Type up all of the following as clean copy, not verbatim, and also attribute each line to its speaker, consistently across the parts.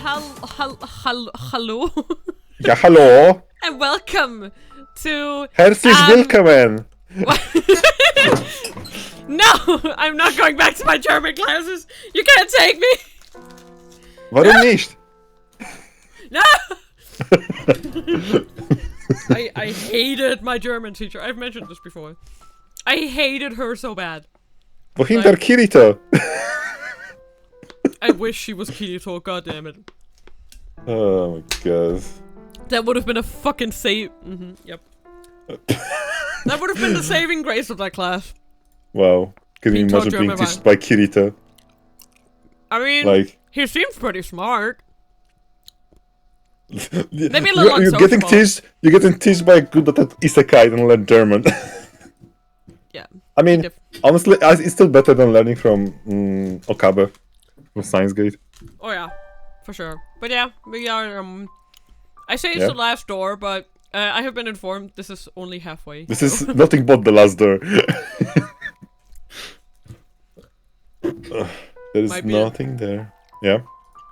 Speaker 1: Hello.
Speaker 2: Ja, hallo.
Speaker 1: And welcome to...
Speaker 2: Herzlich willkommen.
Speaker 1: No, I'm not going back to my German classes. You can't take me.
Speaker 2: Warum nicht?
Speaker 1: No. I hated my German teacher. I've mentioned this before. I hated her so bad.
Speaker 2: Wohin der Kirito?
Speaker 1: I wish she was Kirito, goddammit.
Speaker 2: Oh my god.
Speaker 1: That would have been a fucking save. Yep. That would have been the saving grace of that class.
Speaker 2: Wow. Can you imagine being taught by Kirito?
Speaker 1: I mean,
Speaker 2: like,
Speaker 1: he seems pretty smart.
Speaker 2: Maybe
Speaker 1: a little
Speaker 2: you're getting teased by a good at isekai and learn German.
Speaker 1: Yeah.
Speaker 2: I mean, honestly, it's still better than learning from Okabe from Science Gate.
Speaker 1: Oh yeah, for sure. But yeah, we are. I say it's the last door, but I have been informed this is only halfway.
Speaker 2: This is nothing but the last door. There is nothing there. Yeah.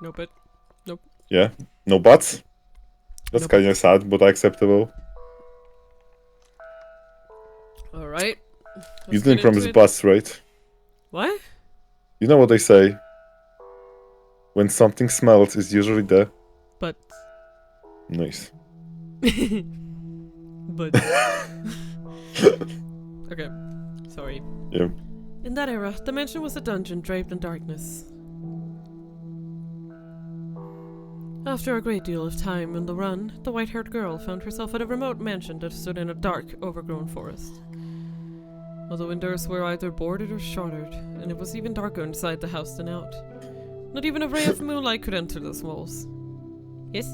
Speaker 1: No but. Nope.
Speaker 2: Yeah. No buts. That's kind of sad, but acceptable.
Speaker 1: All right.
Speaker 2: You didn't promise butts, right?
Speaker 1: What?
Speaker 2: You know what they say? When something smells, it's usually the...
Speaker 1: But.
Speaker 2: Nice.
Speaker 1: But. Okay. Sorry.
Speaker 2: Yeah.
Speaker 1: In that era, the mansion was a dungeon draped in darkness. After a great deal of time on the run, the white-haired girl found herself at a remote mansion that stood in a dark, overgrown forest. All the windows were either boarded or shuttered, and it was even darker inside the house than out. Not even a ray of moonlight could enter those walls. Yes?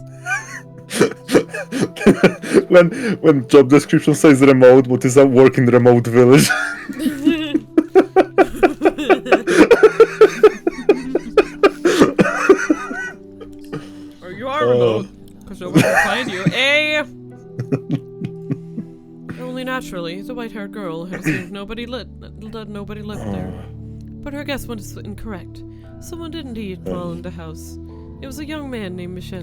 Speaker 2: when job description says remote, what is that work in the remote village?
Speaker 1: Or you are remote, because nobody can find you. Only naturally, the white-haired girl had assumed nobody lived there. But her guess was incorrect. Someone did indeed dwell in the house. It was a young man named Michel.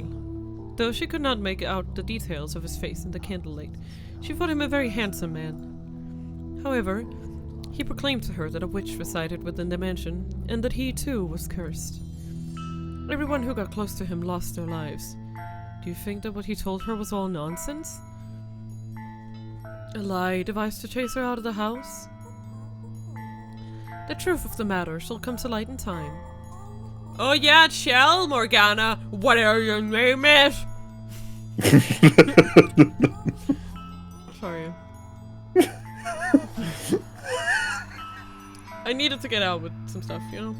Speaker 1: Though she could not make out the details of his face in the candlelight, she thought him a very handsome man. However, he proclaimed to her that a witch resided within the mansion, and that he too was cursed. Everyone who got close to him lost their lives. Do you think that what he told her was all nonsense? A lie devised to chase her out of the house? The truth of the matter shall come to light in time. Oh yeah, it shall, Morgana, whatever your name is! Sorry. I needed to get out with some stuff, you know?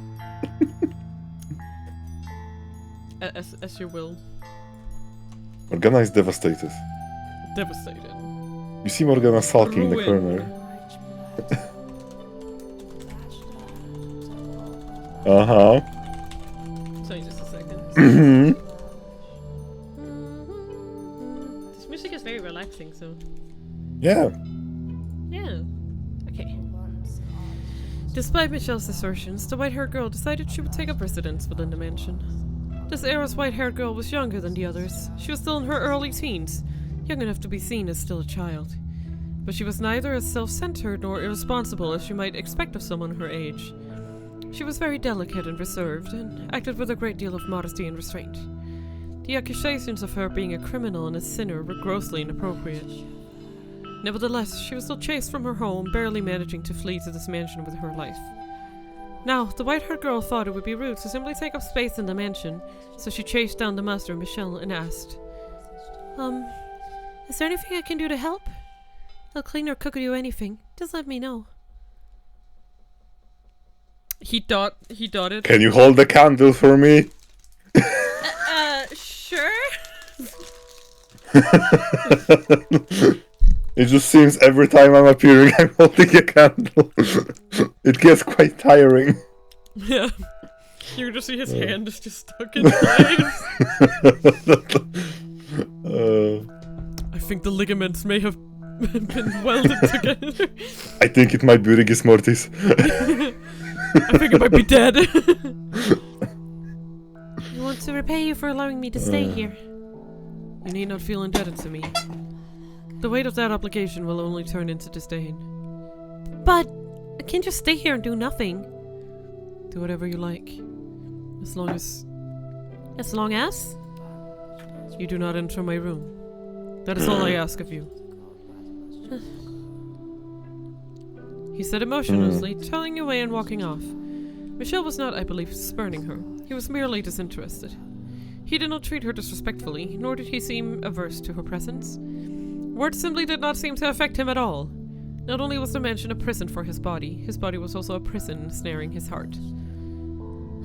Speaker 1: As you will.
Speaker 2: Morgana is devastated.
Speaker 1: Devastated.
Speaker 2: You see Morgana sulking in the corner. Uh-huh.
Speaker 1: Sorry, just a second. This music is very relaxing, so...
Speaker 2: Yeah.
Speaker 1: Yeah. Okay. Despite Michelle's assertions, the white-haired girl decided she would take up residence within the mansion. This era's white-haired girl was younger than the others. She was still in her early teens, young enough to be seen as still a child. But she was neither as self-centered nor irresponsible as you might expect of someone her age. She was very delicate and reserved, and acted with a great deal of modesty and restraint. The accusations of her being a criminal and a sinner were grossly inappropriate. Nevertheless, she was still chased from her home, barely managing to flee to this mansion with her life. Now, the white-haired girl thought it would be rude to simply take up space in the mansion, so she chased down the master, Michel, and asked, is there anything I can do to help? I'll clean or cook or do anything. Just let me know. He dotted.
Speaker 2: Can you hold the candle for me?
Speaker 1: Sure.
Speaker 2: It just seems every time I'm appearing, I'm holding a candle. It gets quite tiring.
Speaker 1: Yeah. You just see his hand is just stuck in the I think the ligaments may have been welded together.
Speaker 2: I think it might be Rigis Mortis.
Speaker 1: I think it might be dead. You want To repay you for allowing me to stay here. You need not feel indebted to me. The weight of that obligation will only turn into disdain. But I can't just stay here and do nothing. Do whatever you like. As long as you do not enter my room. That is all I ask of you. He said emotionlessly, turning away and walking off. Michelle was not, I believe, spurning her. He was merely disinterested. He did not treat her disrespectfully, nor did he seem averse to her presence. Words simply did not seem to affect him at all. Not only was the mansion a prison for his body was also a prison ensnaring his heart.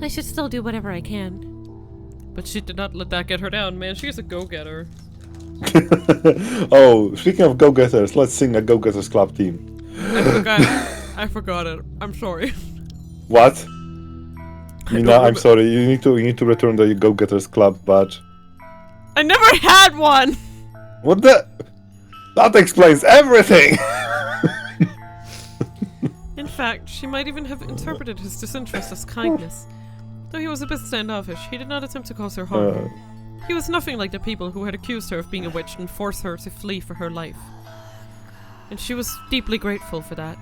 Speaker 1: I should still do whatever I can. But she did not let that get her down, man. She is a go-getter.
Speaker 2: Oh, speaking of go-getters, let's sing a go-getters club theme.
Speaker 1: I forgot it. I'm sorry.
Speaker 2: What? Mina, I'm sorry. You need to return the go-getters club badge.
Speaker 1: I never had one.
Speaker 2: What the? That explains everything.
Speaker 1: In fact, she might even have interpreted his disinterest as kindness. Though he was a bit standoffish, he did not attempt to cause her harm. He was nothing like the people who had accused her of being a witch and forced her to flee for her life. And she was deeply grateful for that.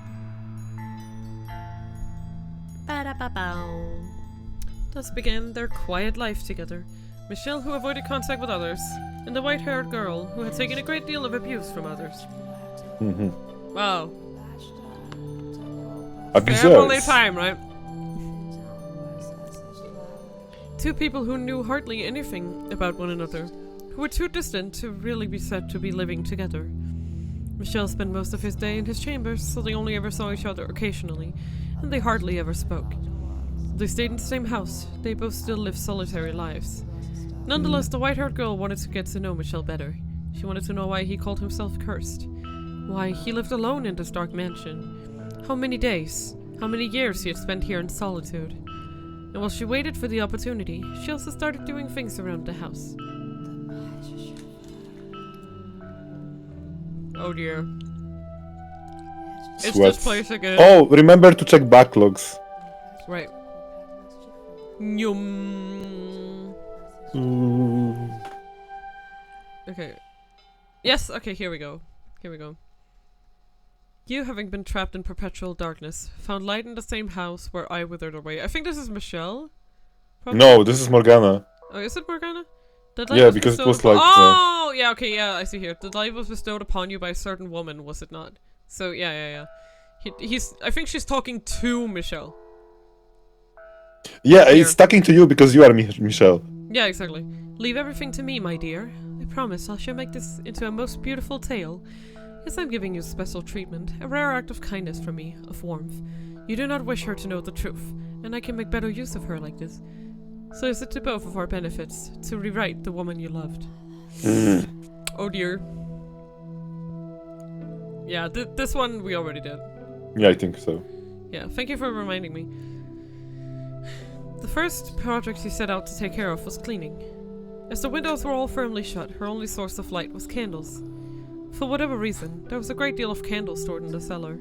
Speaker 1: Thus began their quiet life together. Michelle, who avoided contact with others, and the white-haired girl, who had taken a great deal of abuse from others. Wow. Family time, right? Two people who knew hardly anything about one another, who were too distant to really be said to be living together. Michelle spent most of his day in his chambers, so they only ever saw each other occasionally, and they hardly ever spoke. They stayed in the same house. They both still lived solitary lives. Nonetheless, the white-haired girl wanted to get to know Michelle better. She wanted to know why he called himself cursed. Why he lived alone in this dark mansion. How many days, how many years he had spent here in solitude. And while she waited for the opportunity, she also started doing things around the house. Oh dear. It's this place again.
Speaker 2: Oh, remember to check backlogs.
Speaker 1: Right. Nyum. Okay. Yes, okay, here we go. Here we go. You, having been trapped in perpetual darkness, found light in the same house where I withered away. I think this is Michelle? Probably?
Speaker 2: No, this is Morgana.
Speaker 1: Oh, is it Morgana?
Speaker 2: Yeah, because it was like...
Speaker 1: Oh, yeah, okay, yeah, I see here. The light was bestowed upon you by a certain woman, was it not? So, yeah. He's... I think she's talking to Michelle.
Speaker 2: Yeah, it's talking to you because you are Michelle.
Speaker 1: Yeah, exactly. Leave everything to me, my dear. I promise I shall make this into a most beautiful tale. Yes, I'm giving you special treatment, a rare act of kindness from me, of warmth. You do not wish her to know the truth, and I can make better use of her like this. So is it to both of our benefits, to rewrite the woman you loved. Oh dear. Yeah, this one we already did.
Speaker 2: Yeah, I think so.
Speaker 1: Yeah, thank you for reminding me. The first project she set out to take care of was cleaning. As the windows were all firmly shut, her only source of light was candles. For whatever reason, there was a great deal of candles stored in the cellar.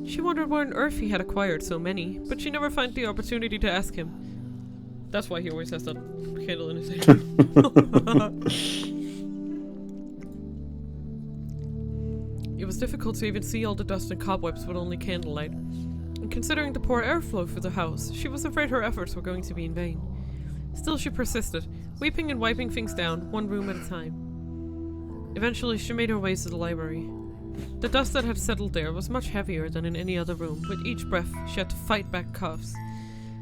Speaker 1: She wondered where on earth he had acquired so many, but she never found the opportunity to ask him. That's why he always has that candle in his hand. It was difficult to even see all the dust and cobwebs with only candlelight. And considering the poor airflow through the house, she was afraid her efforts were going to be in vain. Still she persisted, weeping and wiping things down, one room at a time. Eventually she made her way to the library. The dust that had settled there was much heavier than in any other room. With each breath she had to fight back coughs.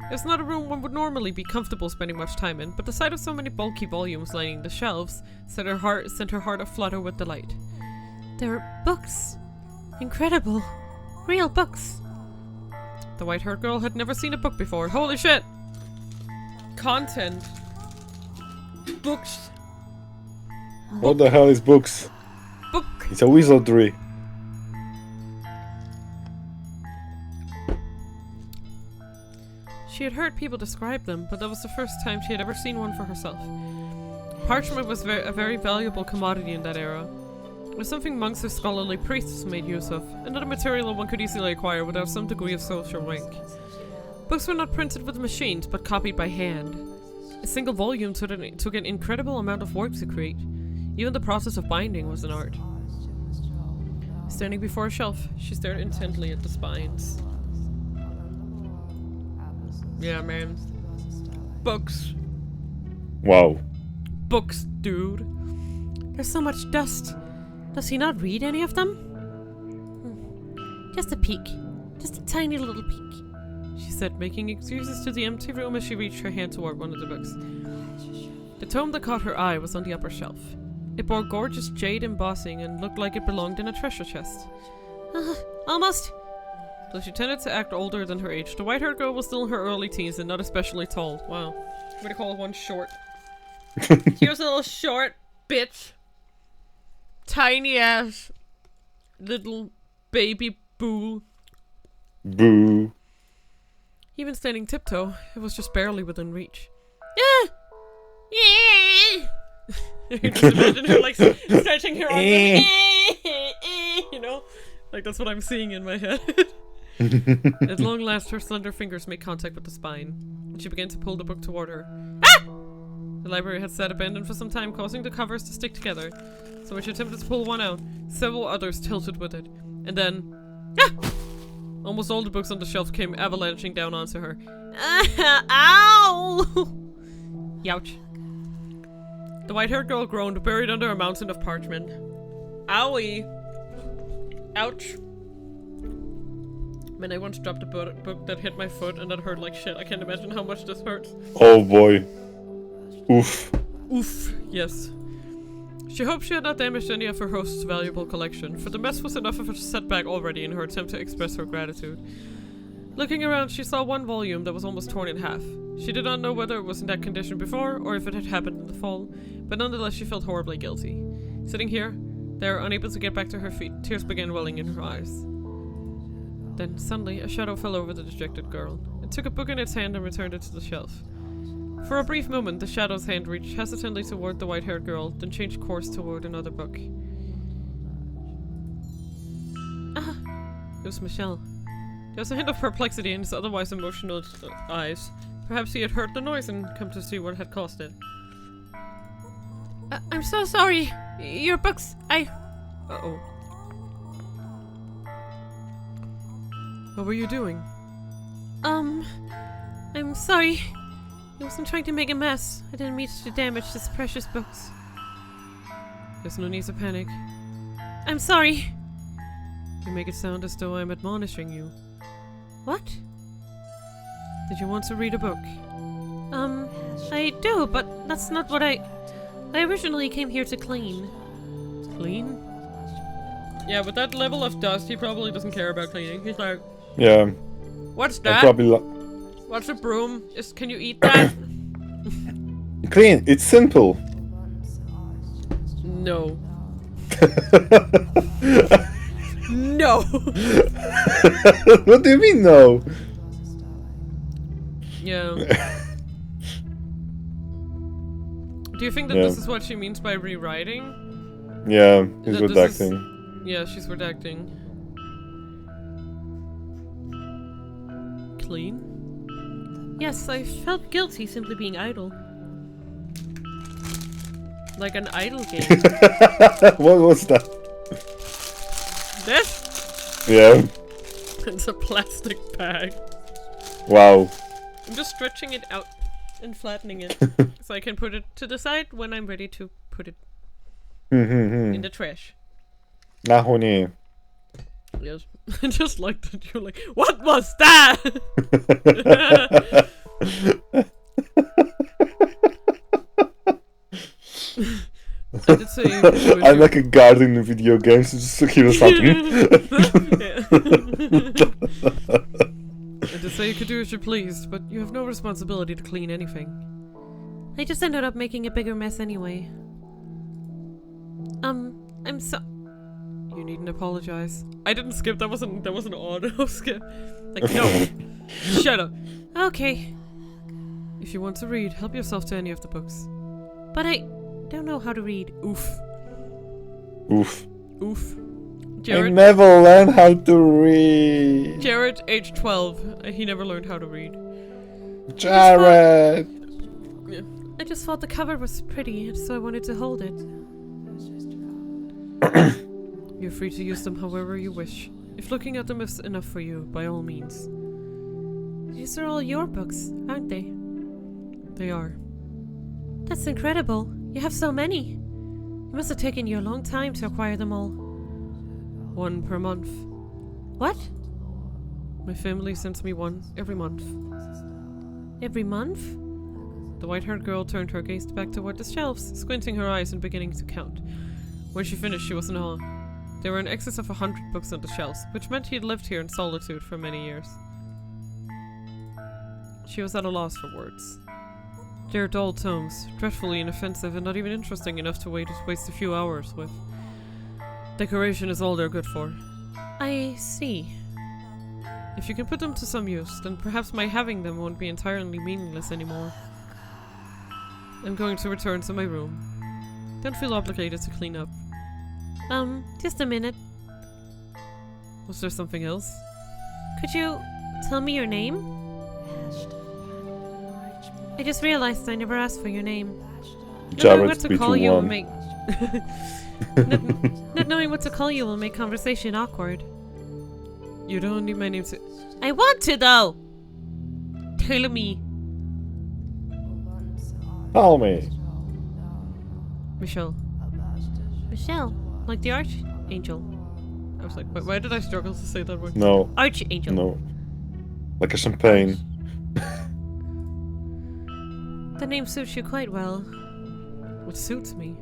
Speaker 1: It was not a room one would normally be comfortable spending much time in, but the sight of so many bulky volumes lining the shelves sent her heart aflutter with delight. There are books! Incredible! Real books! The white-haired girl had never seen a book before. Holy shit! Content. Books.
Speaker 2: What the hell is books?
Speaker 1: Book.
Speaker 2: It's a wizardry.
Speaker 1: She had heard people describe them, but that was the first time she had ever seen one for herself. Parchment was a very valuable commodity in that era. It was something monks or scholarly priests made use of, and not a material one could easily acquire without some degree of social rank. Books were not printed with machines, but copied by hand. A single volume took an incredible amount of work to create. Even the process of binding was an art. Standing before a shelf, she stared intently at the spines. Yeah, man. Books.
Speaker 2: Wow.
Speaker 1: Books, dude. There's so much dust. Does he not read any of them? Just a peek. Just a tiny little peek, she said, making excuses to the empty room as she reached her hand toward one of the books. The tome that caught her eye was on the upper shelf. It bore gorgeous jade embossing and looked like it belonged in a treasure chest. Almost. Though she tended to act older than her age, the white-haired girl was still in her early teens and not especially tall. Wow. What do you call one short? She was a little short bitch. Tiny ass little baby boo.
Speaker 2: Boo.
Speaker 1: Even standing tiptoe, it was just barely within reach. Yeah. Yeah. You can just imagine her like stretching her arms. You know, like that's what I'm seeing in my head. At long last, her slender fingers made contact with the spine, and she began to pull the book toward her. Ah! The library had sat abandoned for some time, causing the covers to stick together. So when she attempted to pull one out, several others tilted with it, and then, almost all the books on the shelf came avalanching down onto her. Ow! Youch. The white-haired girl groaned, buried under a mountain of parchment. Owie! Ouch. Man, I once dropped a book that hit my foot and that hurt like shit. I can't imagine how much this hurts.
Speaker 2: Oh boy. Oof.
Speaker 1: Oof, yes. She hoped she had not damaged any of her host's valuable collection, for the mess was enough of a setback already in her attempt to express her gratitude. Looking around, she saw one volume that was almost torn in half. She did not know whether it was in that condition before, or if it had happened in the fall, but nonetheless she felt horribly guilty. Sitting here, there, unable to get back to her feet, tears began welling in her eyes. Then, suddenly, a shadow fell over the dejected girl. It took a book in its hand and returned it to the shelf. For a brief moment, the shadow's hand reached hesitantly toward the white-haired girl, then changed course toward another book. Ah! It was Michel. There was a hint of perplexity in his otherwise emotional eyes. Perhaps he had heard the noise and come to see what had caused it. I'm so sorry. Your books, Uh-oh. What were you doing? I'm sorry. I wasn't trying to make a mess. I didn't mean to damage these precious books. There's no need to panic. I'm sorry. You make it sound as though I'm admonishing you. What? Did you want to read a book? I do, but that's not what I originally came here to clean. Clean? Yeah, with that level of dust, he probably doesn't care about cleaning. He's like,
Speaker 2: yeah.
Speaker 1: What's that? What's a broom? Can you eat that?
Speaker 2: Clean. It's simple.
Speaker 1: No. No.
Speaker 2: What do you mean no?
Speaker 1: Yeah. Do you think that this is what she means by rewriting?
Speaker 2: Yeah, she's redacting.
Speaker 1: Yeah, she's redacting. Clean? Yes, I felt guilty simply being idle. Like an idle game.
Speaker 2: What was that?
Speaker 1: This?
Speaker 2: Yeah.
Speaker 1: It's a plastic bag.
Speaker 2: Wow.
Speaker 1: I'm just stretching it out and flattening it so I can put it to the side when I'm ready to put it in the trash.
Speaker 2: Nahoni.
Speaker 1: Yes. I just like that you're like, what was that? I did say
Speaker 2: I'm like a guardian in video games, just hear something.
Speaker 1: I did say you could do as you pleased, but you have no responsibility to clean anything. I just ended up making a bigger mess anyway. I'm so... You needn't apologize. I didn't skip, that wasn't an auto skip. Like, no. Shut up. Okay. If you want to read, help yourself to any of the books. But I don't know how to read. Oof.
Speaker 2: Oof.
Speaker 1: Oof.
Speaker 2: I
Speaker 1: Jared,
Speaker 2: never learned how to read.
Speaker 1: Jared, age 12. He never learned how to read.
Speaker 2: Jared!
Speaker 1: Yeah. I just thought the cover was pretty, so I wanted to hold it. You're free to use them however you wish. If looking at them is enough for you, by all means. These are all your books, aren't they? They are. That's incredible. You have so many. It must have taken you a long time to acquire them all. 1 per month. What? My family sends me one every month. Every month? The white-haired girl turned her gaze back toward the shelves, squinting her eyes and beginning to count. When she finished, she was in awe. There were in excess of 100 books on the shelves, which meant he had lived here in solitude for many years. She was at a loss for words. They are dull tomes, dreadfully inoffensive and not even interesting enough to waste a few hours with. Decoration is all they're good for. I see. If you can put them to some use, then perhaps my having them won't be entirely meaningless anymore. I'm going to return to my room. Don't feel obligated to clean up. Just a minute. Was there something else? Could you tell me your name? I just realized I never asked for your name. Not knowing what to call you will make not knowing what to call you will make conversation awkward. You don't need my name to— I want to though! Tell me.
Speaker 2: Call me.
Speaker 1: Michelle. Michelle? Like the archangel. I was like, why did I struggle to say that word?
Speaker 2: No.
Speaker 1: Archangel.
Speaker 2: No. Like a champagne.
Speaker 1: The name suits you quite well. It suits me.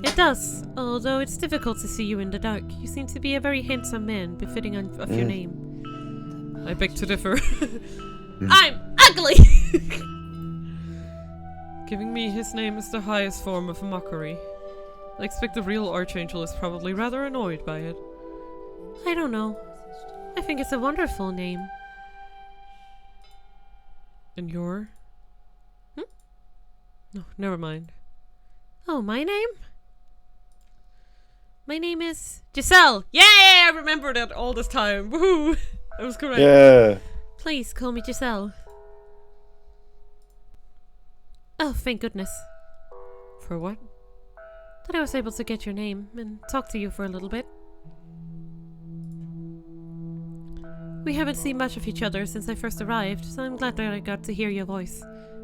Speaker 1: It does, although it's difficult to see you in the dark. You seem to be a very handsome man, befitting of your name. I beg to differ. I'm ugly! Giving me his name is the highest form of mockery. I expect the real archangel is probably rather annoyed by it. I don't know. I think it's a wonderful name. And your? No, never mind. Oh, my name? My name is Giselle! Yay! I remembered it all this time. Woohoo! I was correct.
Speaker 2: Yeah.
Speaker 1: Please call me Giselle. Oh, thank goodness. For what? That I was able to get your name and talk to you for a little bit. We haven't seen much of each other since I first arrived, so I'm glad that I got to hear your voice.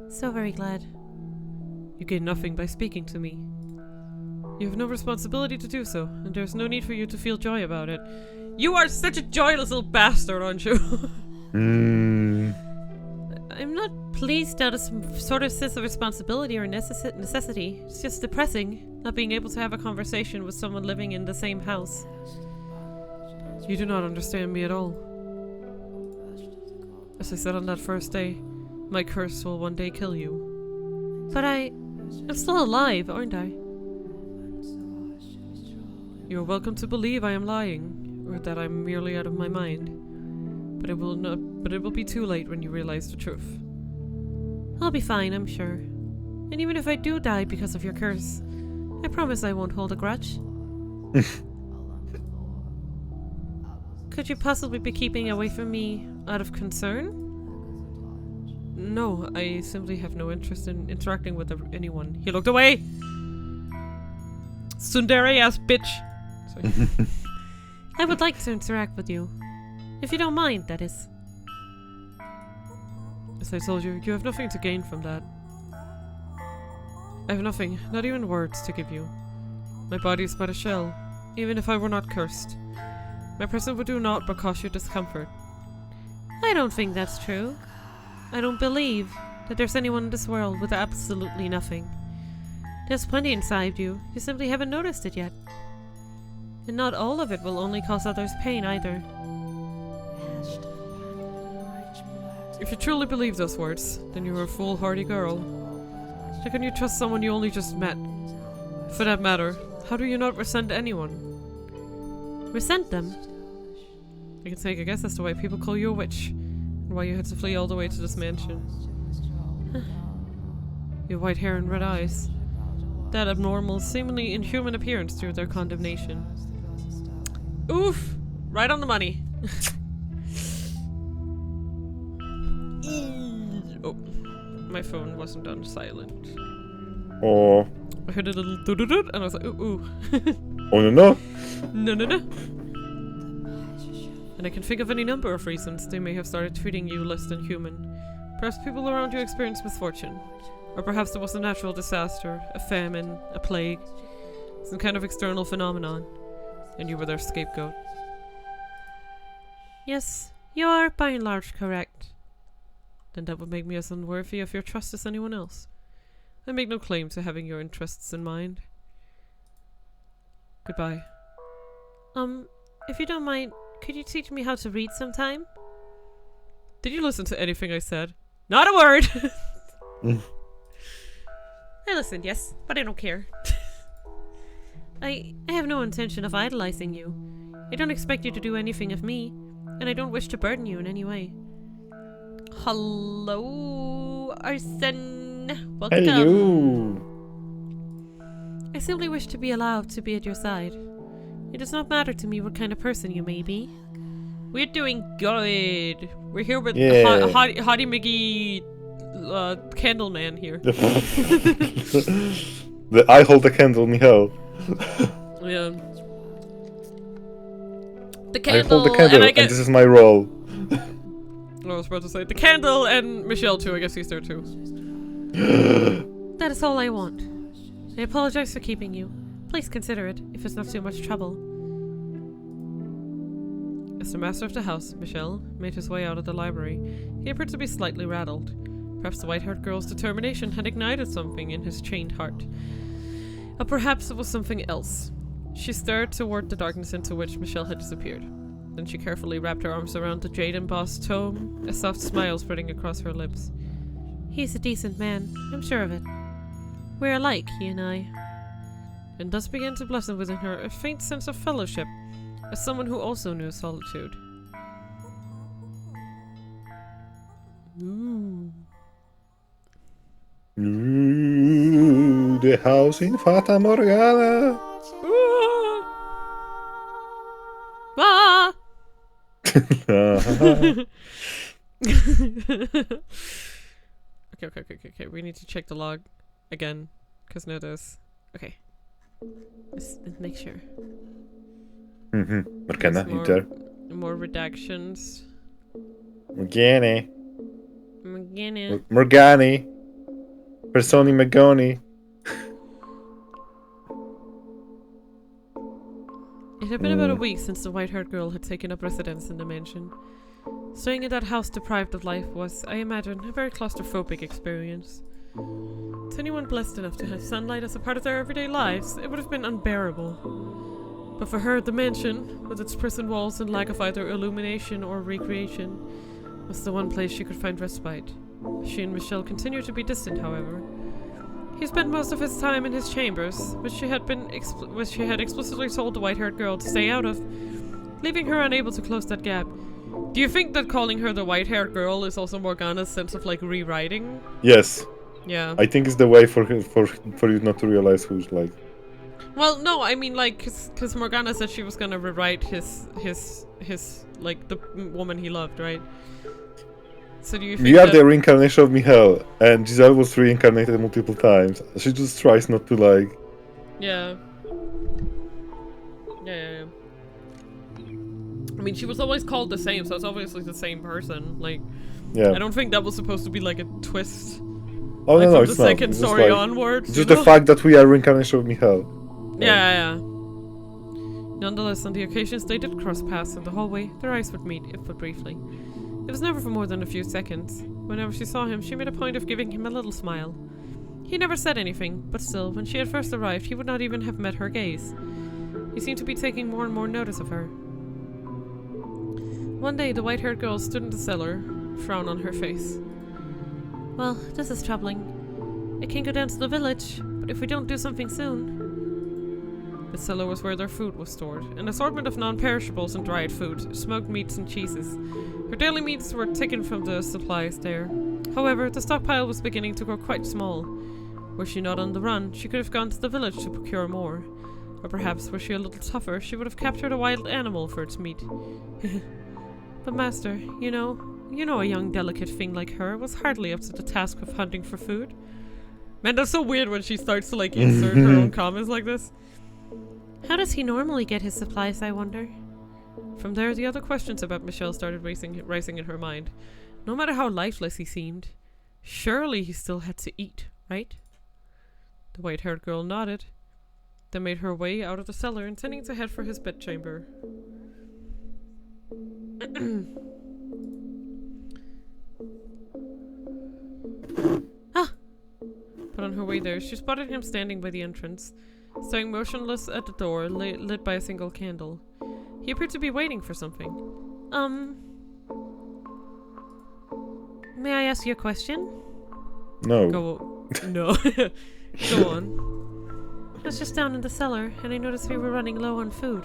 Speaker 1: So very glad. You gain nothing by speaking to me. You have no responsibility to do so, and there's no need for you to feel joy about it. You are such a joyless little bastard, aren't you? I'm not pleased out of some sort of sense of responsibility or necessity. It's just depressing, not being able to have a conversation with someone living in the same house. You do not understand me at all. As I said on that first day, my curse will one day kill you. But I'm still alive, aren't I? You are welcome to believe I am lying, or that I'm merely out of my mind. But it will be too late when you realize the truth. I'll be fine, I'm sure. And even if I do die because of your curse, I promise I won't hold a grudge. Could you possibly be keeping away from me out of concern? No, I simply have no interest in interacting with anyone. He looked away! Tsundere-ass bitch! Sorry. I would like to interact with you. If you don't mind, that is. As I told you, you have nothing to gain from that. I have nothing, not even words, to give you. My body is but a shell, even if I were not cursed. My presence would do naught but cause you discomfort. I don't think that's true. I don't believe that there's anyone in this world with absolutely nothing. There's plenty inside you, you simply haven't noticed it yet. And not all of it will only cause others pain either. If you truly believe those words, then you're a foolhardy girl. How can you trust someone you only just met? For that matter, how do you not resent anyone? Resent them? I can take a guess as to why people call you a witch, and why you had to flee all the way to this mansion. Your white hair and red eyes. That abnormal, seemingly inhuman appearance drew their condemnation. Oof! Right on the money. Oh. my phone wasn't on silent.
Speaker 2: Oh.
Speaker 1: I heard a little doo-doo-doo, and I was like, ooh, ooh.
Speaker 2: Oh no no.
Speaker 1: No, no, no. And I can think of any number of reasons they may have started treating you less than human. Perhaps people around you experienced misfortune. Or perhaps there was a natural disaster, a famine, a plague, some kind of external phenomenon, and you were their scapegoat. Yes, you are by and large correct. Then that would make me as unworthy of your trust as anyone else. I make no claim to having your interests in mind. Goodbye. If you don't mind, could you teach me how to read sometime? Did you listen to anything I said? Not a word! I listened, yes, but I don't care. I have no intention of idolizing you. I don't expect you to do anything of me, and I don't wish to burden you in any way. Hello, Arsen. Welcome.
Speaker 2: Hello.
Speaker 1: I simply wish to be allowed to be at your side. It does not matter to me what kind of person you may be. We're doing good. We're here with Hottie McGee, Candle Man here.
Speaker 2: I hold the candle, Michal.
Speaker 1: Yeah. The
Speaker 2: I
Speaker 1: candle,
Speaker 2: hold the candle, and this is my role.
Speaker 1: I was about to say the candle and Michelle too. I guess he's there too. That is all I want. I apologize for keeping you. Please consider it, if it's not too much trouble. As the master of the house, Michel made his way out of the library. He appeared to be slightly rattled. Perhaps the white-haired girl's determination had ignited something in his chained heart. Or perhaps it was something else. She stared toward the darkness into which Michelle had disappeared. Then she carefully wrapped her arms around the jade-embossed tome, a soft smile spreading across her lips. He's a decent man, I'm sure of it. We're alike, he and I. And thus began to blossom within her a faint sense of fellowship, as someone who also knew solitude. Ooh.
Speaker 2: Ooh, the house in Fata Morgana.
Speaker 1: Ah! Okay. We need to check the log again, because now there's. Okay. Let's make sure.
Speaker 2: Morgana, you there?
Speaker 1: More redactions.
Speaker 2: Morgana.
Speaker 1: Morgana.
Speaker 2: Morgani. Personi Magoni.
Speaker 1: It had been about a week since the white-haired girl had taken up residence in the mansion. Staying in that house deprived of life was, I imagine, a very claustrophobic experience. To anyone blessed enough to have sunlight as a part of their everyday lives, it would have been unbearable. But for her, the mansion, with its prison walls and lack of either illumination or recreation, was the one place she could find respite. She and Michelle continued to be distant, however. He spent most of his time in his chambers, which she had explicitly told the white-haired girl to stay out of, leaving her unable to close that gap. Do you think that calling her the white-haired girl is also Morgana's sense of, like, rewriting?
Speaker 2: Yes.
Speaker 1: Yeah.
Speaker 2: I think it's the way for you not to realize who's, like...
Speaker 1: Well, no, I mean, like, cause Morgana said she was gonna rewrite his, like, the woman he loved, right? So do you think
Speaker 2: We are the reincarnation of Michal, and Giselle was reincarnated multiple times. She just tries not to, like...
Speaker 1: Yeah. I mean, she was always called the same, so it's obviously the same person. Like,
Speaker 2: yeah.
Speaker 1: I don't think that was supposed to be like a twist.
Speaker 2: Oh
Speaker 1: like,
Speaker 2: no,
Speaker 1: it's not. Second
Speaker 2: it's
Speaker 1: story
Speaker 2: like,
Speaker 1: onwards.
Speaker 2: Just the fact that we are reincarnation of Michal.
Speaker 1: Yeah. Nonetheless, on the occasions they did cross paths in the hallway, their eyes would meet, if but briefly. It was never for more than a few seconds. Whenever she saw him, she made a point of giving him a little smile. He never said anything, but still, when she had first arrived, he would not even have met her gaze. He seemed to be taking more and more notice of her. One day, the white-haired girl stood in the cellar, frown on her face. Well, this is troubling. I can go down to the village, but if we don't do something soon... The cellar was where their food was stored, an assortment of non-perishables and dried food, smoked meats and cheeses. Her daily needs were taken from the supplies there. However, the stockpile was beginning to grow quite small. Were she not on the run, she could have gone to the village to procure more. Or perhaps, were she a little tougher, she would have captured a wild animal for its meat. But master, you know, You know a young delicate thing like her was hardly up to the task of hunting for food. Man, that's so weird when she starts to like insert her own comments like this. How does he normally get his supplies, I wonder? From there, the other questions about Michelle started rising in her mind. No matter how lifeless he seemed, surely he still had to eat, right? The white-haired girl nodded, then made her way out of the cellar, intending to head for his bedchamber. But on her way there, she spotted him standing by the entrance, staring motionless at the door, lit by a single candle. He appeared to be waiting for something. May I ask you a question?
Speaker 2: No.
Speaker 1: No. Go on. I was just down in the cellar, and I noticed we were running low on food.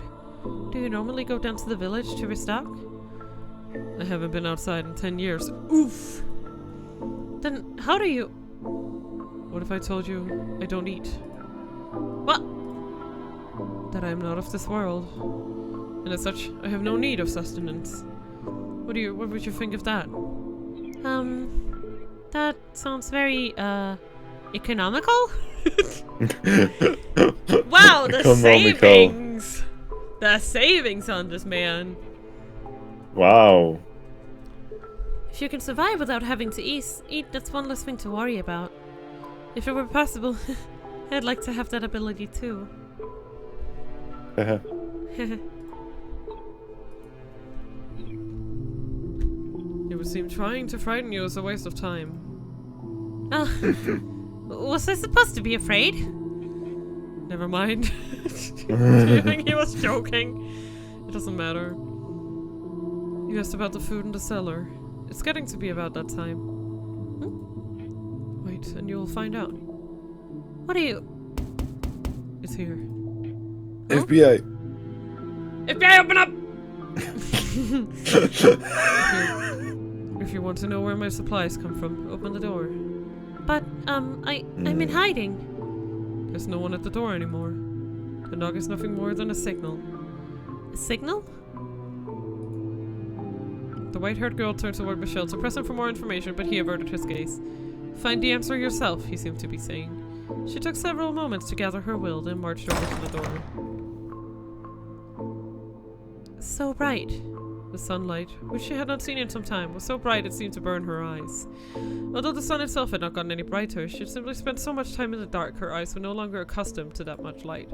Speaker 1: Do you normally go down to the village to restock? I haven't been outside in 10 years. Oof! Then how do you... What if I told you I don't eat? What? That I am not of this world. And as such, I have no need of sustenance. What would you think of that? That sounds very, economical? Wow, the savings! The savings on this man.
Speaker 2: Wow.
Speaker 1: If you can survive without having to eat, that's one less thing to worry about. If it were possible, I'd like to have that ability too. It would seem trying to frighten you is a waste of time. Was I supposed to be afraid? Never mind. Do you think he was joking? It doesn't matter. You asked about the food in the cellar. It's getting to be about that time. Wait, and you'll find out. What are you... It's here. Huh?
Speaker 2: FBI.
Speaker 1: FBI, open up! If you want to know where my supplies come from, open the door. But, I'm in hiding. There's no one at the door anymore. The knock is nothing more than a signal. A signal? The white-haired girl turned toward Michelle to press him for more information, but he averted his gaze. Find the answer yourself, he seemed to be saying. She took several moments to gather her will, then marched over to the door. So bright. The sunlight, which she had not seen in some time, was so bright it seemed to burn her eyes. Although the sun itself had not gotten any brighter, she had simply spent so much time in the dark her eyes were no longer accustomed to that much light.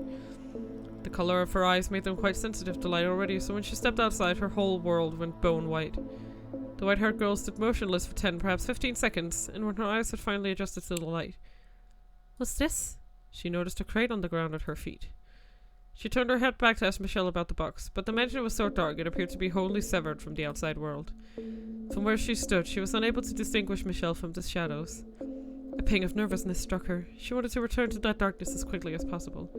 Speaker 1: The color of her eyes made them quite sensitive to light already, so when she stepped outside, her whole world went bone white. The white-haired girl stood motionless for 10, perhaps 15 seconds, and when her eyes had finally adjusted to the light. What's this? She noticed a crate on the ground at her feet. She turned her head back to ask Michelle about the box, but the mansion was so dark it appeared to be wholly severed from the outside world. From where she stood, she was unable to distinguish Michelle from the shadows. A pang of nervousness struck her. She wanted to return to that darkness as quickly as possible.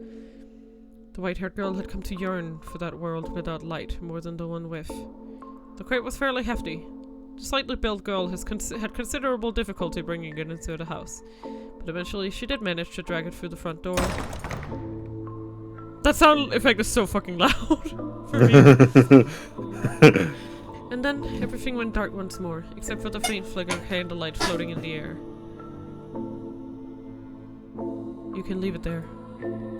Speaker 1: The white-haired girl had come to yearn for that world without light more than the one with. The crate was fairly hefty. The slightly built girl had considerable difficulty bringing it into the house, but eventually she did manage to drag it through the front door. That sound effect is so fucking loud for me. And then everything went dark once more, except for the faint flicker of candlelight floating in the air. You can leave it there.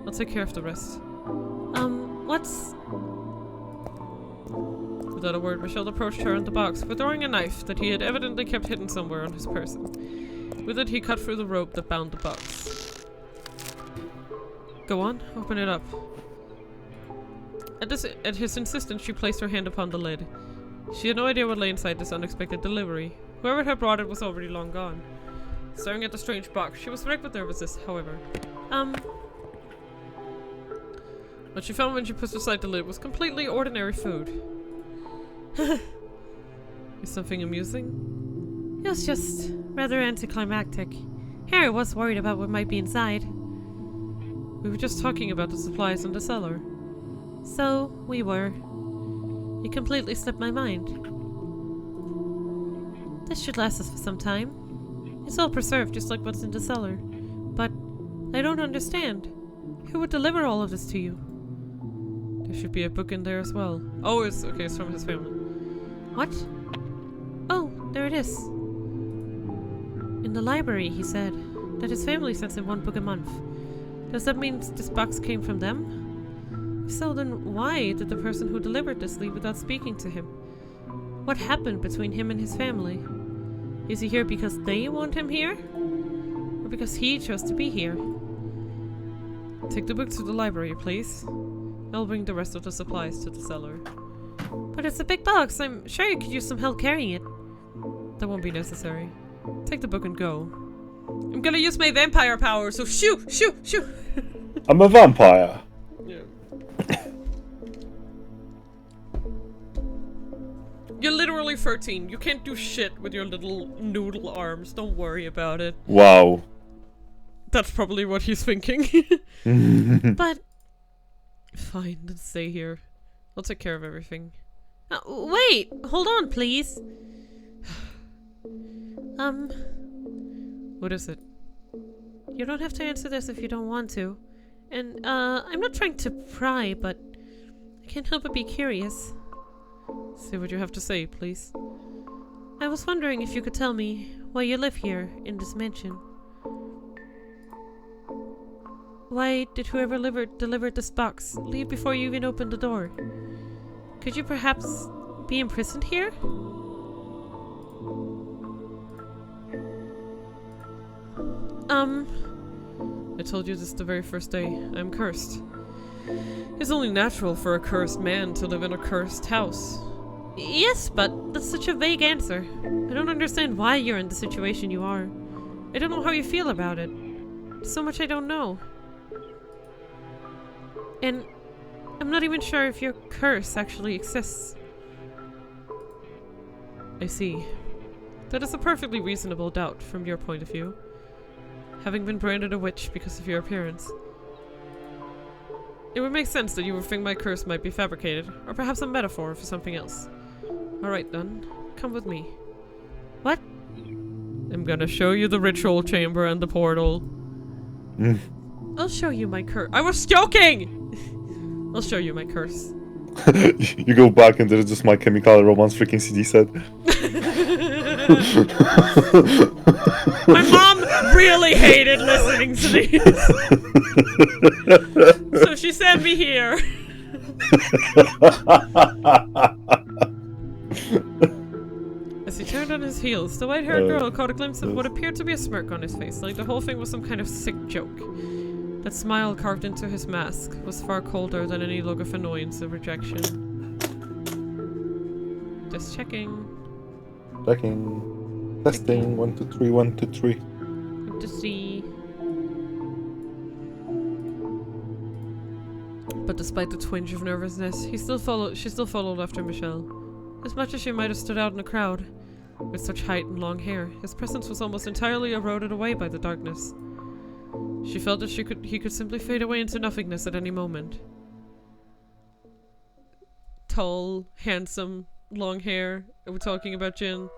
Speaker 1: I'll take care of the rest. What's... Without a word, Michelle approached her and the box, withdrawing a knife that he had evidently kept hidden somewhere on his person. With it, he cut through the rope that bound the box. Go on, open it up. At his insistence, she placed her hand upon the lid. She had no idea what lay inside this unexpected delivery. Whoever had brought it was already long gone. Staring at the strange box, she was wrecked with nervousness, however. What she found when she pushed aside the lid was completely ordinary food. Is something amusing? It was just rather anticlimactic. Harry was worried about what might be inside. We were just talking about the supplies in the cellar. So, we were. It completely slipped my mind. This should last us for some time. It's all preserved just like what's in the cellar. But I don't understand. Who would deliver all of this to you? There should be a book in there as well. Oh, it's okay, it's from his family. What? Oh, There it is. In the library, he said that his family sends him 1 book a month. Does that mean this box came from them? If so, then why did the person who delivered this leave without speaking to him? What happened between him and his family? Is he here because they want him here? Or because he chose to be here? Take the book to the library, please. I'll bring the rest of the supplies to the cellar. But it's a big box. I'm sure you could use some help carrying it. That won't be necessary. Take the book and go. I'm gonna use my vampire power, so shoo! Shoo! Shoo!
Speaker 2: I'm a vampire.
Speaker 1: Yeah. You're literally 13. You can't do shit with your little noodle arms. Don't worry about it.
Speaker 2: Wow.
Speaker 1: That's probably what he's thinking. But... Fine, let's stay here. I'll take care of everything. Wait! Hold on, please! What is it? You don't have to answer this if you don't want to. And, I'm not trying to pry, but I can't help but be curious. Say what you have to say, please. I was wondering if you could tell me why you live here, in this mansion. Why did whoever delivered this box leave before you even opened the door? Could you perhaps be imprisoned here? I told you this the very first day. I'm cursed. It's only natural for a cursed man to live in a cursed house. Yes, but that's such a vague answer. I don't understand why you're in the situation you are. I don't know how you feel about it. So much I don't know. And I'm not even sure if your curse actually exists. I see. That is a perfectly reasonable doubt from your point of view. Having been branded a witch because of your appearance. It would make sense that you would think my curse might be fabricated, or perhaps a metaphor for something else. Alright then, come with me. What? I'm gonna show you the ritual chamber and the portal. I'll show you my curse. I was joking! I'll show you my curse.
Speaker 2: You go back and there's just My Chemical Romance freaking CD set.
Speaker 1: My mom really hated listening to these. So she sent me here. As he turned on his heels, the white-haired girl caught a glimpse of what appeared to be a smirk on his face, like the whole thing was some kind of sick joke. That smile carved into his mask was far colder than any look of annoyance or rejection. Just checking.
Speaker 2: Checking. Testing. 1, 2, 3, 1, 2, 3.
Speaker 1: Good to see. But despite the twinge of nervousness, she still followed after Michelle. As much as she might have stood out in a crowd, with such height and long hair, his presence was almost entirely eroded away by the darkness. She felt that he could simply fade away into nothingness at any moment. Tall, handsome, long hair. Are we talking about Jin?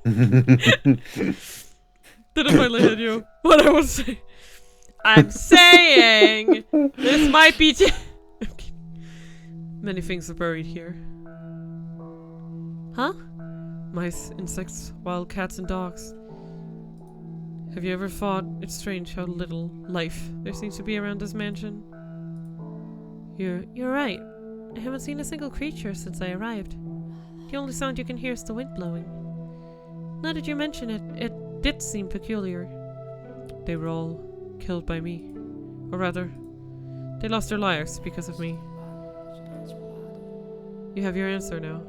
Speaker 1: Did it finally hit you? What I was saying? I'm saying this might be Jin. Okay. Many things are buried here. Huh? Mice, insects, wild cats, and dogs. Have you ever thought it's strange how little life there seems to be around this mansion? You're right. I haven't seen a single creature since I arrived. The only sound you can hear is the wind blowing. Now that you mention it, it did seem peculiar. They were all killed by me. Or rather, they lost their lives because of me. You have your answer now.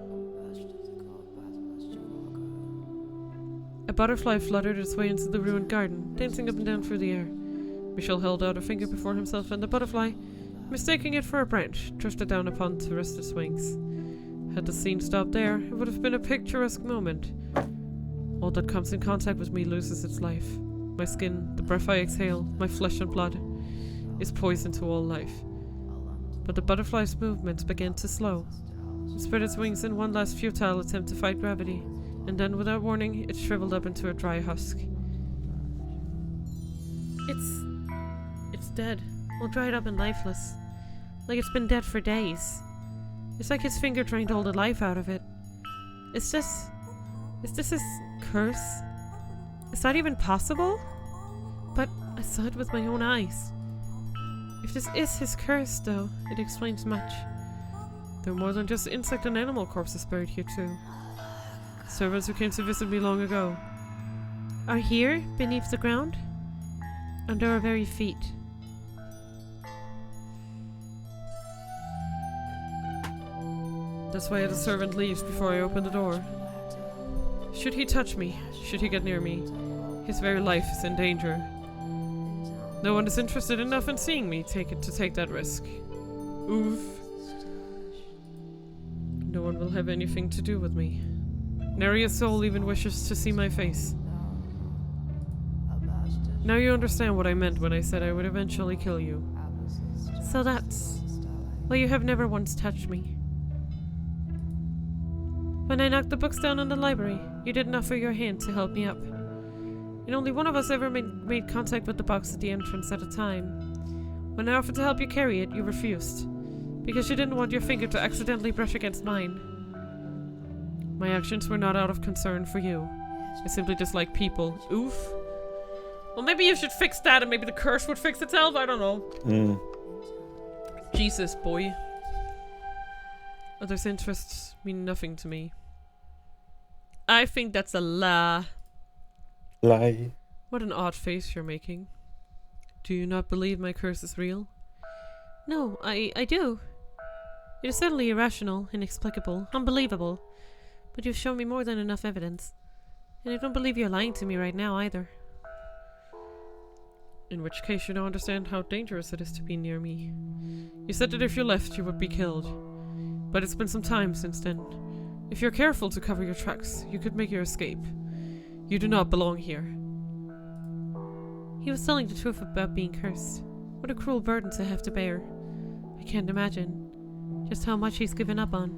Speaker 1: A butterfly fluttered its way into the ruined garden, dancing up and down through the air. Michel held out a finger before himself, and the butterfly, mistaking it for a branch, drifted down upon to rest its wings. Had the scene stopped there, it would have been a picturesque moment. All that comes in contact with me loses its life. My skin, the breath I exhale, my flesh and blood, is poison to all life. But the butterfly's movements began to slow. It spread its wings in one last futile attempt to fight gravity. And then, without warning, it shriveled up into a dry husk. It's dead. All dried up and lifeless. Like it's been dead for days. It's like his finger trying to hold the life out of it. Is this his curse? Is that even possible? But I saw it with my own eyes. If this is his curse, though, it explains much. There are more than just insect and animal corpses buried here, too. Servants who came to visit me long ago are here, beneath the ground, under our very feet. That's why the servant leaves before I open the door. Should he touch me, should he get near me, his very life is in danger. No one is interested enough in seeing me take that risk. Oof. No one will have anything to do with me. Nary a soul even wishes to see my face. Now you understand what I meant when I said I would eventually kill you. So that's why you have never once touched me. When I knocked the books down in the library, you didn't offer your hand to help me up. And only one of us ever made contact with the box at the entrance at a time. When I offered to help you carry it, you refused. Because you didn't want your finger to accidentally brush against mine. My actions were not out of concern for you. I simply dislike people. Oof. Well, maybe you should fix that and maybe the curse would fix itself? I don't know. Jesus, boy. Others' interests mean nothing to me. I think that's a lie.
Speaker 2: Lie.
Speaker 1: What an odd face you're making. Do you not believe my curse is real? No, I do. It is certainly irrational, inexplicable, unbelievable. But you've shown me more than enough evidence. And I don't believe you're lying to me right now either. In which case you now understand how dangerous it is to be near me. You said that if you left, you would be killed. But it's been some time since then. If you're careful to cover your tracks, you could make your escape. You do not belong here. He was telling the truth about being cursed. What a cruel burden to have to bear. I can't imagine just how much he's given up on.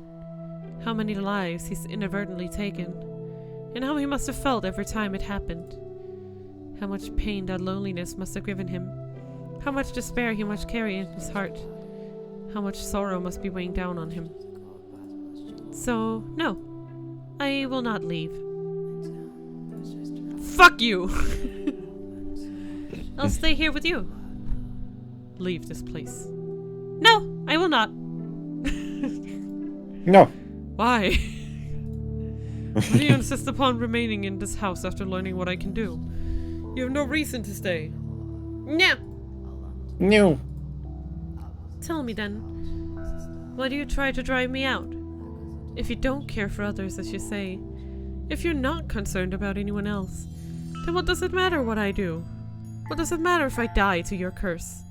Speaker 1: How many lives he's inadvertently taken. And how he must have felt every time it happened. How much pain that loneliness must have given him. How much despair he must carry in his heart. How much sorrow must be weighing down on him. So, no. I will not leave. Fuck you! I'll stay here with you. Leave this place. No, I will not.
Speaker 2: No.
Speaker 1: Why? Why do you insist upon remaining in this house after learning what I can do? You have no reason to stay. No.
Speaker 2: No.
Speaker 1: Tell me then, why do you try to drive me out? If you don't care for others, as you say, if you're not concerned about anyone else, then what does it matter what I do? What does it matter if I die to your curse?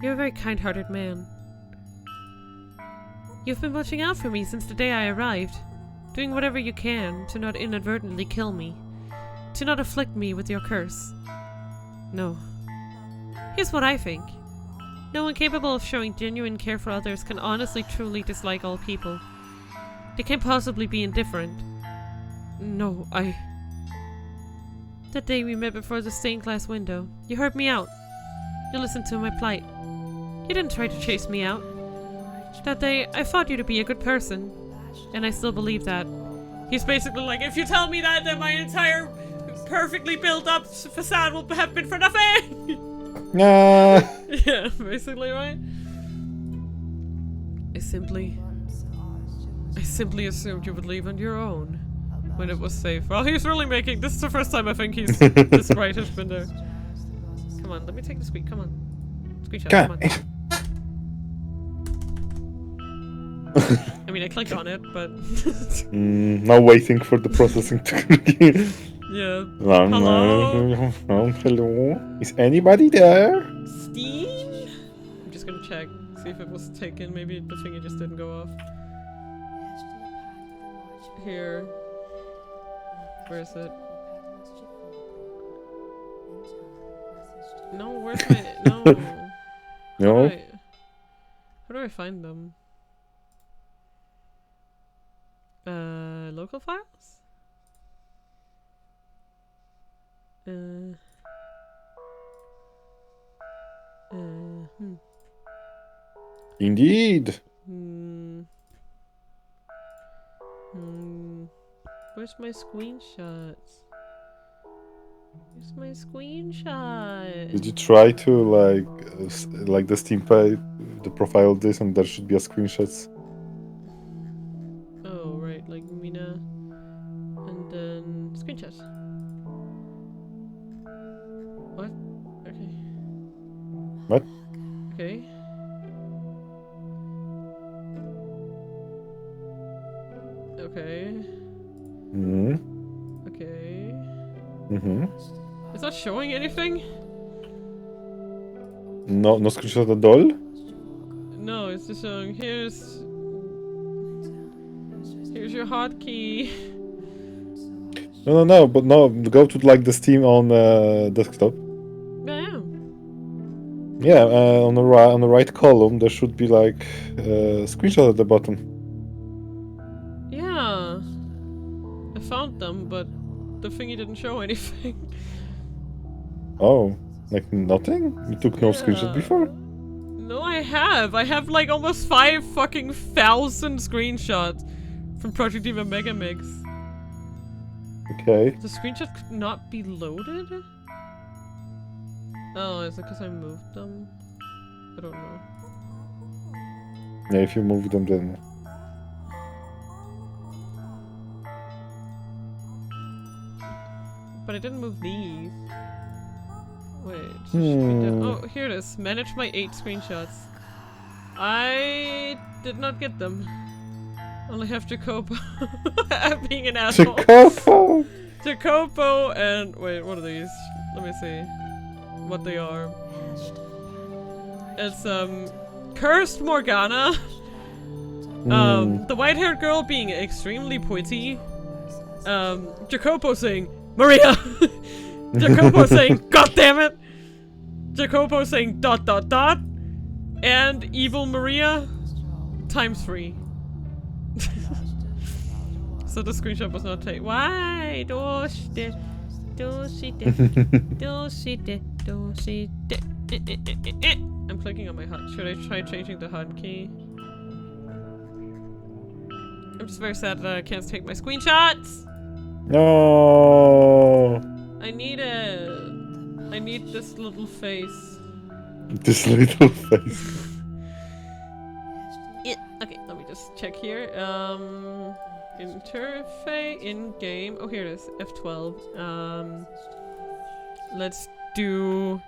Speaker 1: You're a very kind-hearted man. You've been watching out for me since the day I arrived, doing whatever you can to not inadvertently kill me, to not afflict me with your curse. No. Here's what I think. No one capable of showing genuine care for others can honestly truly dislike all people. They can't possibly be indifferent. No, That day we met before the stained glass window, you heard me out. You listened to my plight. You didn't try to chase me out. That day, I thought you to be a good person. And I still believe that. He's basically like, if you tell me that, then my entire perfectly built up facade will have been for nothing!
Speaker 2: Nah.
Speaker 1: Yeah, basically, right? I simply assumed you would leave on your own when it was safe. Well, he's really making... This is the first time I think he's... this right has been there. Come on, let me take the squeak. Come on. Screenshot, come on. I mean, I clicked on it, but...
Speaker 2: Now waiting for the processing to begin.
Speaker 1: Yeah.
Speaker 2: Hello? Hello? Is anybody there?
Speaker 1: Steam? I'm just gonna check, see if it was taken. Maybe the thingy just didn't go off. Here. Where is it? No, where's my... No.
Speaker 2: No?
Speaker 1: How do I find them? Local files?
Speaker 2: Indeed.
Speaker 1: Where's my screenshots? Where's my screenshot?
Speaker 2: Did you try to like the Steam page, the profile of this, and there should be a screenshots?
Speaker 1: Oh, right, like Mina. And then screenshot. What? Okay.
Speaker 2: What?
Speaker 1: Okay. Okay. Okay. It's not showing anything?
Speaker 2: No screenshot at all?
Speaker 1: No, it's just showing here's your hotkey.
Speaker 2: No, but no, go to like the Steam on desktop.
Speaker 1: Yeah.
Speaker 2: Yeah, on the right column there should be like screenshot at the bottom.
Speaker 1: Yeah. I found them, but the thingy didn't show anything.
Speaker 2: Oh, like nothing? You took no screenshot before?
Speaker 1: No, I have. I have like almost 5 fucking thousand screenshots from Project Diva Mega Mix.
Speaker 2: Okay.
Speaker 1: The screenshot could not be loaded? Oh, is it because I moved them? I don't know.
Speaker 2: Yeah, if you move them then.
Speaker 1: But I didn't move these. Wait, should be done. Oh, here it is. Manage my 8 screenshots. I did not get them. Only have Jacopo. Being an asshole.
Speaker 2: Jacopo!
Speaker 1: Jacopo and wait, what are these? Let me see what they are. It's Cursed Morgana. The white-haired girl being extremely pretty. Jacopo saying Maria. Jacopo saying God damn it. Jacopo saying ... and evil Maria times 3. So the screenshot was not taken. Why? I'm clicking on my HUD. Should I try changing the HUD key? I'm just very sad that I can't take my screenshots!
Speaker 2: No.
Speaker 1: I need it! I need this little face.
Speaker 2: This little face.
Speaker 1: Okay, let me just check here. Interface, in-game. Oh, here it is. F12. Let's do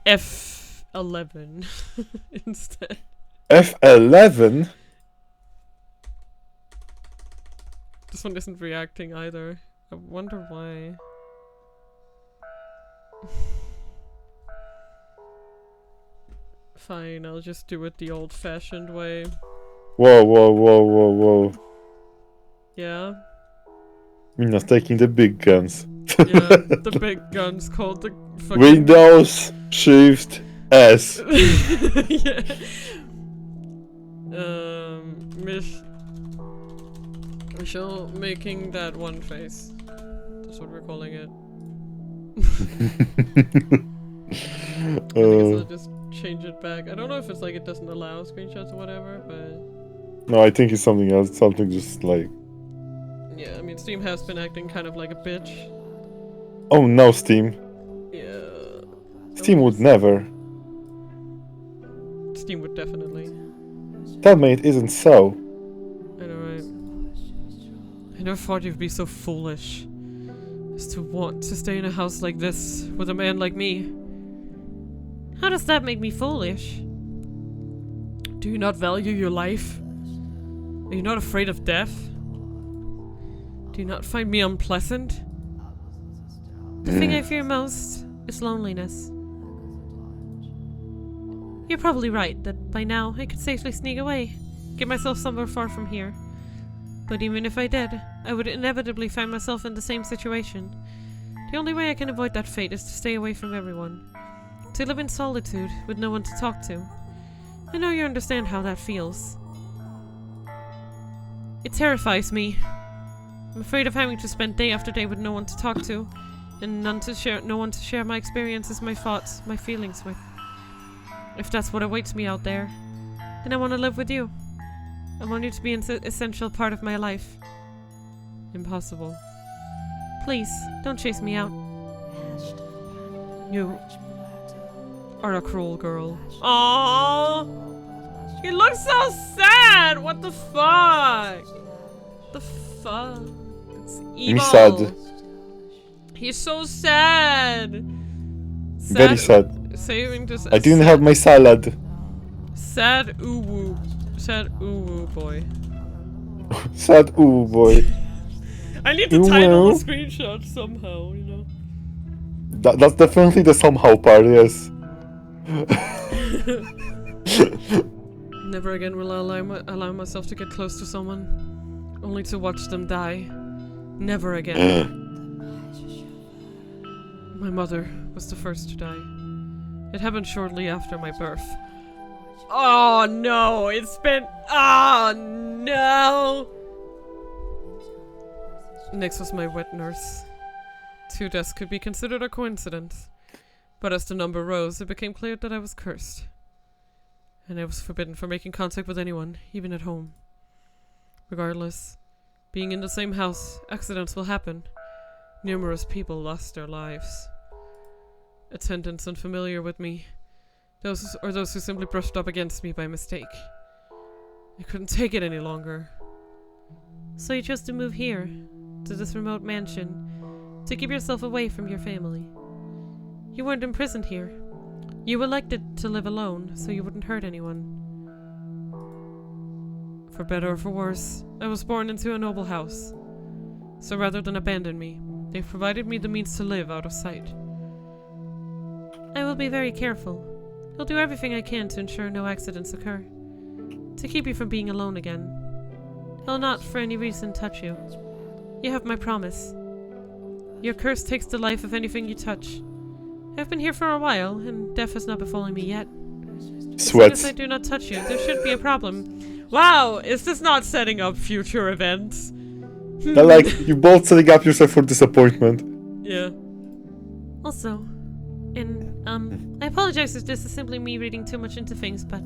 Speaker 1: F11 instead.
Speaker 2: F11?
Speaker 1: This one isn't reacting either. I wonder why. Fine, I'll just do it the old-fashioned way.
Speaker 2: Whoa.
Speaker 1: Yeah?
Speaker 2: Mina's taking the big guns.
Speaker 1: Yeah, the big guns called the fucking...
Speaker 2: Windows Shift S.
Speaker 1: Yeah. Michelle making that one face. That's what we're calling it. I guess I'll just change it back. I don't know if it's like it doesn't allow screenshots or whatever, but...
Speaker 2: No, I think it's something else. Something just like...
Speaker 1: Yeah, I mean, Steam has been acting kind of like a bitch.
Speaker 2: Oh no, Steam.
Speaker 1: Yeah.
Speaker 2: Steam would never.
Speaker 1: Steam would definitely.
Speaker 2: Tell me it isn't so.
Speaker 1: I know, right? I never thought you'd be so foolish as to want to stay in a house like this with a man like me. How does that make me foolish? Do you not value your life? Are you not afraid of death? Do you not find me unpleasant? The thing I fear most is loneliness. You're probably right that by now I could safely sneak away, get myself somewhere far from here. But even if I did, I would inevitably find myself in the same situation. The only way I can avoid that fate is to stay away from everyone. To live in solitude with no one to talk to. I know you understand how that feels. It terrifies me. I'm afraid of having to spend day after day with no one to talk to, and no one to share my experiences, my thoughts, my feelings with. If that's what awaits me out there, And I want to live with you. I want you to be an essential part of my life. Impossible. Please, don't chase me out. You are a cruel girl. Aww! He looks so sad! What the fuck? The fuck? It's evil.
Speaker 2: Me sad.
Speaker 1: He's so sad.
Speaker 2: Very sad.
Speaker 1: Saving just.
Speaker 2: I didn't have my salad.
Speaker 1: Sad uwu. Sad uwu boy.
Speaker 2: Sad ooh boy.
Speaker 1: I need to title the screenshot somehow, you know.
Speaker 2: That's definitely the somehow part, yes.
Speaker 1: Never again will I allow myself to get close to someone, only to watch them die. Never again. My mother was the first to die. It happened shortly after my birth. Oh no, it's been... Oh no! Next was my wet nurse. 2 deaths could be considered a coincidence, but as the number rose, it became clear that I was cursed. And I was forbidden from making contact with anyone, even at home. Regardless, being in the same house, accidents will happen. Numerous people lost their lives. Attendants unfamiliar with me, those who simply brushed up against me by mistake. I couldn't take it any longer. So you chose to move here, to this remote mansion, to keep yourself away from your family. You weren't imprisoned here. You elected to live alone, so you wouldn't hurt anyone. For better or for worse, I was born into a noble house. So rather than abandon me, they've provided me the means to live out of sight. I will be very careful. I'll do everything I can to ensure no accidents occur. To keep you from being alone again. I'll not, for any reason, touch you. You have my promise. Your curse takes the life of anything you touch. I've been here for a while, and death has not befallen me yet. As long as I do not touch you, there should be a problem. Wow, is this not setting up future events?
Speaker 2: Like, you both setting up yourself for disappointment.
Speaker 1: Yeah. Also, I apologize if this is simply me reading too much into things, but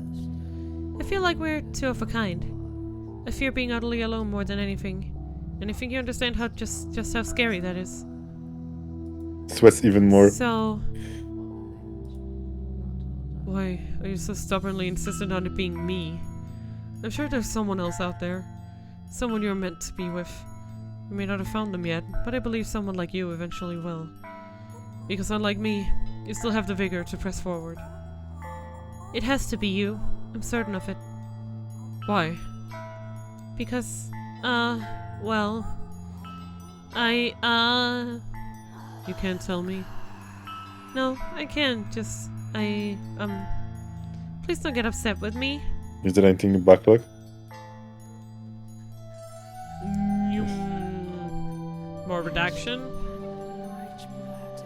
Speaker 1: I feel like we're two of a kind. I fear being utterly alone more than anything, and I think you understand how just how scary that is.
Speaker 2: Sweats even more.
Speaker 1: So, why are you so stubbornly insistent on it being me? I'm sure there's someone else out there, someone you're meant to be with. You may not have found them yet, but I believe someone like you eventually will. Because unlike me, you still have the vigor to press forward. It has to be you. I'm certain of it. Why? Because, well, you can't tell me. No, I can't, just, please don't get upset with me.
Speaker 2: Is there anything in the backlog?
Speaker 1: More redaction?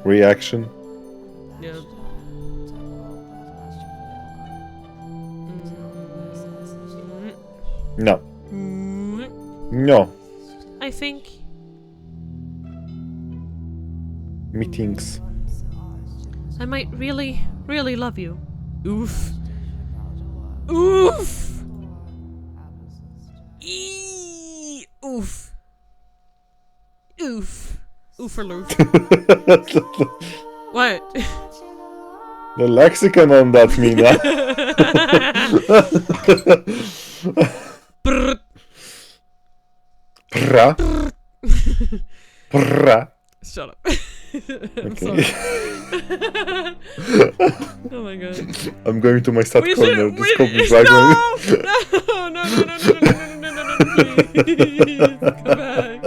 Speaker 2: Reaction?
Speaker 1: Yeah.
Speaker 2: No. No.
Speaker 1: I think...
Speaker 2: Meetings.
Speaker 1: I might really, really love you. Oof. Oof! Eee! Oof. Oof. Ooferloof. What?
Speaker 2: The lexicon on that, Mina.
Speaker 1: Brrrt.
Speaker 2: Pra. Pra.
Speaker 1: Shut up. I'm
Speaker 2: Okay.
Speaker 1: sorry. Oh my god.
Speaker 2: I'm going to my stat
Speaker 1: We
Speaker 2: corner.
Speaker 1: should-
Speaker 2: Just
Speaker 1: we-
Speaker 2: copy right
Speaker 1: no!
Speaker 2: now.
Speaker 1: No, please. Come back.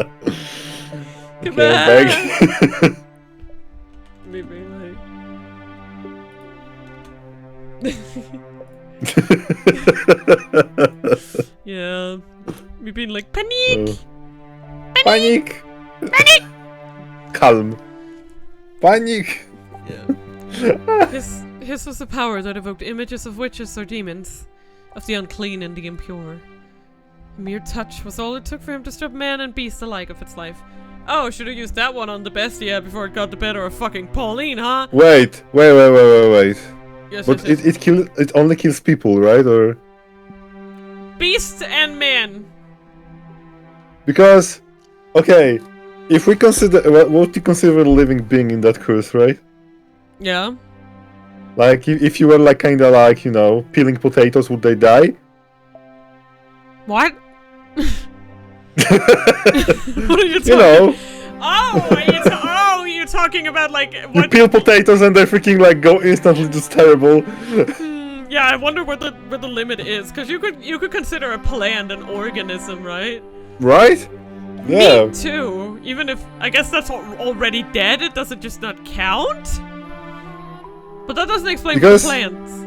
Speaker 1: Come
Speaker 2: Okay, I'm
Speaker 1: back.
Speaker 2: back.
Speaker 1: Maybe like... Yeah. Me being like, panic!
Speaker 2: Panic! Panic! Calm. Panic!
Speaker 1: Yeah. His was a power that evoked images of witches or demons, of the unclean and the impure. A mere touch was all it took for him to strip man and beast alike of its life. Oh, should have used that one on the bestia before it got the better of fucking Pauline, huh?
Speaker 2: Wait.
Speaker 1: Yes,
Speaker 2: But
Speaker 1: yes, yes.
Speaker 2: it only kills people, right? Or
Speaker 1: Beast and man.
Speaker 2: Because, okay, if we consider what you consider a living being in that curse, right?
Speaker 1: Yeah.
Speaker 2: Like, if you were like kind of like, you know, peeling potatoes, would they die?
Speaker 1: What? What are you talking?
Speaker 2: You know.
Speaker 1: Oh, you're talking about like what?
Speaker 2: You peel potatoes and they freaking like go instantly just terrible.
Speaker 1: Yeah, I wonder where the limit is, because you could consider a plant an organism, right?
Speaker 2: Right? Yeah.
Speaker 1: Meat too. Even if I guess that's already dead, it doesn't just not count. But that doesn't explain
Speaker 2: Because-
Speaker 1: plants.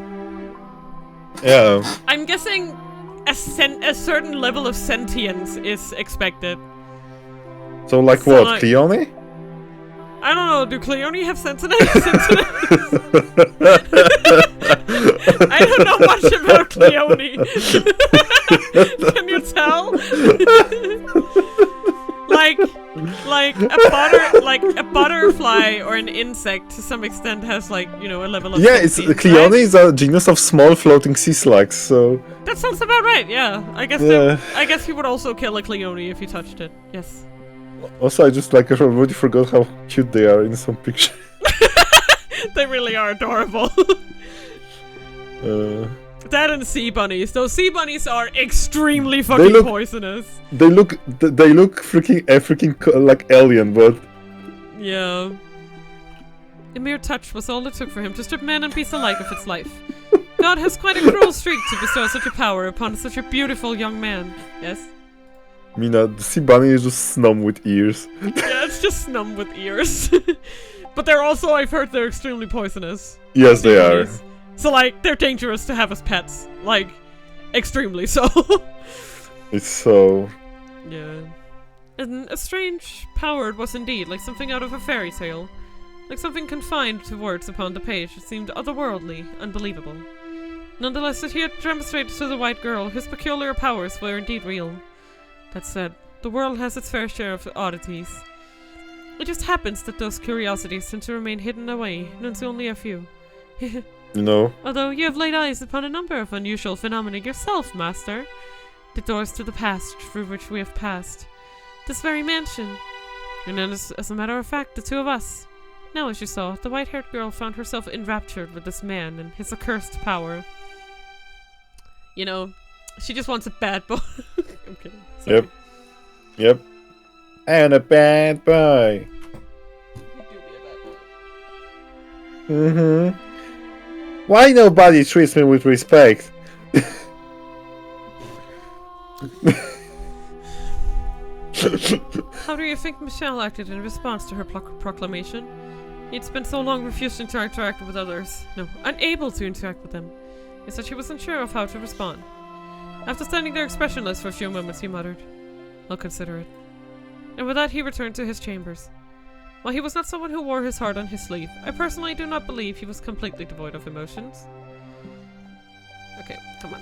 Speaker 2: Yeah.
Speaker 1: I'm guessing a certain level of sentience is expected.
Speaker 2: So like
Speaker 1: So,
Speaker 2: what,
Speaker 1: like-
Speaker 2: Cleone?
Speaker 1: I don't know, do Cleone have sentience? I don't know much about Cleone. Can you tell? like a butterfly or an insect to some extent has like, you know, a level of
Speaker 2: Yeah, it's
Speaker 1: sentience,
Speaker 2: Cleone
Speaker 1: right?
Speaker 2: is a genus of small floating sea slugs, so
Speaker 1: That sounds about right, yeah. I guess
Speaker 2: Yeah.
Speaker 1: I guess he would also kill a Cleone if he touched it. Yes.
Speaker 2: also I just like already forgot how cute they are in some picture.
Speaker 1: They really are adorable. That and sea bunnies. Those sea bunnies are extremely fucking
Speaker 2: look-
Speaker 1: poisonous.
Speaker 2: They look freaking like alien, but
Speaker 1: Yeah. A mere touch was all it took for him to strip man and beast alike of its life. God has quite a cruel streak to bestow such a power upon such a beautiful young man. Yes?
Speaker 2: Mina, the sea bunny is just snum with ears.
Speaker 1: Yeah, it's just snum with ears. But they're also, I've heard they're extremely poisonous.
Speaker 2: Yes, they
Speaker 1: Sea
Speaker 2: are.
Speaker 1: bunnies. So, like, they're dangerous to have as pets. Like, extremely so.
Speaker 2: It's so...
Speaker 1: Yeah. And a strange power it was indeed, like something out of a fairy tale. Like something confined to words upon the page. It seemed otherworldly, unbelievable. Nonetheless, it had demonstrated to the white girl his peculiar powers were indeed real. That said, the world has its fair share of oddities. It just happens that those curiosities tend to remain hidden away, known to only a few.
Speaker 2: You know?
Speaker 1: Although you have laid eyes upon a number of unusual phenomena yourself, Master. The doors to the past through which we have passed. This very mansion. And then, as a matter of fact, the two of us. Now, as you saw, the white-haired girl found herself enraptured with this man and his accursed power. You know, she just wants a bad boy. I'm kidding. Sorry.
Speaker 2: Yep. Yep. And a bad boy.
Speaker 1: You do be a bad boy.
Speaker 2: Mm-hmm. Why nobody treats me with respect?
Speaker 1: How do you think Michelle acted in response to her proclamation? He'd spent so long refusing to interact with others. No, unable to interact with them. He said she was unsure of how to respond. After standing there expressionless for a few moments, he muttered, "I'll consider it." And with that, he returned to his chambers. While he was not someone who wore his heart on his sleeve, I personally do not believe he was completely devoid of emotions. Okay, come on.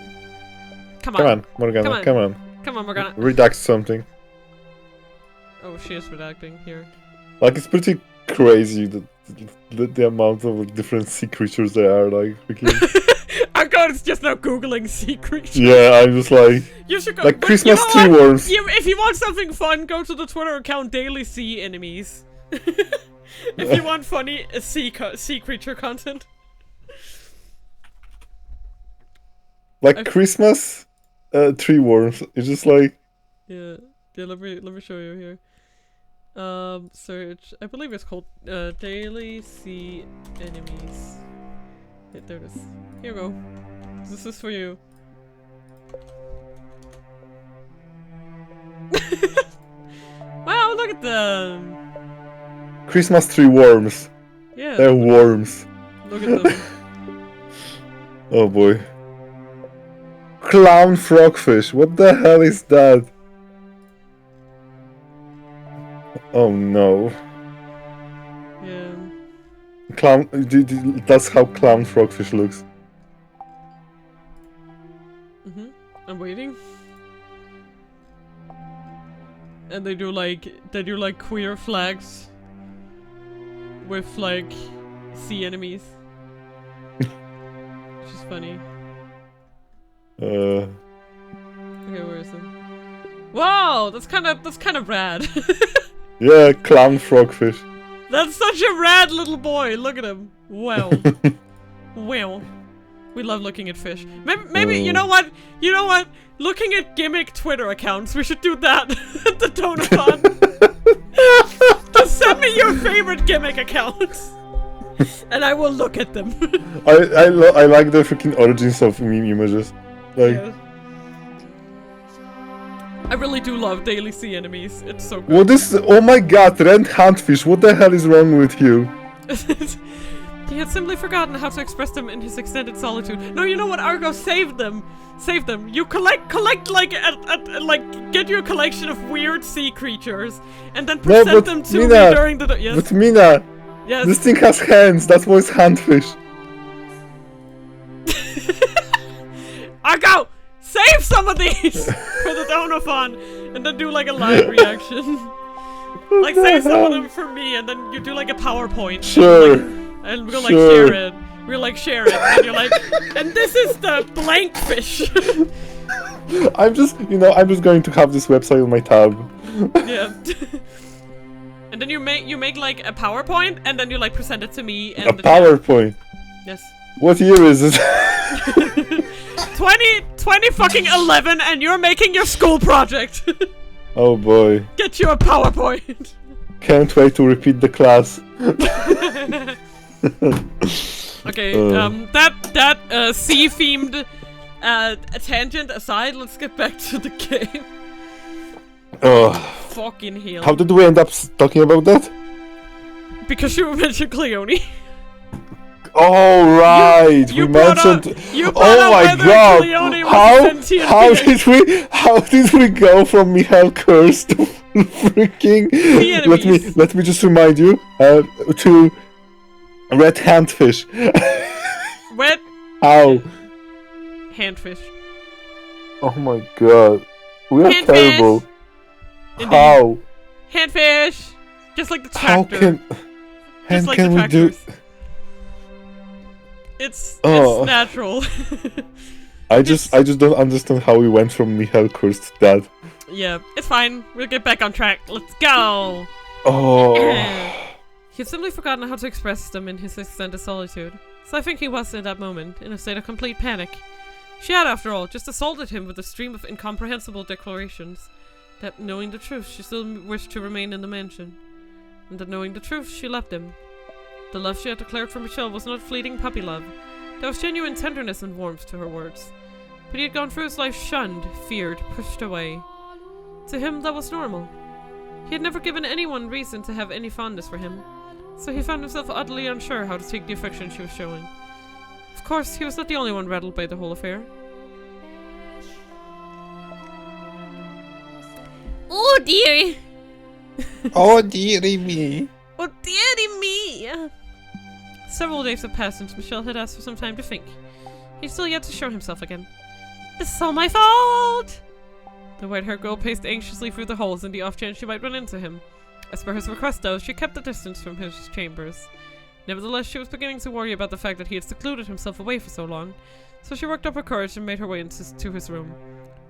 Speaker 1: Come on.
Speaker 2: Come on, Morgana,
Speaker 1: Come on.
Speaker 2: come on.
Speaker 1: Come on, Morgana.
Speaker 2: Redact something.
Speaker 1: Oh, she is redacting here.
Speaker 2: Like, it's pretty crazy the amount of different sea creatures there are, like, freaking...
Speaker 1: Our god is just now googling sea creatures.
Speaker 2: Yeah, I'm just like...
Speaker 1: You should go.
Speaker 2: Like
Speaker 1: but
Speaker 2: Christmas
Speaker 1: you know
Speaker 2: tree
Speaker 1: what?
Speaker 2: worms.
Speaker 1: If you want something fun, go to the Twitter account Daily Sea Enemies. If you want funny sea creature content.
Speaker 2: Like Christmas tree worms. It's just like...
Speaker 1: Yeah, let me show you here. Search. I believe it's called Daily Sea Enemies. Yeah, there it is. Here you go. This is for you. Wow, look at them.
Speaker 2: Christmas tree worms.
Speaker 1: Yeah.
Speaker 2: They're worms.
Speaker 1: Look at them.
Speaker 2: Oh boy. Clown frogfish. What the hell is that? Oh no.
Speaker 1: Yeah.
Speaker 2: Clown. That's how clown frogfish looks.
Speaker 1: I'm waiting. And they do like queer flags with like sea enemies. Which is funny. Okay, where is it? Whoa, that's kind of rad.
Speaker 2: Yeah, clown frogfish.
Speaker 1: That's such a rad little boy. Look at him. Wow. Wow. We love looking at fish. Maybe you know what? You know what? Looking at gimmick Twitter accounts. We should do that at the Donathon. Just send me your favorite gimmick accounts, and I will look at them.
Speaker 2: I like the freaking origins of meme images. Like,
Speaker 1: Yeah. I really do love daily sea enemies. It's so good.
Speaker 2: what is? Oh my god, red handfish! What the hell is wrong with you?
Speaker 1: He had simply forgotten how to express them in his extended solitude. No, you know what, Argo? Save them! Save them! You collect like, get your collection of weird sea creatures, and then present them to
Speaker 2: Mina,
Speaker 1: me during the... Yes.
Speaker 2: But Mina,
Speaker 1: Yes.
Speaker 2: this thing has hands, that's why it's handfish.
Speaker 1: Argo! Save some of these for the Donathon, and then do like a live reaction. Like, save some of them for me, and then you do like a PowerPoint.
Speaker 2: Sure.
Speaker 1: And we'll like share it. We'll like share it. And you're like, and this is the blank fish.
Speaker 2: I'm just going to have this website on my tab.
Speaker 1: Yeah. And then you make like a PowerPoint, and then you like present it to me. And
Speaker 2: A PowerPoint?
Speaker 1: Yes.
Speaker 2: What year is it?
Speaker 1: 20 fucking 11, and you're making your school project.
Speaker 2: Oh boy.
Speaker 1: Get you a PowerPoint.
Speaker 2: Can't wait to repeat the class.
Speaker 1: Okay, that sea-themed tangent aside, let's get back to the game.
Speaker 2: Oh.
Speaker 1: Fucking hell.
Speaker 2: How did we end up talking about that?
Speaker 1: Because you mentioned Cleone.
Speaker 2: Oh right, we mentioned. Oh my god! How did we go from Michael Curse to freaking? Let me just remind you to red handfish.
Speaker 1: Red.
Speaker 2: How?
Speaker 1: Handfish.
Speaker 2: Oh my god, we are
Speaker 1: Handfish.
Speaker 2: terrible.
Speaker 1: Indeed.
Speaker 2: How?
Speaker 1: Handfish. Just like the
Speaker 2: How
Speaker 1: tractor.
Speaker 2: can
Speaker 1: like
Speaker 2: we do?
Speaker 1: It's
Speaker 2: Oh.
Speaker 1: natural.
Speaker 2: I just don't understand how we went from Michael Curse to that.
Speaker 1: Yeah, it's fine. We'll get back on track. Let's go.
Speaker 2: Oh.
Speaker 1: He'd simply forgotten how to express them in his extended solitude. So I think he was in that moment in a state of complete panic. She had, after all, just assaulted him with a stream of incomprehensible declarations. That knowing the truth, she still wished to remain in the mansion. And that knowing the truth, she left him. The love she had declared for Michelle was not fleeting puppy love. There was genuine tenderness and warmth to her words. But he had gone through his life shunned, feared, pushed away. To him, that was normal. He had never given anyone reason to have any fondness for him, so he found himself utterly unsure how to take the affection she was showing. Of course, he was not the only one rattled by the whole affair. Oh dearie!
Speaker 2: Oh dearie me.
Speaker 1: Oh dearie me! Several days had passed since Michelle had asked for some time to think. He'd still yet to show himself again. This is all my fault! The white-haired girl paced anxiously through the halls in the off-chance she might run into him. As per his request, though, she kept a distance from his chambers. Nevertheless, she was beginning to worry about the fact that he had secluded himself away for so long, so she worked up her courage and made her way to his room.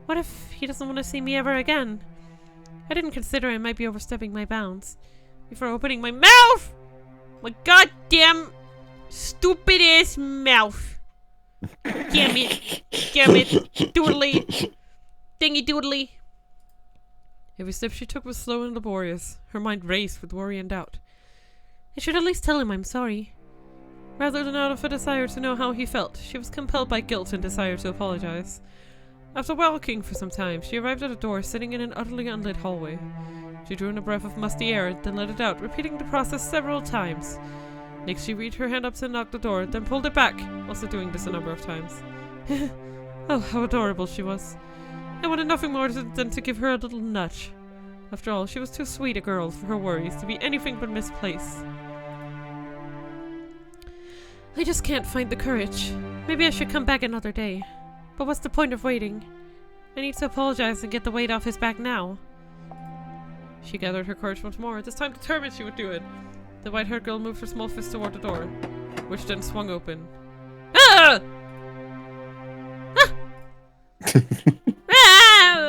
Speaker 1: What if he doesn't want to see me ever again? I didn't consider I might be overstepping my bounds. Before opening my mouth! My goddamn stupid-ass mouth! Damn it! Damn it! Doodly! Dingy doodly! Every step she took was slow and laborious. Her mind raced with worry and doubt. I should at least tell him I'm sorry. Rather than out of a desire to know how he felt, she was compelled by guilt and desire to apologize. After walking for some time, she arrived at a door sitting in an utterly unlit hallway. She drew in a breath of musty air, then let it out, repeating the process several times. Next, she reached her hand up to knock the door, then pulled it back, also doing this a number of times. Oh, how adorable she was. I wanted nothing more than to give her a little nudge. After all, she was too sweet a girl for her worries to be anything but misplaced. I just can't find the courage. Maybe I should come back another day. But what's the point of waiting? I need to apologize and get the weight off his back now. She gathered her courage once more, this time determined she would do it. The white-haired girl moved her small fist toward the door, which then swung open. Ah! Ah! Ah!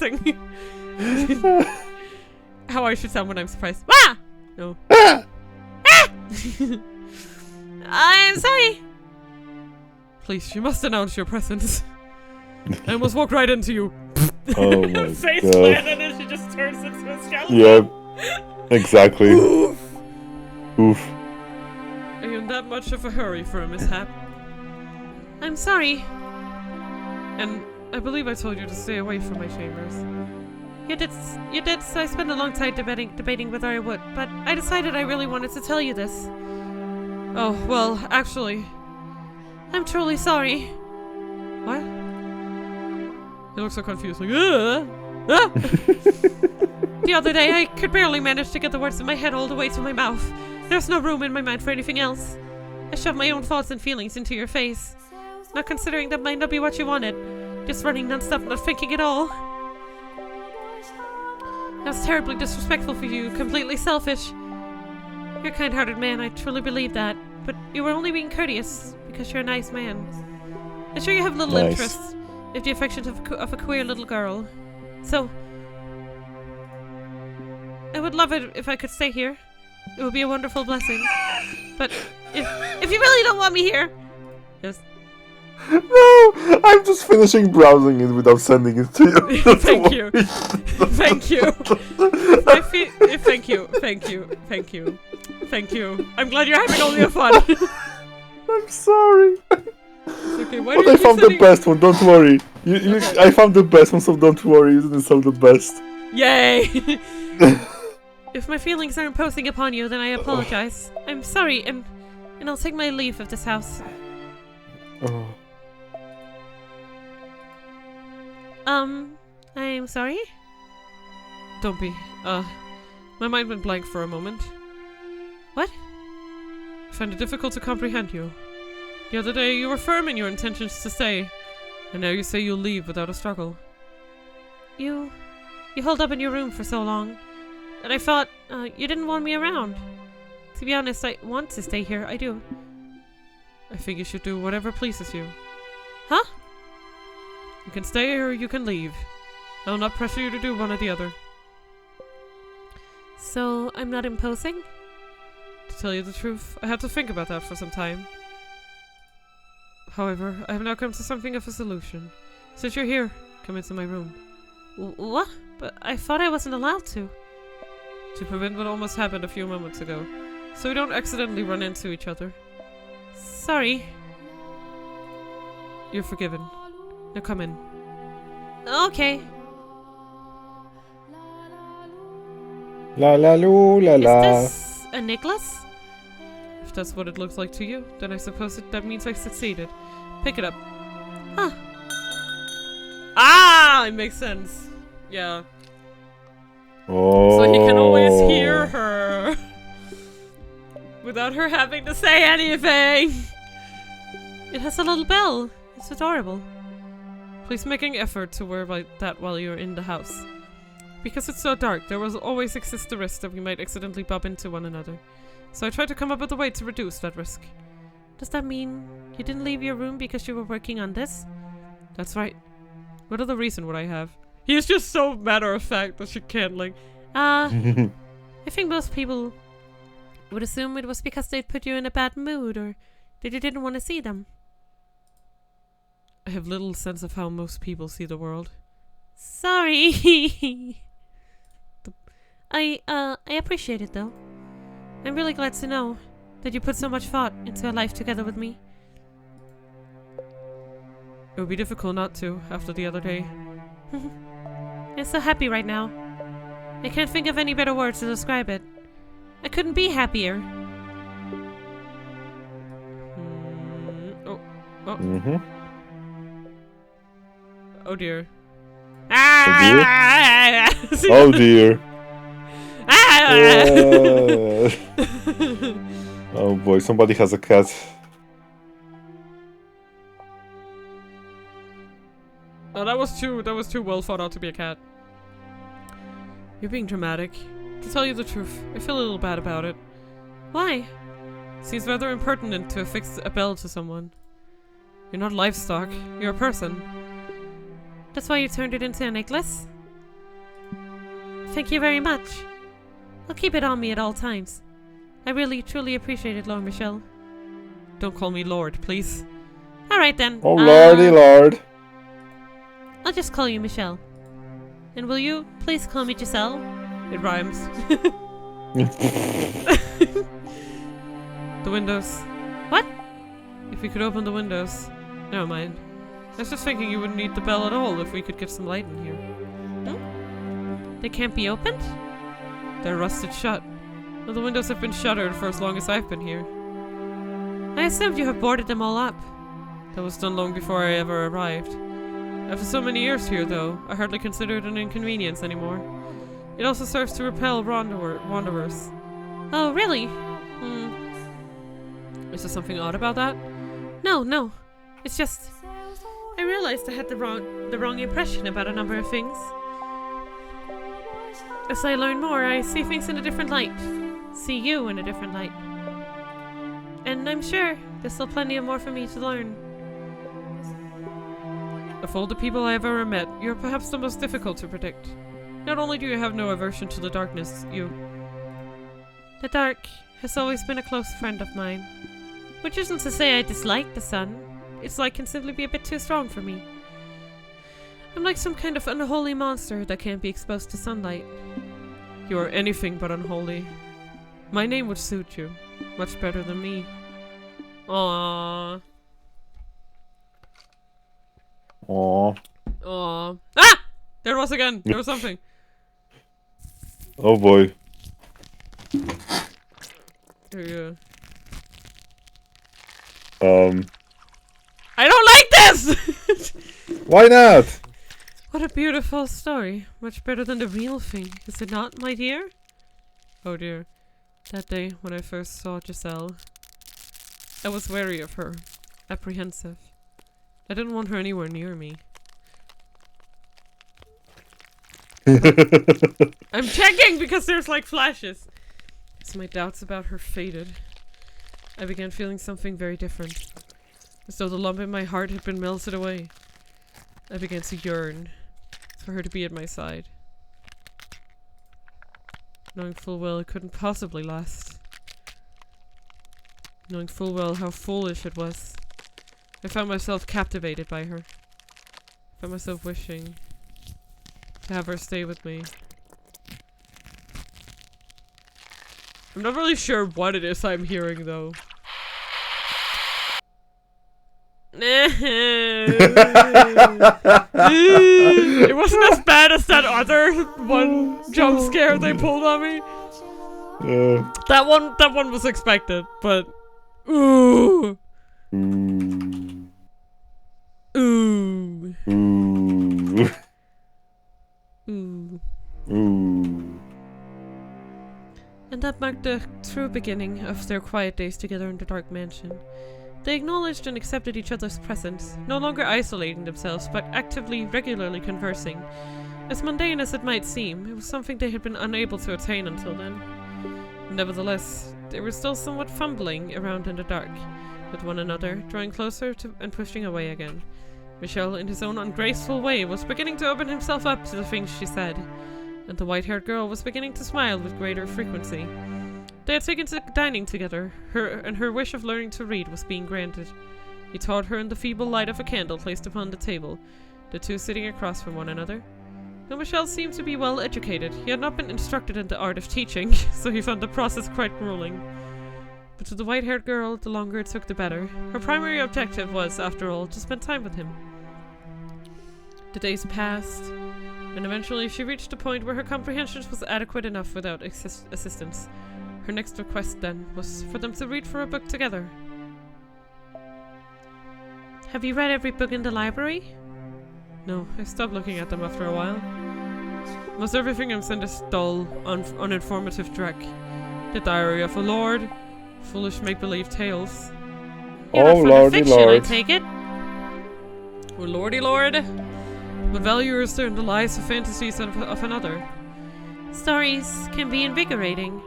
Speaker 1: guessing how I should sound when I'm surprised. Ah! No.
Speaker 2: Ah!
Speaker 1: Ah! I'm sorry. Please, you must announce your presence. I almost walked right into you.
Speaker 2: Oh my
Speaker 1: Face
Speaker 2: god.
Speaker 1: plant, and then she just turns into a skeleton.
Speaker 2: Yeah, exactly.
Speaker 1: Oof.
Speaker 2: Oof.
Speaker 1: Are you in that much of a hurry for a mishap? I'm sorry. And I believe I told you to stay away from my chambers. You did, so I spent a long time debating whether I would, but I decided I really wanted to tell you this. Oh, well, actually, I'm truly sorry. What? He looks so confused, like, ah! The other day, I could barely manage to get the words in my head all the way to my mouth. There's no room in my mind for anything else. I shoved my own thoughts and feelings into your face. Not considering that might not be what you wanted. Just running non-stop, not thinking at all. I was terribly disrespectful for you, completely selfish. You're a kind-hearted man, I truly believe that. But you were only being courteous, because you're a nice man. I'm sure you have little interest in the affections of a queer little girl. So, I would love it if I could stay here. It would be a wonderful blessing. But if you really don't want me here... Yes.
Speaker 2: No, I'm just finishing browsing it without sending it to you.
Speaker 1: Thank you. Thank you. Thank you. Thank you. Thank you. Thank you. I'm glad you're having all your fun.
Speaker 2: I'm sorry.
Speaker 1: It's okay. Why
Speaker 2: But
Speaker 1: do you
Speaker 2: I found the best one, don't worry. Okay. I found the best one, so don't worry, you didn't sound the best.
Speaker 1: Yay! If my feelings are imposing upon you, then I apologize. I'm sorry, and I'll take my leave of this house.
Speaker 2: Oh.
Speaker 1: I'm sorry? Don't be. My mind went blank for a moment. What? I find it difficult to comprehend you. The other day, you were firm in your intentions to stay, and now you say you'll leave without a struggle. You holed up in your room for so long, and I thought, you didn't want me around. To be honest, I want to stay here, I do. I think you should do whatever pleases you. Huh? You can stay or you can leave. I will not pressure you to do one or the other. So, I'm not imposing? To tell you the truth, I had to think about that for some time. However, I have now come to something of a solution. Since you're here, come into my room. What? But I thought I wasn't allowed to. To prevent what almost happened a few moments ago, so we don't accidentally run into each other. Sorry. You're forgiven. Now come in. Okay.
Speaker 2: La la loo la la.
Speaker 1: Is this a necklace? If that's what it looks like to you, then I suppose that means I succeeded. Pick it up. Huh. Ah! It makes sense. Yeah.
Speaker 2: Oh.
Speaker 1: So he can always hear her. Without her having to say anything. It has a little bell. It's adorable. Please make an effort to wear that while you're in the house. Because it's so dark, there will always exist the risk that we might accidentally bump into one another. So I tried to come up with a way to reduce that risk. Does that mean you didn't leave your room because you were working on this? That's right. What other reason would I have? He's just so matter-of-fact that she can't, like... I think most people would assume it was because they'd put you in a bad mood, or that you didn't want to see them. I have little sense of how most people see the world. Sorry! I appreciate it, though. I'm really glad to know that you put so much thought into a life together with me. It would be difficult not to, after the other day. I'm so happy right now. I can't think of any better words to describe it. I couldn't be happier. Oh.
Speaker 2: Mm-hmm.
Speaker 1: Oh dear.
Speaker 2: Oh dear. Oh boy, somebody has a cat.
Speaker 1: Oh, that was too well thought out to be a cat. You're being dramatic. To tell you the truth, I feel a little bad about it. Why? Seems rather impertinent to affix a bell to someone. You're not livestock, you're a person. That's why you turned it into a necklace? Thank you very much. I'll keep it on me at all times. I really, truly appreciate it, Lord Michelle. Don't call me Lord, please. Alright then.
Speaker 2: Oh, lordy lord.
Speaker 1: I'll just call you Michelle. And will you please call me Giselle? It rhymes. The windows. What? If we could open the windows. Never mind. I was just thinking you wouldn't need the bell at all if we could get some light in here. Hmm? They can't be opened? They're rusted shut. Well, the windows have been shuttered for as long as I've been here. I assumed you have boarded them all up. That was done long before I ever arrived. After so many years here, though, I hardly consider it an inconvenience anymore. It also serves to repel wanderers. Oh, really? Is there something odd about that? No. It's just... I realized I had the wrong impression about a number of things. As I learn more, I see things in a different light. See you in a different light. And I'm sure there's still plenty of more for me to learn. Of all the people I have ever met, you're perhaps the most difficult to predict. Not only do you have no aversion to the darkness, The dark has always been a close friend of mine. Which isn't to say I dislike the sun. Its light can simply be a bit too strong for me. I'm like some kind of unholy monster that can't be exposed to sunlight. You are anything but unholy. My name would suit you. Much better than me. Aww.
Speaker 2: Aww.
Speaker 1: Aww. Ah! There it was again. There was something.
Speaker 2: Oh boy.
Speaker 1: There you go. I don't like this!
Speaker 2: Why not?
Speaker 1: What a beautiful story. Much better than the real thing, is it not, my dear? Oh dear. That day, when I first saw Giselle, I was wary of her. Apprehensive. I didn't want her anywhere near me. I'm checking because there's like flashes. As my doubts about her faded, I began feeling something very different. As though the lump in my heart had been melted away. I began to yearn for her to be at my side. Knowing full well it couldn't possibly last. Knowing full well how foolish it was. I found myself captivated by her. I found myself wishing to have her stay with me. I'm not really sure what it is I'm hearing though. It wasn't as bad as that other one jump scare they pulled on me. That one was expected, but ooh.
Speaker 2: Ooh.
Speaker 1: Ooh.
Speaker 2: Ooh.
Speaker 1: Ooh.
Speaker 2: Ooh.
Speaker 1: And that marked the true beginning of their quiet days together in the dark mansion. They acknowledged and accepted each other's presence, no longer isolating themselves, but actively, regularly conversing. As mundane as it might seem, it was something they had been unable to attain until then. Nevertheless, they were still somewhat fumbling around in the dark, with one another, drawing closer to and pushing away again. Michel, in his own ungraceful way, was beginning to open himself up to the things she said, and the white-haired girl was beginning to smile with greater frequency. They had taken to dining together, her wish of learning to read was being granted. He taught her in the feeble light of a candle placed upon the table, the two sitting across from one another. Though Michel seemed to be well educated, he had not been instructed in the art of teaching, so he found the process quite grueling. But to the white-haired girl, the longer it took the better. Her primary objective was, after all, to spend time with him. The days passed, and eventually she reached a point where her comprehension was adequate enough without assistance. Her next request, then, was for them to read for a book together. Have you read every book in the library? No, I stopped looking at them after a while. Most everything I'm sent is dull, uninformative dreck. The Diary of a Lord, foolish make-believe tales. You're not for the fiction, Lord. I take it? Oh, lordy lord. What value is there in the lies of fantasies of another? Stories can be invigorating.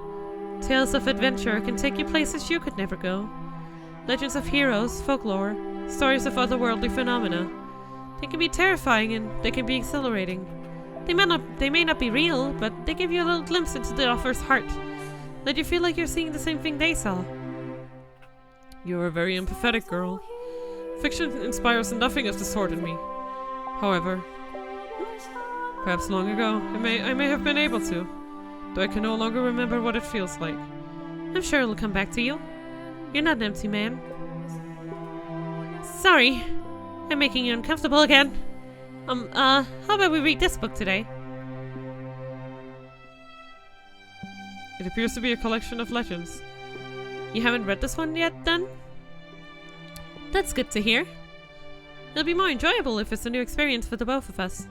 Speaker 1: Tales of adventure can take you places you could never go. Legends of heroes, folklore, stories of otherworldly phenomena. They can be terrifying and they can be exhilarating. They may not be real, but they give you a little glimpse into the author's heart. Let you feel like you're seeing the same thing they saw. You're a very empathetic girl. Fiction inspires nothing of the sort in me. However, perhaps long ago, I may have been able to, though I can no longer remember what it feels like. I'm sure it'll come back to you. You're not an empty man. Sorry, I'm making you uncomfortable again. How about we read this book today? It appears to be a collection of legends. You haven't read this one yet, then? That's good to hear. It'll be more enjoyable if it's a new experience for the both of us.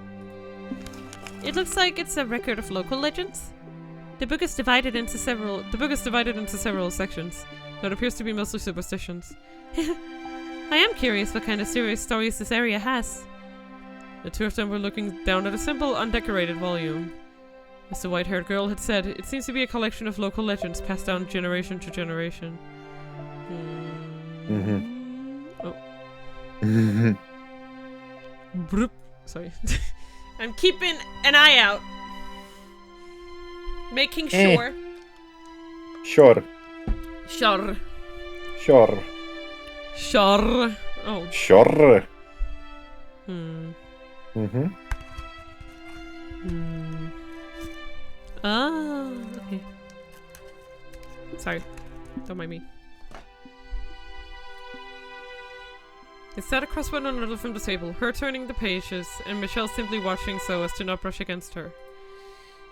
Speaker 1: It looks like it's a record of local legends. The book is divided into several sections, though it appears to be mostly superstitions. I am curious what kind of serious stories this area has. The two of them were looking down at a simple, undecorated volume. As the white-haired girl had said, it seems to be a collection of local legends passed down generation to generation. Oh. Broop. Sorry. I'm keeping an eye out. Making sure.
Speaker 2: Sure.
Speaker 1: Sure.
Speaker 2: Sure.
Speaker 1: Sure. Oh.
Speaker 2: Sure.
Speaker 1: Ah, okay. Sorry. Don't mind me. They sat across one another from the table, her turning the pages, and Michelle simply watching so as to not brush against her.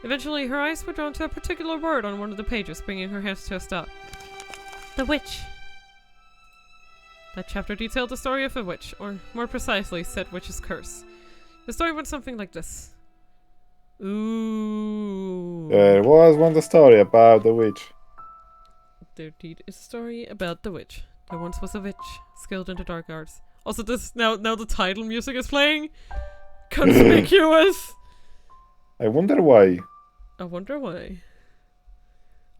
Speaker 1: Eventually, her eyes were drawn to a particular word on one of the pages, bringing her head to a stop. The witch. That chapter detailed the story of a witch, or more precisely, said witch's curse. The story went something like this. Ooh.
Speaker 2: There was once a story about the witch.
Speaker 1: There indeed is a story about the witch. There once was a witch, skilled in the dark arts. Also, this now the title music is playing. Conspicuous.
Speaker 2: I wonder why.
Speaker 1: I wonder why.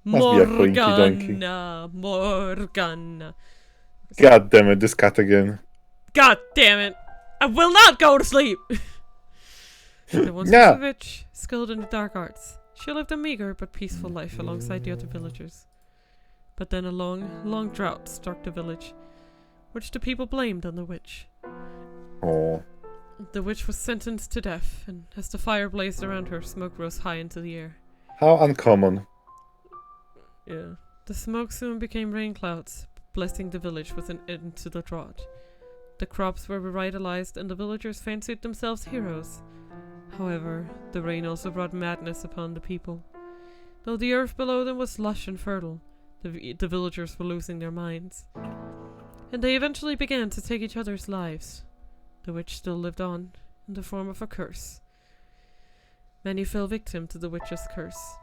Speaker 2: Must be a clinky donkey.
Speaker 1: Morgana.
Speaker 2: God damn it, this cat again.
Speaker 1: God damn it! I will not go to sleep! There once was a witch, skilled in the dark arts. She lived a meager but peaceful life alongside the other villagers. But then a long drought struck the village, which the people blamed on the witch.
Speaker 2: Oh.
Speaker 1: The witch was sentenced to death, and as the fire blazed around her, smoke rose high into the air.
Speaker 2: How uncommon.
Speaker 1: Yeah. The smoke soon became rain clouds, blessing the village with an end to the drought. The crops were revitalized, and the villagers fancied themselves heroes. However, the rain also brought madness upon the people. Though the earth below them was lush and fertile, the villagers were losing their minds. And they eventually began to take each other's lives. The witch still lived on, in the form of a curse. Many fell victim to the witch's curse.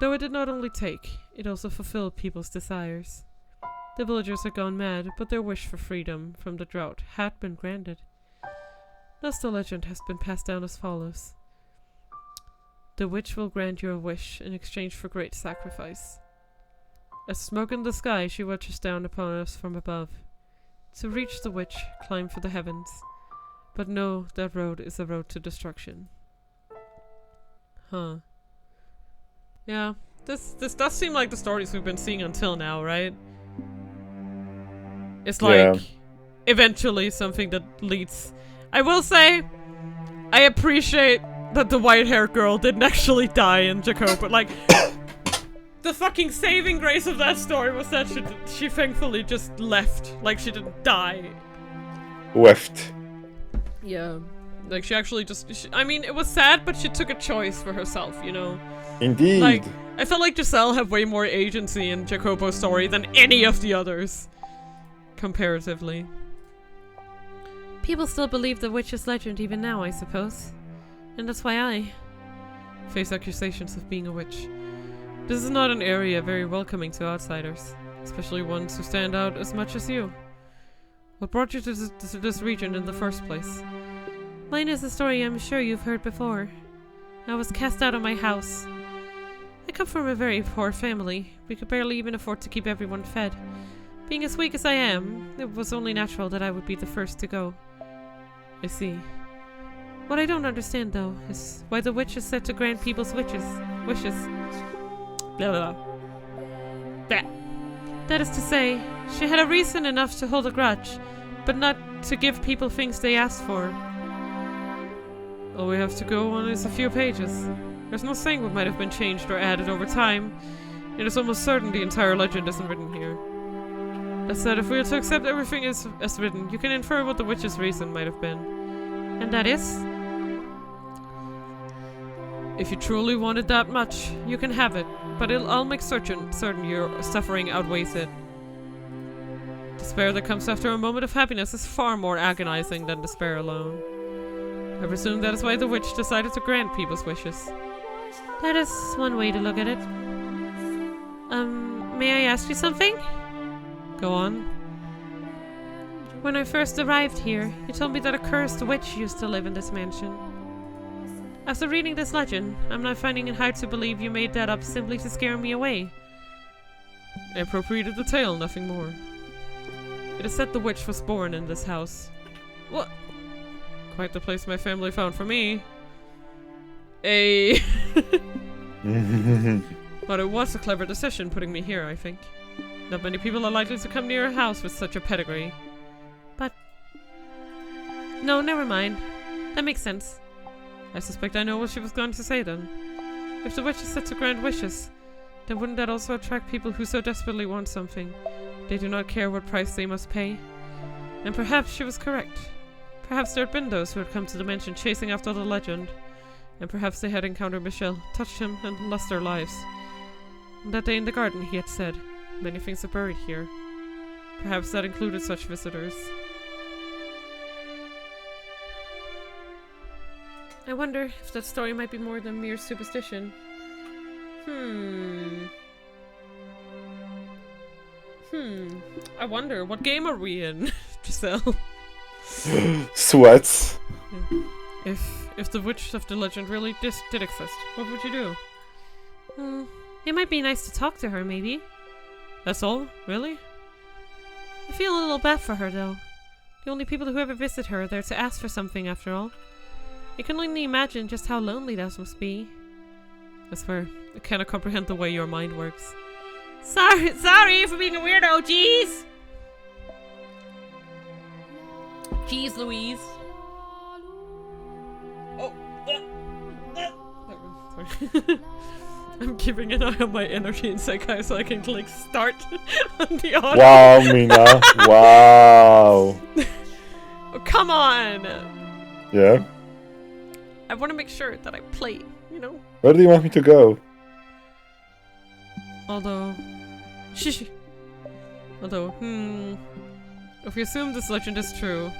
Speaker 1: Though it did not only take, it also fulfilled people's desires. The villagers had gone mad, but their wish for freedom from the drought had been granted. Thus the legend has been passed down as follows. The witch will grant you a wish in exchange for great sacrifice. As smoke in the sky, she watches down upon us from above. To reach the witch, climb for the heavens. But know that road is a road to destruction. Huh. Yeah, this does seem like the stories we've been seeing until now, right? It's like, eventually something that leads... I will say, I appreciate that the white-haired girl didn't actually die in Jacob, but like... the fucking saving grace of that story was that she thankfully just left. Like, she didn't die.
Speaker 2: Left.
Speaker 1: Yeah. Like, she actually just... I mean, it was sad, but she took a choice for herself, you know?
Speaker 2: Indeed.
Speaker 1: Like, I felt like Giselle had way more agency in Jacopo's story than any of the others. Comparatively. People still believe the witch's legend even now, I suppose. And that's why I face accusations of being a witch. This is not an area very welcoming to outsiders, especially ones who stand out as much as you. What brought you to this region in the first place? Mine is a story I'm sure you've heard before. I was cast out of my house. I come from a very poor family. We could barely even afford to keep everyone fed. Being as weak as I am, it was only natural that I would be the first to go. I see. What I don't understand, though, is why the witch is said to grant people's wishes. Blah, blah, blah. That is to say, she had a reason enough to hold a grudge, but not to give people things they asked for. All we have to go on is a few pages. There's no saying what might have been changed or added over time. It is almost certain the entire legend isn't written here. That said, if we were to accept everything as written, you can infer what the witch's reason might have been. And that is? If you truly want it that much, you can have it, but I'll make certain your suffering outweighs it. Despair that comes after a moment of happiness is far more agonizing than despair alone. I presume that is why the witch decided to grant people's wishes. That is one way to look at it. May I ask you something? Go on. When I first arrived here, you told me that a cursed witch used to live in this mansion. After reading this legend, I'm now finding it hard to believe you made that up simply to scare me away. I appropriated the tale, nothing more. It is said the witch was born in this house. What? Quite the place my family found for me. But it was a clever decision putting me here, I think. Not many people are likely to come near a house with such a pedigree. But... no, never mind. That makes sense. I suspect I know what she was going to say then. If the witch is said to grant wishes, then wouldn't that also attract people who so desperately want something? They do not care what price they must pay. And perhaps she was correct. Perhaps there had been those who had come to the mansion chasing after the legend. And perhaps they had encountered Michel, touched him, and lost their lives. And that day in the garden he had said, "Many things are buried here." Perhaps that included such visitors. I wonder if that story might be more than mere superstition. I wonder, what game are we in, Giselle?
Speaker 2: Sweats.
Speaker 1: Yeah. If the witch of the legend really did exist, what would you do? It might be nice to talk to her, maybe. That's all? Really? I feel a little bad for her, though. The only people who ever visit her are there to ask for something, after all. I can only imagine just how lonely that must be. I swear, I cannot comprehend the way your mind works. Sorry for being a weirdo, jeez! Jeez Louise. Oh, sorry. I'm keeping an eye on my energy in sike so I can click start on the audio.
Speaker 2: Wow, Mina. Wow.
Speaker 1: Oh, come on!
Speaker 2: Yeah?
Speaker 1: I want to make sure that I play, you know?
Speaker 2: Where do you want me to go?
Speaker 1: Although, if we assume this legend is true,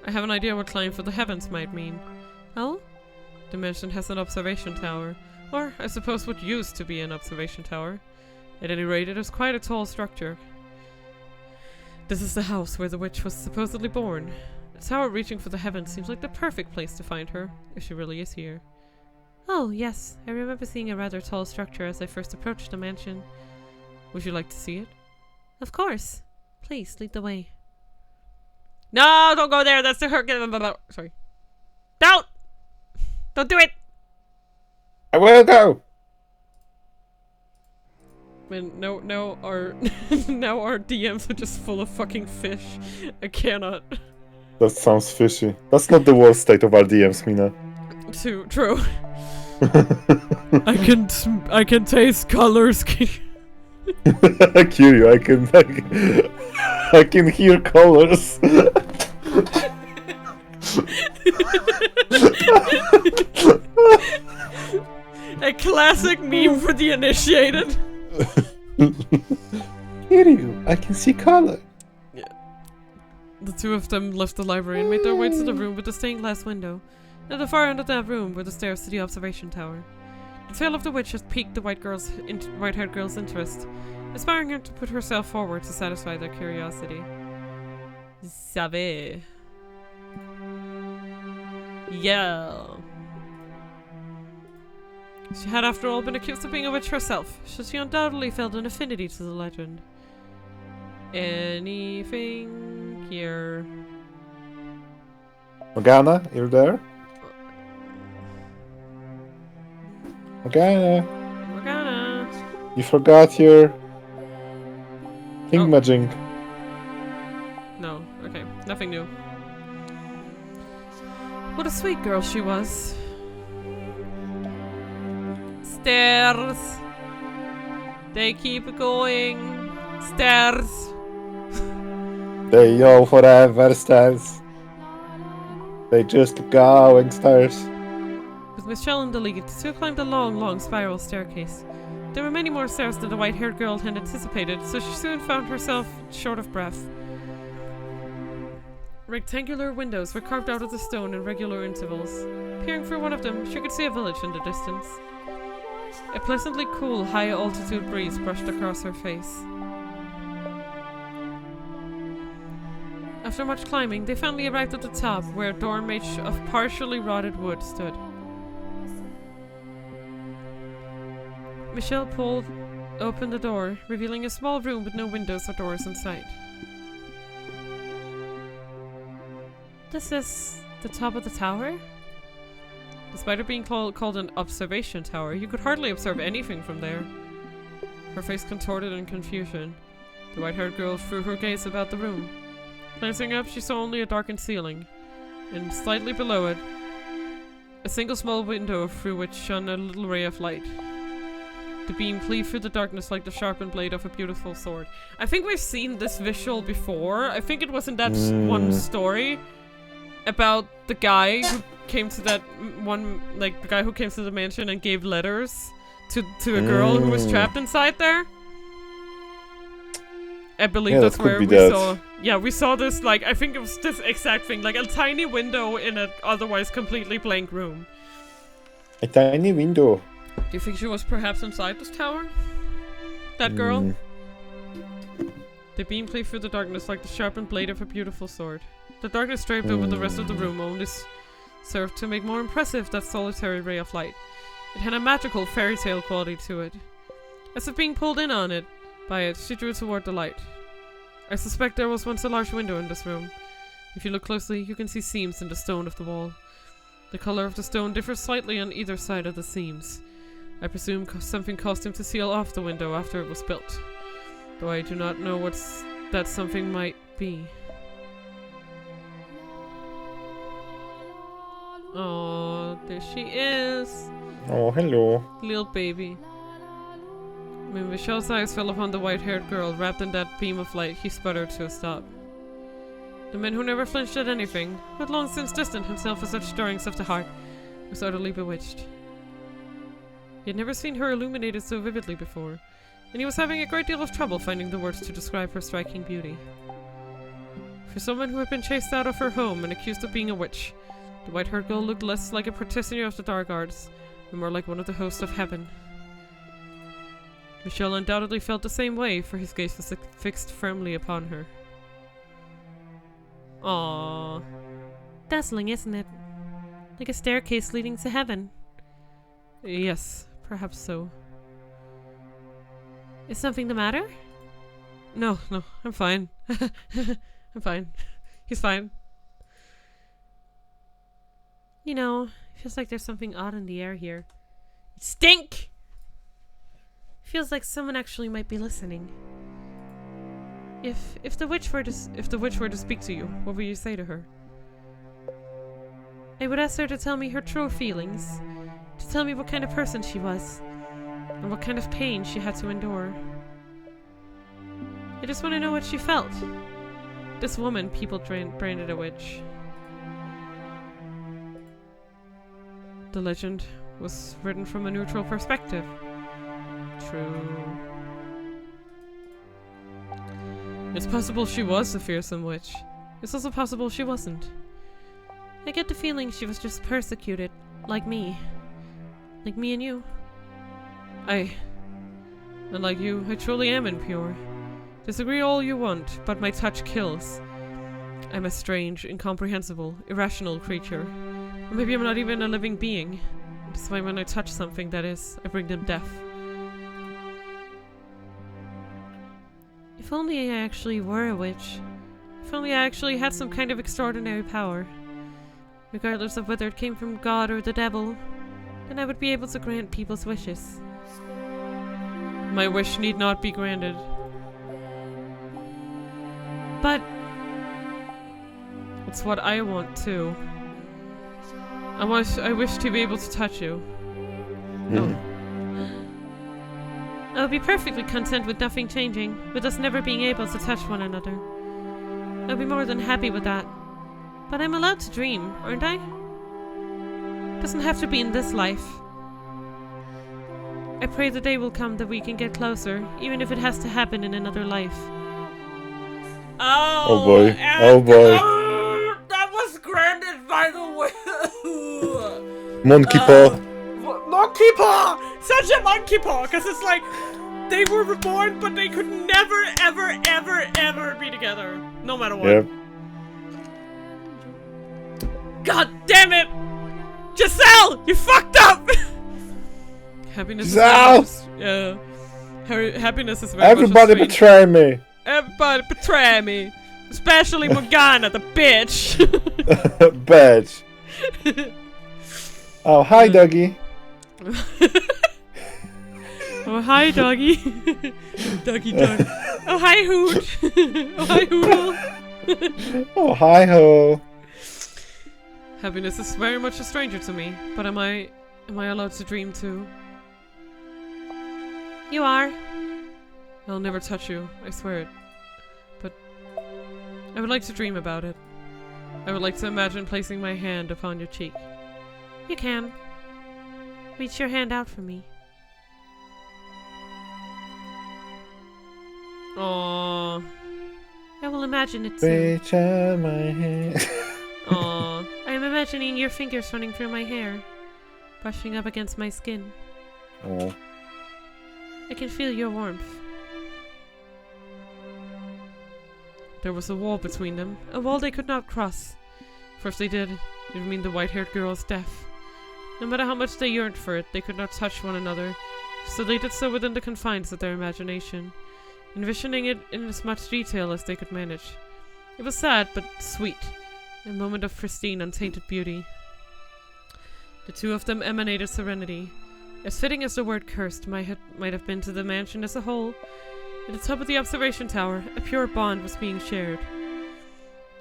Speaker 1: I have an idea what climbing for the heavens might mean. Oh? The mansion has an observation tower, or I suppose what used to be an observation tower. At any rate, it is quite a tall structure. This is the house where the witch was supposedly born. A tower reaching for the heavens seems like the perfect place to find her, if she really is here. Oh, yes, I remember seeing a rather tall structure as I first approached the mansion. Would you like to see it? Of course. Please, lead the way. No, don't go there, that's the hurt. Sorry. Don't! Don't do it!
Speaker 2: I will go!
Speaker 1: Man, now our now our DMs are just full of fucking fish. I cannot.
Speaker 2: That sounds fishy. That's not the worst state of our DMs, Mina.
Speaker 1: True. I can taste colors.
Speaker 2: I hear you. I can hear colors.
Speaker 1: A classic meme for the initiated.
Speaker 2: Hear you. I can see color.
Speaker 1: Yeah. The two of them left the library and made their way to the room with the stained glass window. At the far end of that room were the stairs to the observation tower. The tale of the witch had piqued the white-haired girl's interest, inspiring her to put herself forward to satisfy their curiosity. Savez. Yeah. She had, after all, been accused of being a witch herself, so she undoubtedly felt an affinity to the legend. Anything here?
Speaker 2: Morgana, you're there? Morgana,
Speaker 1: Morgana.
Speaker 2: you forgot your thingamajig.
Speaker 1: No, okay, nothing new. What a sweet girl she was. Stairs. They keep going. Stairs.
Speaker 2: They go forever stairs. They just keep going stairs.
Speaker 1: With Michelle and the lead, the two climbed a long, long spiral staircase. There were many more stairs than the white-haired girl had anticipated, so she soon found herself short of breath. Rectangular windows were carved out of the stone in regular intervals. Peering through one of them, she could see a village in the distance. A pleasantly cool, high-altitude breeze brushed across her face. After much climbing, they finally arrived at the top, where a door made of partially rotted wood stood. Michelle pulled open the door, revealing a small room with no windows or doors in sight. This is the top of the tower? Despite it being called an observation tower, you could hardly observe anything from there. Her face contorted in confusion. The white-haired girl threw her gaze about the room. Glancing up, she saw only a darkened ceiling, and slightly below it, a single small window through which shone a little ray of light. The beam cleaved through the darkness like the sharpened blade of a beautiful sword. I think we've seen this visual before. I think it was in that one story about the guy who came to that the guy who came to the mansion and gave letters to a girl who was trapped inside there. I believe that's where we saw. Yeah, we saw this, like, I think it was this exact thing, like a tiny window in an otherwise completely blank room.
Speaker 2: A tiny window.
Speaker 1: Do you think she was perhaps inside this tower? That girl? The beam cleaved through the darkness like the sharpened blade of a beautiful sword. The darkness draped over the rest of the room only served to make more impressive that solitary ray of light. It had a magical fairy tale quality to it. As if being pulled in on it, by it, she drew toward the light. I suspect there was once a large window in this room. If you look closely, you can see seams in the stone of the wall. The color of the stone differs slightly on either side of the seams. I presume something caused him to seal off the window after it was built, though I do not know what that something might be. Oh, there she is.
Speaker 2: Oh, hello.
Speaker 1: Little baby. When Michelle's eyes fell upon the white-haired girl wrapped in that beam of light, he sputtered to a stop. The man who never flinched at anything, who had long since distanced himself from such stirrings of the heart, was utterly bewitched. He had never seen her illuminated so vividly before, and he was having a great deal of trouble finding the words to describe her striking beauty. For someone who had been chased out of her home and accused of being a witch, the white-haired girl looked less like a practitioner of the dark arts, and more like one of the hosts of heaven. Michelle undoubtedly felt the same way, for his gaze was fixed firmly upon her. Aww. Dazzling, isn't it? Like a staircase leading to heaven. Yes, perhaps so. Is something the matter? No, I'm fine. I'm fine. He's fine. You know, it feels like there's something odd in the air here. It stink! Feels like someone actually might be listening. If the witch were to speak to you, what would you say to her? I would ask her to tell me her true feelings, to tell me what kind of person she was, and what kind of pain she had to endure. I just want to know what she felt. This woman people branded a witch. The legend was written from a neutral perspective. True. It's possible she was a fearsome witch. It's also possible she wasn't. I get the feeling she was just persecuted, like me. Like me and you. Unlike you, I truly am impure. Disagree all you want, but my touch kills. I'm a strange, incomprehensible, irrational creature. Or maybe I'm not even a living being. That's why when I touch something, that is, I bring them death. If only I actually were a witch. If only I actually had some kind of extraordinary power. Regardless of whether it came from God or the devil, and I would be able to grant people's wishes. My wish need not be granted. But it's what I want too. I wish to be able to touch you. Oh. I would be perfectly content with nothing changing, with us never being able to touch one another. I'd be more than happy with that. But I'm allowed to dream, aren't I? Doesn't have to be in this life. I pray the day will come that we can get closer, even if it has to happen in another life.
Speaker 2: Oh boy. Oh boy.
Speaker 1: That was granted by the way.
Speaker 2: Monkey paw.
Speaker 1: Monkey paw! Such a monkey paw, because it's like they were reborn, but they could never, ever, ever, ever be together. No matter what.
Speaker 2: Yep.
Speaker 1: God damn it! Giselle! You fucked up! Happiness
Speaker 2: Giselle!
Speaker 1: is happiness is very
Speaker 2: Everybody
Speaker 1: much a
Speaker 2: betray me.
Speaker 1: Everybody betray me. Especially Morgana, the bitch.
Speaker 2: Bitch. Oh, hi, doggy.
Speaker 1: Oh, hi, doggy. Doggy dog. Oh, hi, Hoot. Oh, hi, Hoodle.
Speaker 2: Oh, hi, ho.
Speaker 1: Happiness is very much a stranger to me, but am I allowed to dream too? You are. I'll never touch you, I swear it. But I would like to dream about it. I would like to imagine placing my hand upon your cheek. You can. Reach your hand out for me. Aww. I will imagine it too.
Speaker 2: Reach out my hand.
Speaker 1: Aww. I am imagining your fingers running through my hair, brushing up against my skin.
Speaker 2: Oh.
Speaker 1: I can feel your warmth. There was a wall between them, a wall they could not cross. For if they did, it would mean the white-haired girl's death. No matter how much they yearned for it, they could not touch one another, so they did so within the confines of their imagination, envisioning it in as much detail as they could manage. It was sad, but sweet, a moment of pristine, untainted beauty. The two of them emanated serenity. As fitting as the word cursed might have been to the mansion as a whole, at the top of the observation tower, a pure bond was being shared.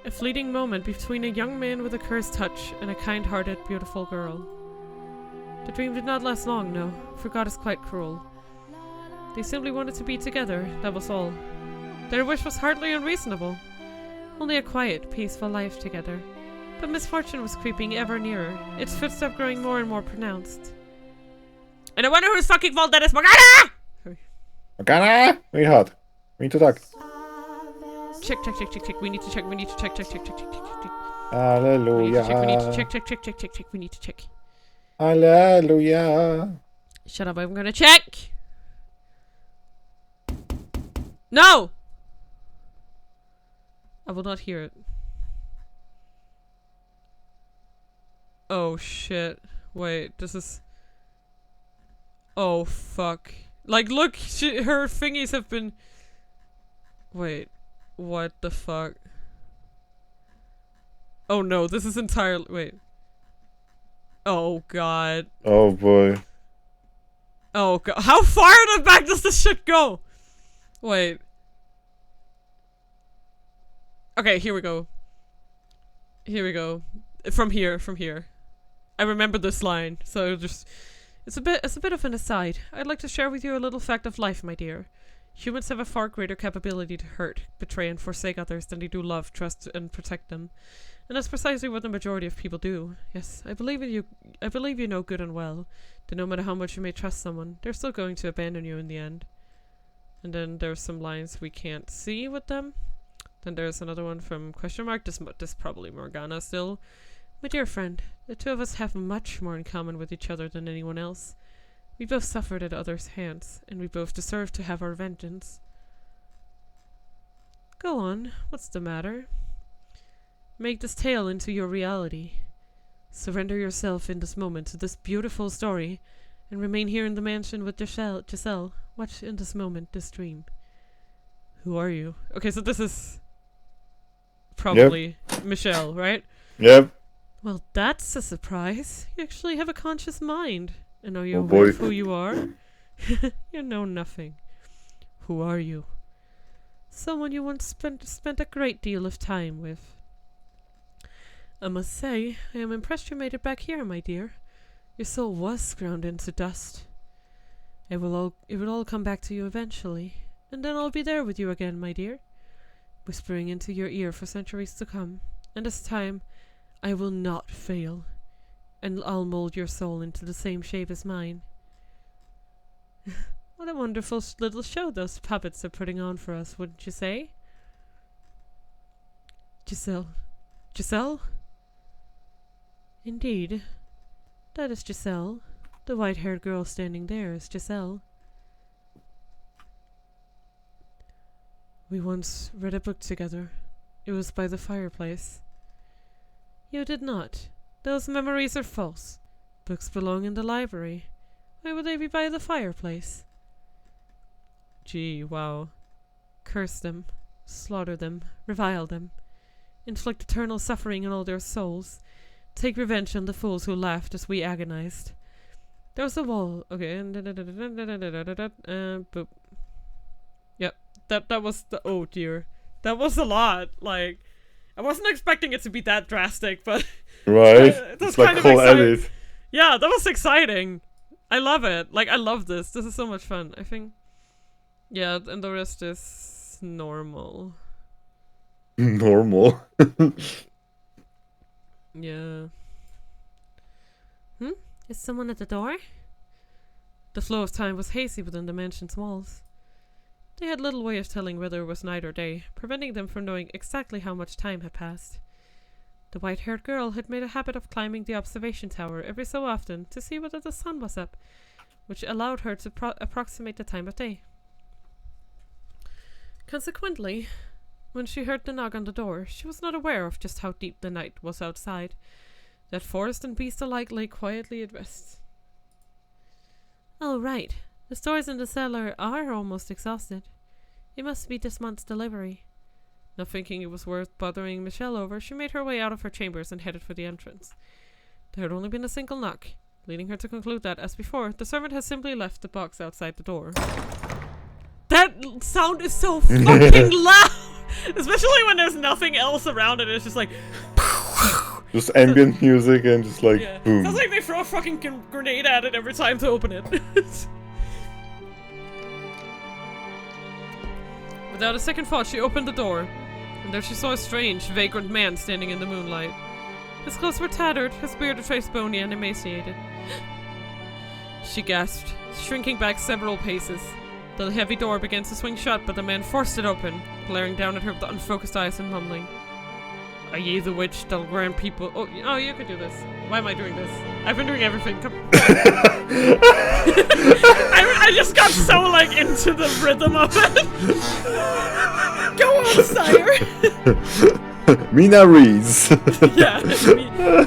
Speaker 1: A fleeting moment between a young man with a cursed touch and a kind-hearted, beautiful girl. The dream did not last long, no, for God is quite cruel. They simply wanted to be together, that was all. Their wish was hardly unreasonable. Only a quiet, peaceful life together. But misfortune was creeping ever nearer, its footstep growing more and more pronounced. And I wonder whose fucking fault that is, Morgana!
Speaker 2: Morgana! We need hot. We need to talk.
Speaker 1: Check. We need to check.
Speaker 2: Hallelujah.
Speaker 1: We need to check. We need to check.
Speaker 2: Hallelujah.
Speaker 1: Shut up, I'm gonna check! No! I will not hear it. Oh shit. Wait, this is... Oh fuck. Like, look, her thingies have been... Wait, what the fuck? Oh no, this is entirely... Wait. Oh god.
Speaker 2: Oh boy.
Speaker 1: Oh god. How far in the back does this shit go? Wait. Okay, here we go. Here we go. From here. I remember this line, so just... It's a bit of an aside. I'd like to share with you a little fact of life, my dear. Humans have a far greater capability to hurt, betray, and forsake others than they do love, trust, and protect them. And that's precisely what the majority of people do. Yes, I believe you know good and well that no matter how much you may trust someone, they're still going to abandon you in the end. And then there's some lines we can't see with them. Then there's another one from question mark. This probably Morgana still. My dear friend, the two of us have much more in common with each other than anyone else. We both suffered at others' hands, and we both deserve to have our vengeance. Go on, what's the matter? Make this tale into your reality. Surrender yourself in this moment to this beautiful story, and remain here in the mansion with Giselle. Watch in this moment this dream. Who are you? Okay, so this is probably Michelle, right?
Speaker 2: Yep.
Speaker 1: Well, that's a surprise. You actually have a conscious mind. And are you
Speaker 2: Oh,
Speaker 1: aware
Speaker 2: boy.
Speaker 1: of who you are? You know nothing. Who are you? Someone you once spent a great deal of time with. I must say, I am impressed you made it back here, my dear. Your soul was ground into dust. It will all come back to you eventually, and then I'll be there with you again, my dear, whispering into your ear for centuries to come. And this time, I will not fail, and I'll mold your soul into the same shape as mine. What a wonderful little show those puppets are putting on for us, wouldn't you say? Giselle. Giselle? Indeed. That is Giselle. The white-haired girl standing there is Giselle. We once read a book together. It was by the fireplace. You did not. Those memories are false. Books belong in the library. Why would they be by the fireplace? Gee, wow. Curse them. Slaughter them. Revile them. Inflict eternal suffering on all their souls. Take revenge on the fools who laughed as we agonized. There was a wall. Okay. Boop. Yep. That was the... Oh, dear. That was a lot. Like, I wasn't expecting it to be that drastic, but...
Speaker 2: Right?
Speaker 1: That's
Speaker 2: It's like
Speaker 1: kind of
Speaker 2: whole
Speaker 1: exciting.
Speaker 2: edit.
Speaker 1: Yeah, that was exciting. I love it. Like, I love this. This is so much fun. I think... Yeah, and the rest is normal.
Speaker 2: Normal.
Speaker 1: Yeah. Is someone at the door? The flow of time was hazy within the mansion's walls. They had little way of telling whether it was night or day, preventing them from knowing exactly how much time had passed. The white-haired girl had made a habit of climbing the observation tower every so often to see whether the sun was up, which allowed her to approximate the time of day. Consequently, when she heard the knock on the door, she was not aware of just how deep the night was outside, that forest and beast alike lay quietly at rest. Oh, right. The stores in the cellar are almost exhausted. It must be this month's delivery. Not thinking it was worth bothering Michelle over, she made her way out of her chambers and headed for the entrance. There had only been a single knock, leading her to conclude that, as before, the servant had simply left the box outside the door. That sound is so fucking loud! Especially when there's nothing else around it, it's just like...
Speaker 2: Just ambient music and just like,
Speaker 1: Yeah.
Speaker 2: boom.
Speaker 1: Sounds like they throw a fucking grenade at it every time to open it. Without a second thought, she opened the door, and there she saw a strange, vagrant man standing in the moonlight. His clothes were tattered, his bearded face bony and emaciated. She gasped, shrinking back several paces. The heavy door began to swing shut, but the man forced it open, glaring down at her with unfocused eyes and mumbling. Are ye the witch that'll grant people... Oh, you could do this. Why am I doing this? I've been doing everything. Come I just got so, like, into the rhythm of it. Go on, sire.
Speaker 2: Mina reads.
Speaker 1: Yeah,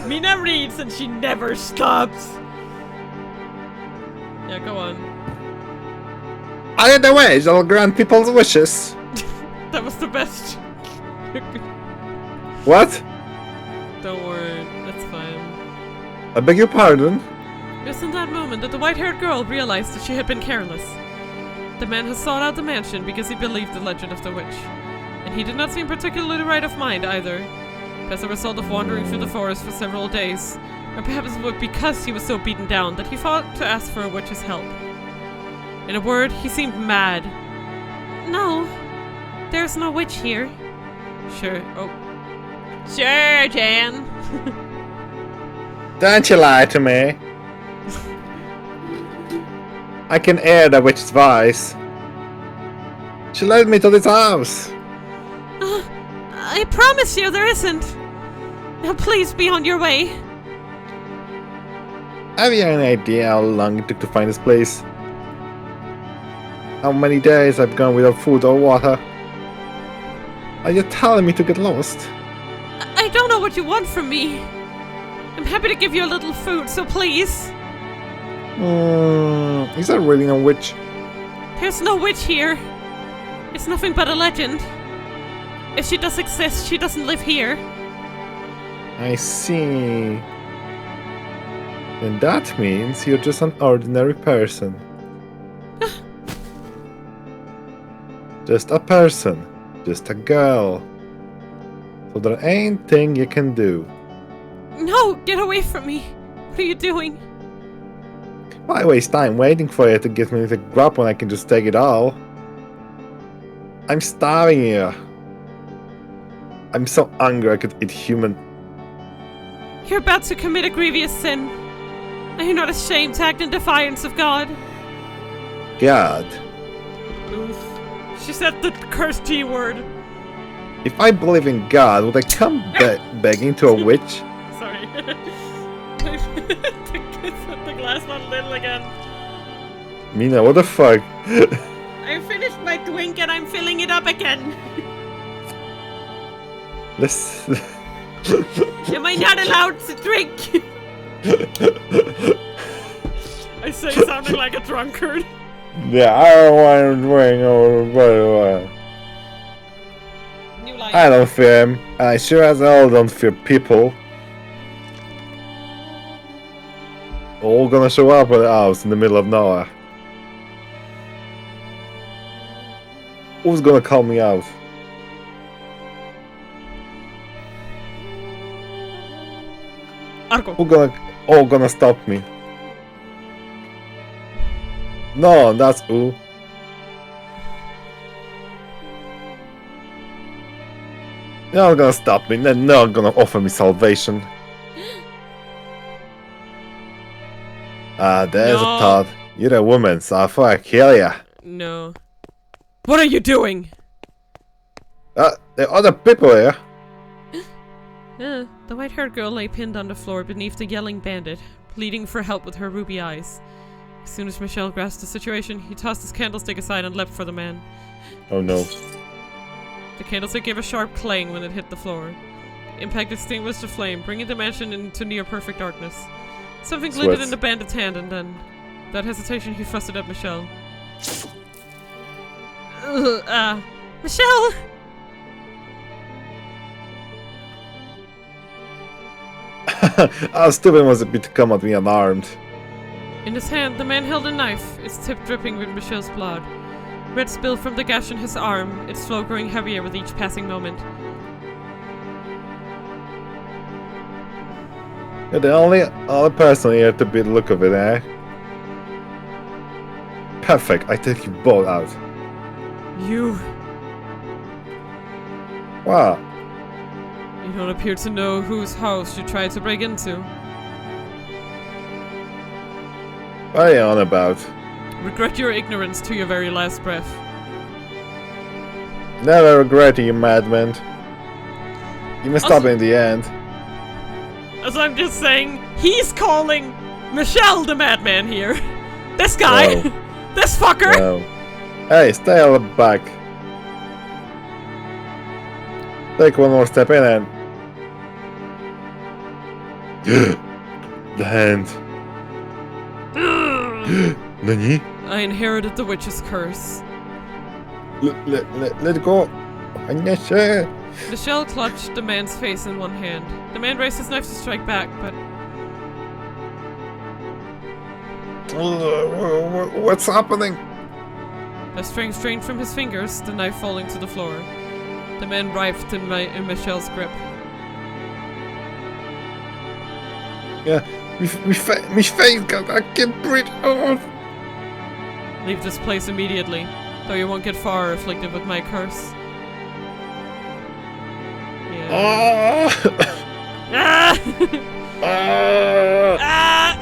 Speaker 1: Mina reads and she never stops. Yeah, go on.
Speaker 2: I am the witch that'll grant people's wishes.
Speaker 1: That was the best.
Speaker 2: What?
Speaker 1: Don't worry, that's fine.
Speaker 2: I beg your pardon?
Speaker 1: It was in that moment that the white-haired girl realized that she had been careless. The man had sought out the mansion because he believed the legend of the witch. And he did not seem particularly right of mind either, as a result of wandering through the forest for several days, or perhaps it was because he was so beaten down that he thought to ask for a witch's help. In a word, he seemed mad. No, there's no witch here. Sure, Sure, Jan.
Speaker 2: Don't you lie to me. I can hear the witch's voice. She led me to this house.
Speaker 1: I promise you there isn't. Now please be on your way.
Speaker 2: Have you any idea how long it took to find this place? How many days I've gone without food or water? Are you telling me to get lost?
Speaker 1: I don't know what you want from me. I'm happy to give you a little food, so please.
Speaker 2: Is that really a witch?
Speaker 1: There's no witch here. It's nothing but a legend. If she does exist, she doesn't live here.
Speaker 2: I see. And that means you're just an ordinary person. Just a person. Just a girl. So there ain't thing you can do.
Speaker 1: No, get away from me. What are you doing?
Speaker 2: Why waste time waiting for you to give me the grub when I can just take it all? I'm starving here. I'm so hungry I could eat human.
Speaker 1: You're about to commit a grievous sin. Are you not ashamed to act in defiance of God?
Speaker 2: God.
Speaker 1: Oof. She said the cursed G word.
Speaker 2: If I believe in God, would I come begging to a witch?
Speaker 1: Sorry. The glass bottle little again.
Speaker 2: Mina, what the fuck?
Speaker 1: I finished my drink and I'm filling it up again.
Speaker 2: Let's...
Speaker 1: Am I not allowed to drink? I say sounding like a drunkard.
Speaker 2: Yeah, I don't want to drink over,
Speaker 1: You like
Speaker 2: I don't fear him, and I sure as hell don't fear people. All gonna show up at the house in the middle of nowhere. Who's gonna call me out?
Speaker 1: Argo.
Speaker 2: Who gonna stop me? No, that's who. You're not gonna stop me. They're not gonna offer me salvation. There's
Speaker 1: No.
Speaker 2: a thought. You're a woman, so I thought I'd kill ya.
Speaker 1: No. What are you doing?
Speaker 2: There are other people here.
Speaker 1: The white-haired girl lay pinned on the floor beneath the yelling bandit, pleading for help with her ruby eyes. As soon as Michelle grasped the situation, he tossed his candlestick aside and leapt for the man.
Speaker 2: Oh no.
Speaker 1: The candlestick gave a sharp clang when it hit the floor. The impact extinguished the flame, bringing the mansion into near-perfect darkness. Something glinted in the bandit's hand, and then, without hesitation, he thrust it at Michelle. Michelle!
Speaker 2: How stupid was it be to come at me unarmed?
Speaker 1: In his hand, the man held a knife, its tip dripping with Michelle's blood. Red spilled from the gash in his arm, its flow growing heavier with each passing moment.
Speaker 2: You're the only person here to be the look of it, eh? Perfect, I take you both out.
Speaker 1: You...
Speaker 2: Wow.
Speaker 1: You don't appear to know whose house you tried to break into.
Speaker 2: What are you on about?
Speaker 1: Regret your ignorance to your very last breath.
Speaker 2: Never regret it, you madman. You messed up in the end.
Speaker 1: As I'm just saying, he's calling Michelle the madman here. This guy!
Speaker 2: Whoa.
Speaker 1: This fucker!
Speaker 2: No. Hey, stay on the back. Take one more step in and... The hand. Nani?
Speaker 1: I inherited the witch's curse.
Speaker 2: Let go.
Speaker 1: Michelle clutched the man's face in one hand. The man raised his knife to strike back, but...
Speaker 2: What's happening?
Speaker 1: A string strained from his fingers, the knife falling to the floor. The man writhed in Michelle's grip.
Speaker 2: Yeah, my face got... I can't breathe. Oh.
Speaker 1: Leave this place immediately, though you won't get far afflicted with my curse. Yeah. Ah! Ah!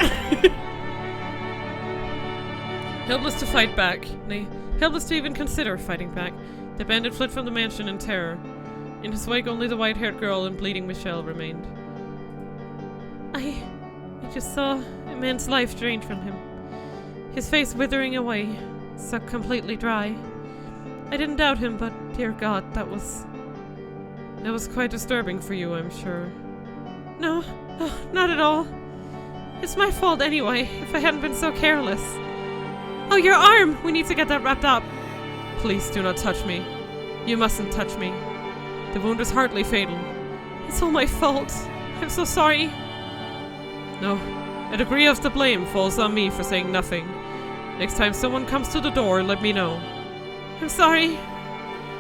Speaker 1: Helpless to fight back, nay, helpless to even consider fighting back, the bandit fled from the mansion in terror. In his wake, only the white-haired girl and bleeding Michelle remained. I just saw a man's life drained from him. His face withering away, sucked completely dry. I didn't doubt him, but dear God, that was quite disturbing for you, I'm sure. No, not at all. It's my fault anyway, if I hadn't been so careless. Oh, your arm! We need to get that wrapped up. Please do not touch me. You mustn't touch me. The wound is hardly fatal. It's all my fault. I'm so sorry. No, a degree of the blame falls on me for saying nothing. Next time someone comes to the door, let me know. I'm sorry.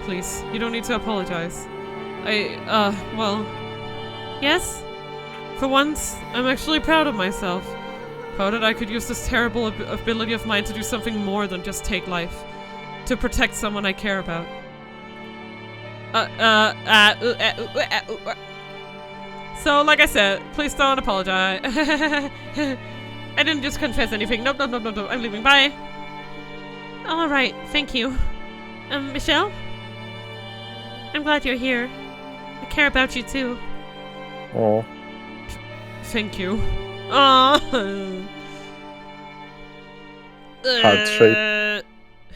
Speaker 1: Please, you don't need to apologize. Well... Yes? For once, I'm actually proud of myself. Proud that I could use this terrible ability of mine to do something more than just take life. To protect someone I care about. So, like I said, please don't apologize. I didn't just confess anything. Nope, I'm leaving. Bye. Alright, thank you. Michelle? I'm glad you're here. I care about you too.
Speaker 2: Oh.
Speaker 1: Thank you. Aww.
Speaker 2: Heart shape.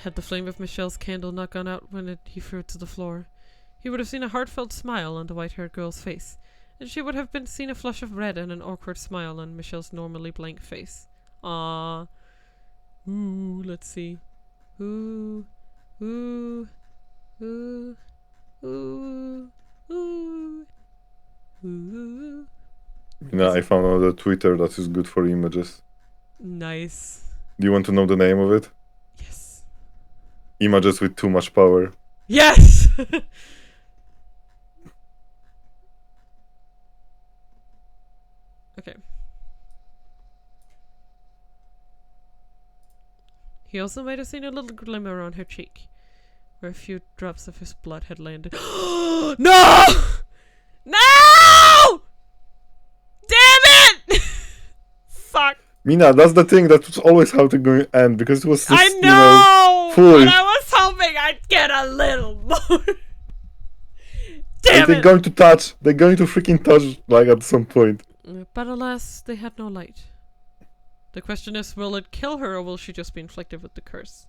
Speaker 1: Had the flame of Michelle's candle not gone out when he threw it to the floor, he would have seen a heartfelt smile on the white-haired girl's face, and she would have seen a flush of red and an awkward smile on Michelle's normally blank face. Ah. Ooh, let's see. Ooh. Ooh. Ooh. Ooh. Ooh. Ooh.
Speaker 2: I found on the Twitter that is good for images.
Speaker 1: Nice.
Speaker 2: Do you want to know the name of it?
Speaker 1: Yes.
Speaker 2: Images with too much power.
Speaker 1: Yes! Okay. He also might have seen a little glimmer on her cheek, where a few drops of his blood had landed. No! No! Damn it! Fuck.
Speaker 2: Mina, that's the thing. That was always how to go end, because it was just,
Speaker 1: I know!
Speaker 2: foolish.
Speaker 1: But I was hoping I'd get a little more. Damn
Speaker 2: They're
Speaker 1: it!
Speaker 2: going to touch. They're going to freaking touch, like, at some point.
Speaker 1: But alas, they had no light. The question is, will it kill her, or will she just be inflicted with the curse?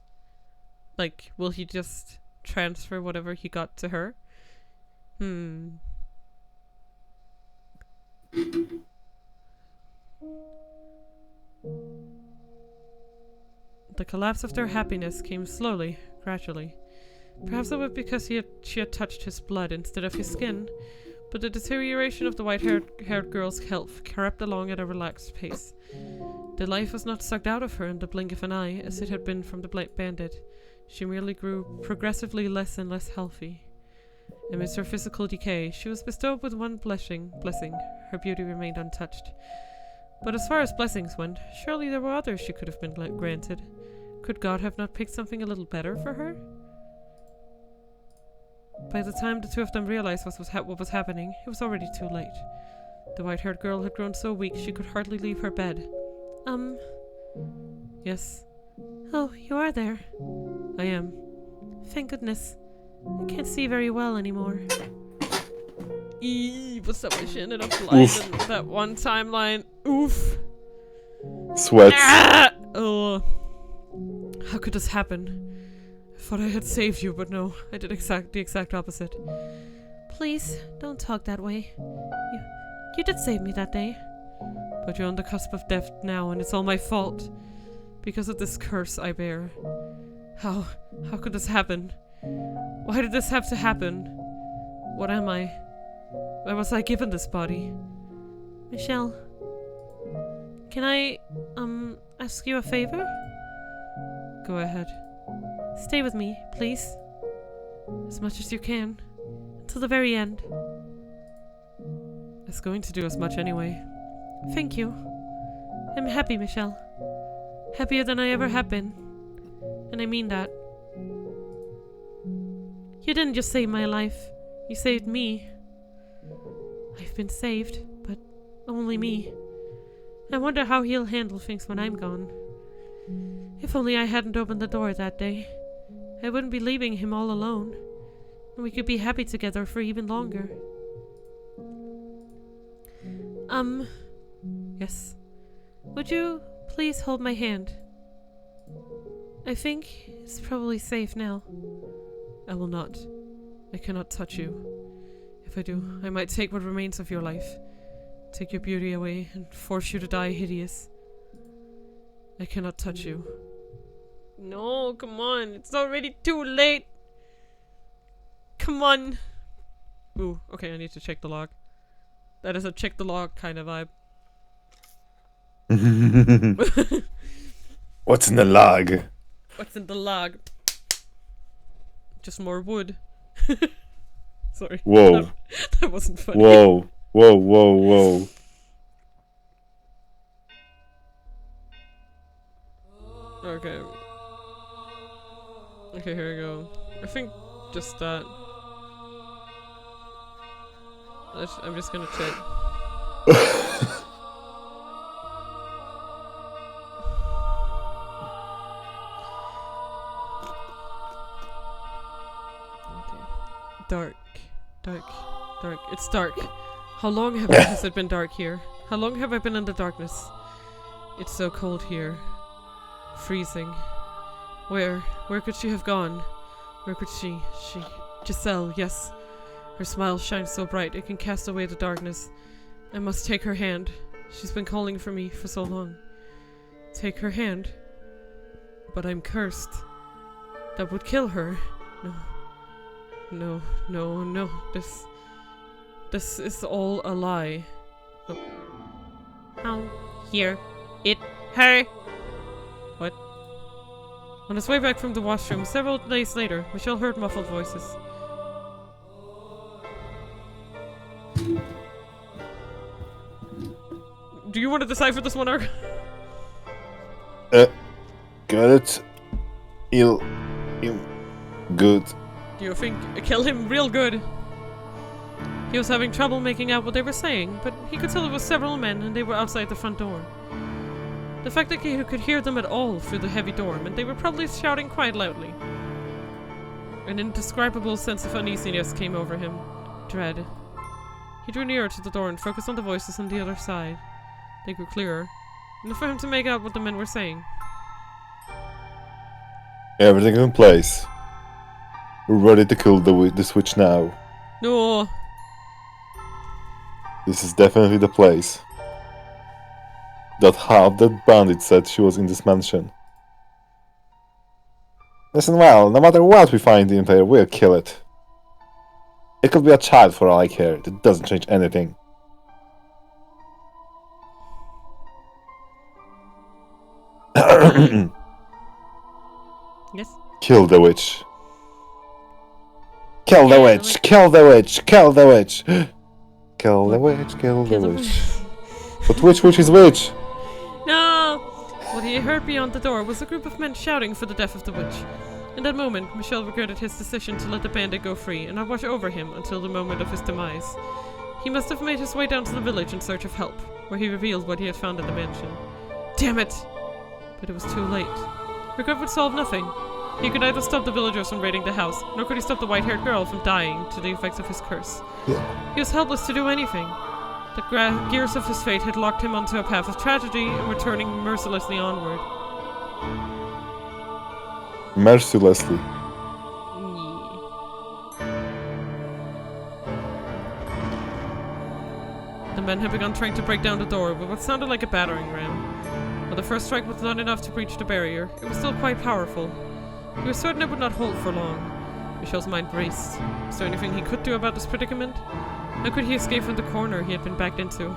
Speaker 1: Like, will he just transfer whatever he got to her? The collapse of their happiness came slowly, gradually. Perhaps it was because she had touched his blood instead of his skin, but the deterioration of the white-haired girl's health crept along at a relaxed pace. The life was not sucked out of her in the blink of an eye, as it had been from the bandit. She merely grew progressively less and less healthy. Amidst her physical decay, she was bestowed with one blessing. Her beauty remained untouched. But as far as blessings went, surely there were others she could have been granted. Could God have not picked something a little better for her? By the time the two of them realized what was happening, it was already too late. The white-haired girl had grown so weak she could hardly leave her bed. Yes? Oh, you are there. I am. Thank goodness. I can't see very well anymore. What's up? She ended up blind in that one timeline. Oof.
Speaker 2: Sweats.
Speaker 1: Oh. How could this happen? I thought I had saved you, but no. I did the exact opposite. Please, don't talk that way. You did save me that day. But you're on the cusp of death now, and it's all my fault. Because of this curse I bear. How could this happen? Why did this have to happen? What am I? Why was I given this body? Michelle, can I, ask you a favor? Go ahead. Stay with me, please. As much as you can. Until the very end. I was going to do as much anyway. Thank you. I'm happy, Michelle. Happier than I ever have been. And I mean that. You didn't just save my life. You saved me. I've been saved, but only me. I wonder how he'll handle things when I'm gone. If only I hadn't opened the door that day. I wouldn't be leaving him all alone. And we could be happy together for even longer. Yes. Would you please hold my hand? I think it's probably safe now. I will not. I cannot touch you. If I do, I might take what remains of your life. Take your beauty away and force you to die hideous. I cannot touch you. No, come on. It's already too late. Come on. Ooh, okay, I need to check the log. That is a check the log kind of vibe.
Speaker 2: What's in the log?
Speaker 1: What's in the log? Just more wood. Sorry.
Speaker 2: Whoa.
Speaker 1: That wasn't funny.
Speaker 2: Whoa. Whoa, whoa, whoa.
Speaker 1: Okay. Okay, here we go. I think just that. I'm just gonna check. Dark. It's dark. How long has it been dark here? How long have I been in the darkness? It's so cold here. Freezing. Where could she have gone? Where could she? Giselle, yes. Her smile shines so bright it can cast away the darkness. I must take her hand. She's been calling for me for so long. Take her hand? But I'm cursed. That would kill her. No. This is all a lie. Oh. I'll hear it. Her. What? On his way back from the washroom, several days later, Michelle heard muffled voices. Do you want to decipher this one, Ark?
Speaker 2: Got it. Ill. Good.
Speaker 1: Do you think kill him real good? He was having trouble making out what they were saying, but he could tell it was several men and they were outside the front door. The fact that he could hear them at all through the heavy door meant they were probably shouting quite loudly. An indescribable sense of uneasiness came over him. Dread. He drew nearer to the door and focused on the voices on the other side. They grew clearer, enough for him to make out what the men were saying.
Speaker 2: Everything's in place. We're ready to kill the switch now.
Speaker 1: No.
Speaker 2: This is definitely the place. That half-dead bandit said she was in this mansion. Listen well, no matter what we find in there, we'll kill it. It could be a child for all I care. It doesn't change anything.
Speaker 1: Yes?
Speaker 2: Kill the witch. Kill the witch! Kill the witch! Kill the witch! Kill the witch! Kill the witch! But which witch is which?
Speaker 1: No! What he heard beyond the door was a group of men shouting for the death of the witch. In that moment, Michel regretted his decision to let the bandit go free and not watch over him until the moment of his demise. He must have made his way down to the village in search of help, where he revealed what he had found in the mansion. Damn it! But it was too late. Regret would solve nothing. He could neither stop the villagers from raiding the house, nor could he stop the white-haired girl from dying to the effects of his curse. He was helpless to do anything. The gears of his fate had locked him onto a path of tragedy and were turning mercilessly onward.
Speaker 2: Mercilessly.
Speaker 1: The men had begun trying to break down the door with what sounded like a battering ram. While the first strike was not enough to breach the barrier, it was still quite powerful. He was certain it would not hold for long. Michel's mind raced. Was there anything he could do about this predicament? How could he escape from the corner he had been backed into?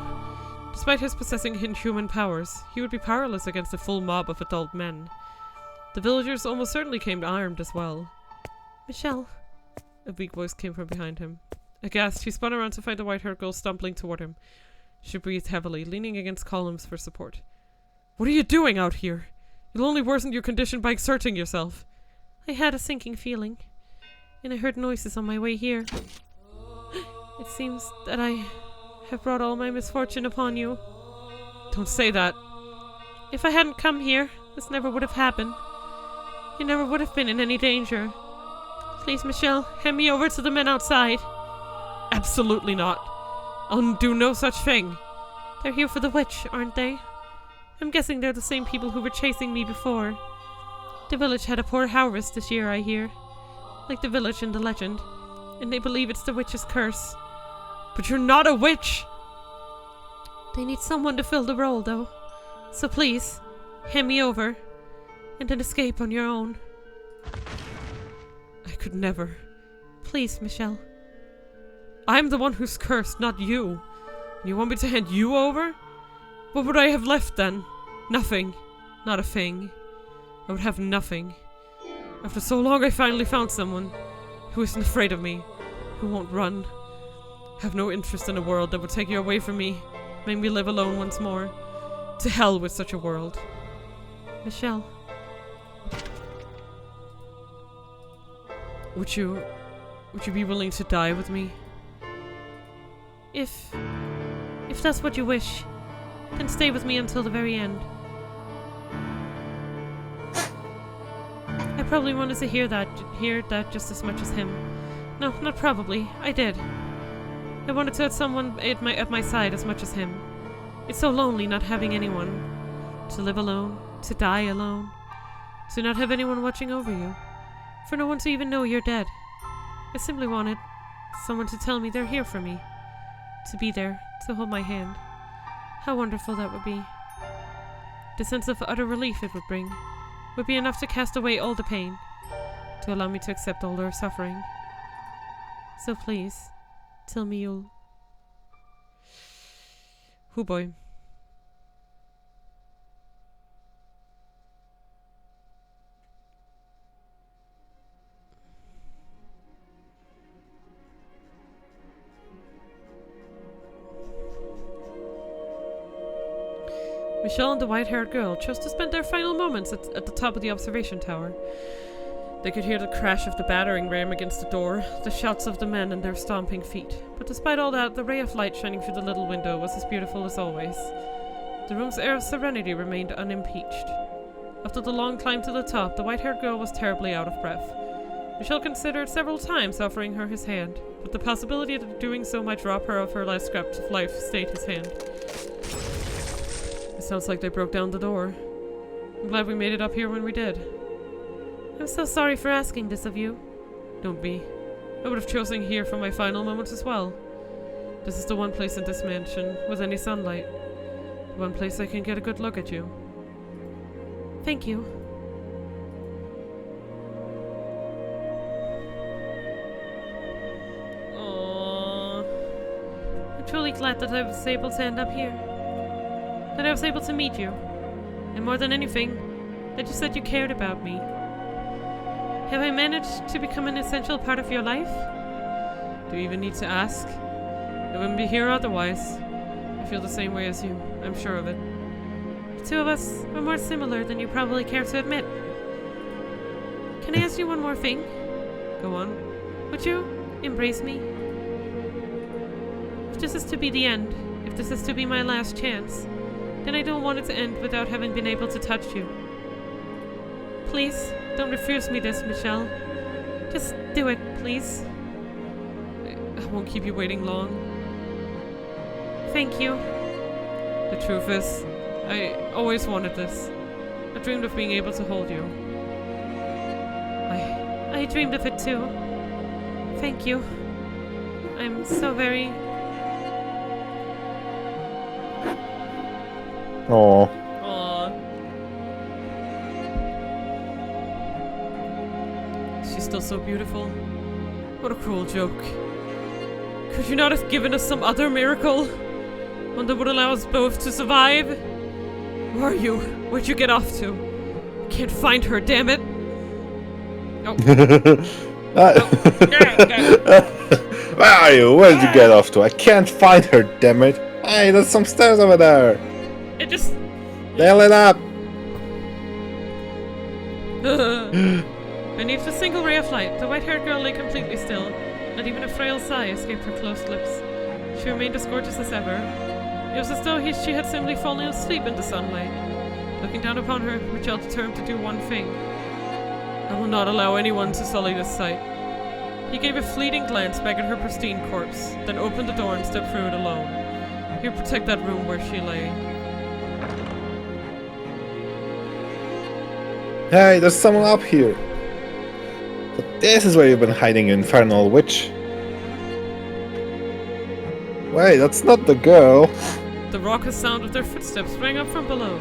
Speaker 1: Despite his possessing inhuman powers, he would be powerless against a full mob of adult men. The villagers almost certainly came armed as well. Michel. A weak voice came from behind him. Aghast, he spun around to find the white-haired girl stumbling toward him. She breathed heavily, leaning against columns for support. What are you doing out here? You'll only worsen your condition by exerting yourself. I had a sinking feeling, and I heard noises on my way here. It seems that I have brought all my misfortune upon you. Don't say that. If I hadn't come here, this never would have happened. You never would have been in any danger. Please, Michel, hand me over to the men outside. Absolutely not. I'll do no such thing. They're here for the witch, aren't they? I'm guessing they're the same people who were chasing me before. The village had a poor harvest this year, I hear. Like the village in the legend. And they believe it's the witch's curse. But you're not a witch! They need someone to fill the role, though. So please, hand me over. And then escape on your own. I could never. Please, Michel. I'm the one who's cursed, not you. You want me to hand you over? What would I have left then? Nothing. Not a thing. I would have nothing. After so long I finally found someone who isn't afraid of me, who won't run. Have no interest in a world that would take you away from me, make me live alone once more. To hell with such a world. Michelle. Would you be willing to die with me? If that's what you wish, then stay with me until the very end. I probably wanted to hear that just as much as him. No, not probably. I did. I wanted to have someone at my side as much as him. It's so lonely not having anyone. To live alone, to die alone, to not have anyone watching over you, for no one to even know you're dead. I simply wanted someone to tell me they're here for me, to be there, to hold my hand. How wonderful that would be. The sense of utter relief it would bring would be enough to cast away all the pain, to allow me to accept all their suffering. So please, tell me you'll... Oh boy. Michelle and the white-haired girl chose to spend their final moments at the top of the observation tower. They could hear the crash of the battering ram against the door, the shouts of the men and their stomping feet. But despite all that, the ray of light shining through the little window was as beautiful as always. The room's air of serenity remained unimpeached. After the long climb to the top, the white-haired girl was terribly out of breath. Michelle considered several times offering her his hand, but the possibility that doing so might rob her of her last scraps of life stayed his hand. It sounds like they broke down the door. I'm glad we made it up here when we did. I'm so sorry for asking this of you. Don't be. I would have chosen here for my final moments as well. This is the one place in this mansion with any sunlight. The one place I can get a good look at you. Thank you. Aww. I'm truly glad that I was able to end up here. That I was able to meet you. And more than anything, that you said you cared about me. Have I managed to become an essential part of your life? Do you even need to ask? I wouldn't be here otherwise. I feel the same way as you. I'm sure of it. The two of us are more similar than you probably care to admit. Can I ask you one more thing? Go on. Would you embrace me? If this is to be the end, if this is to be my last chance, then I don't want it to end without having been able to touch you. Please, don't refuse me this, Michelle. Just do it, please. I won't keep you waiting long. Thank you. The truth is, I always wanted this. I dreamed of being able to hold you. I dreamed of it too. Thank you. I'm so very...
Speaker 2: Aww.
Speaker 1: Aww. She's still so beautiful. What a cruel joke. Could you not have given us some other miracle? One that would allow us both to survive? Where are you? Where'd you get off to? I can't find her, damn it! Oh.
Speaker 2: Where are you? Where'd you get off to? I can't find her, damn it! Hey, there's some stairs over there!
Speaker 1: It just...
Speaker 2: Nail it up!
Speaker 1: Beneath the single ray of light, the white-haired girl lay completely still. Not even a frail sigh escaped her closed lips. She remained as gorgeous as ever. It was as though she had simply fallen asleep in the sunlight. Looking down upon her, Michelle determined to do one thing. I will not allow anyone to sully this sight. He gave a fleeting glance back at her pristine corpse, then opened the door and stepped through it alone. He would protect that room where she lay.
Speaker 2: Hey, there's someone up here. So this is where you've been hiding, you infernal witch. Wait, that's not the girl.
Speaker 1: The raucous sound of their footsteps rang up from below.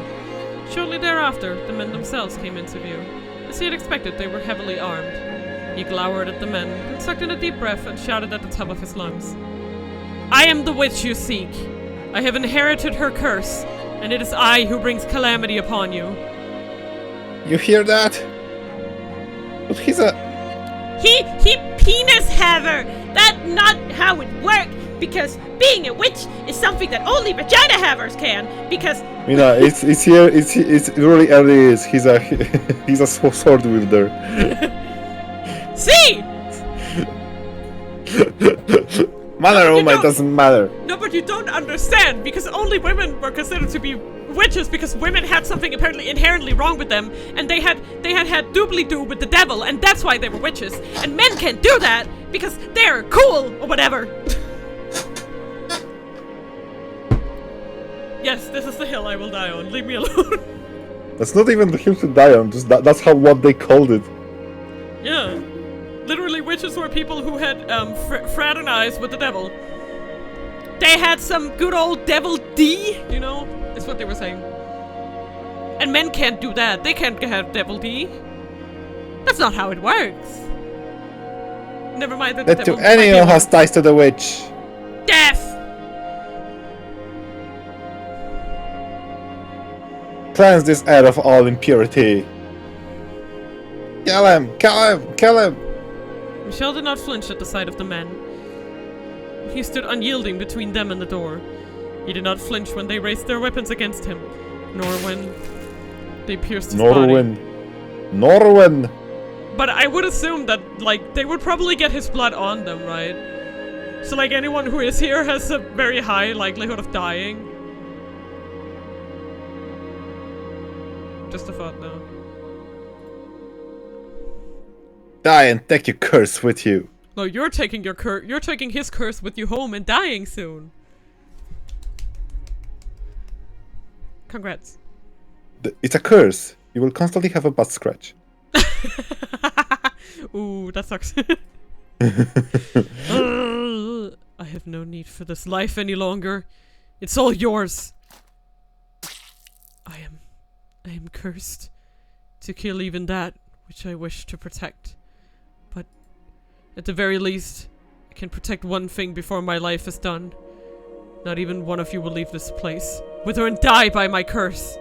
Speaker 1: Shortly thereafter, the men themselves came into view. As he had expected, they were heavily armed. He glowered at the men, then sucked in a deep breath and shouted at the top of his lungs. I am the witch you seek! I have inherited her curse, and it is I who brings calamity upon you.
Speaker 2: You hear that? But he's a...
Speaker 3: He penis haver! That's not how it works, because being a witch is something that only vagina havers can, because...
Speaker 2: it's here, it's really early is. He's a sword wielder.
Speaker 3: See!
Speaker 2: Manner or it doesn't matter.
Speaker 1: No, but you don't understand, because only women were considered to be witches because women had something apparently inherently wrong with them, and they had doobly-doo with the devil, and that's why they were witches. And men can't do that because they're cool or whatever. Yes, this is the hill I will die on. Leave me alone.
Speaker 2: That's not even the hill to die on. Just that's what they called it.
Speaker 1: Yeah. Literally, witches were people who had fraternized with the devil. They had some good old devil D, you know? Is what they were saying. And men can't do that. They can't have devil D. That's not how it works. Never mind that the
Speaker 2: That to
Speaker 1: devil might be
Speaker 2: anyone has
Speaker 1: one.
Speaker 2: ties to the witch.
Speaker 1: Death!
Speaker 2: Cleanse this air of all impurity. Kill him! Kill him! Kill him!
Speaker 1: Michelle did not flinch at the sight of the men. He stood unyielding between them and the door. He did not flinch when they raised their weapons against him, nor when they pierced his body.
Speaker 2: Norwin!
Speaker 1: But I would assume that, like, they would probably get his blood on them, right? So, like, anyone who is here has a very high likelihood of dying. Just a thought, though.
Speaker 2: Die and take your curse with you.
Speaker 1: No, you're taking you're taking his curse with you home and dying soon. Congrats.
Speaker 2: It's a curse. You will constantly have a butt scratch.
Speaker 1: Ooh, that sucks. I have no need for this life any longer. It's all yours. I am cursed to kill even that which I wish to protect. But at the very least, I can protect one thing before my life is done. Not even one of you will leave this place. Wither and die by my curse.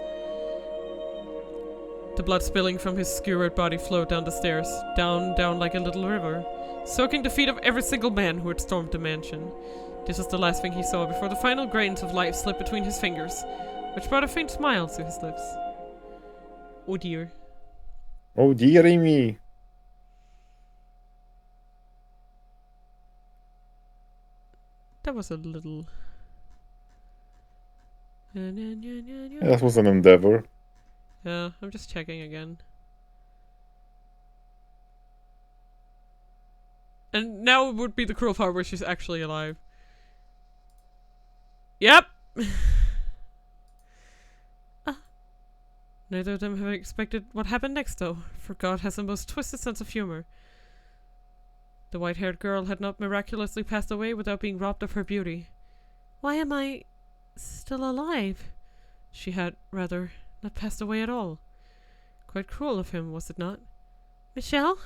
Speaker 1: The blood spilling from his skewered body flowed down the stairs, down like a little river, soaking the feet of every single man who had stormed the mansion. This was the last thing he saw before the final grains of life slipped between his fingers, which brought a faint smile to his lips. Oh dear.
Speaker 2: Oh dearie me.
Speaker 1: That was a little...
Speaker 2: That was an endeavor.
Speaker 1: Yeah, I'm just checking again. And now would be the cruel part where she's actually alive. Yep! Neither of them have expected what happened next, though, for God has a most twisted sense of humor. The white-haired girl had not miraculously passed away without being robbed of her beauty. Why am I still alive? She had, rather, not passed away at all. Quite cruel of him, was it not? Michelle?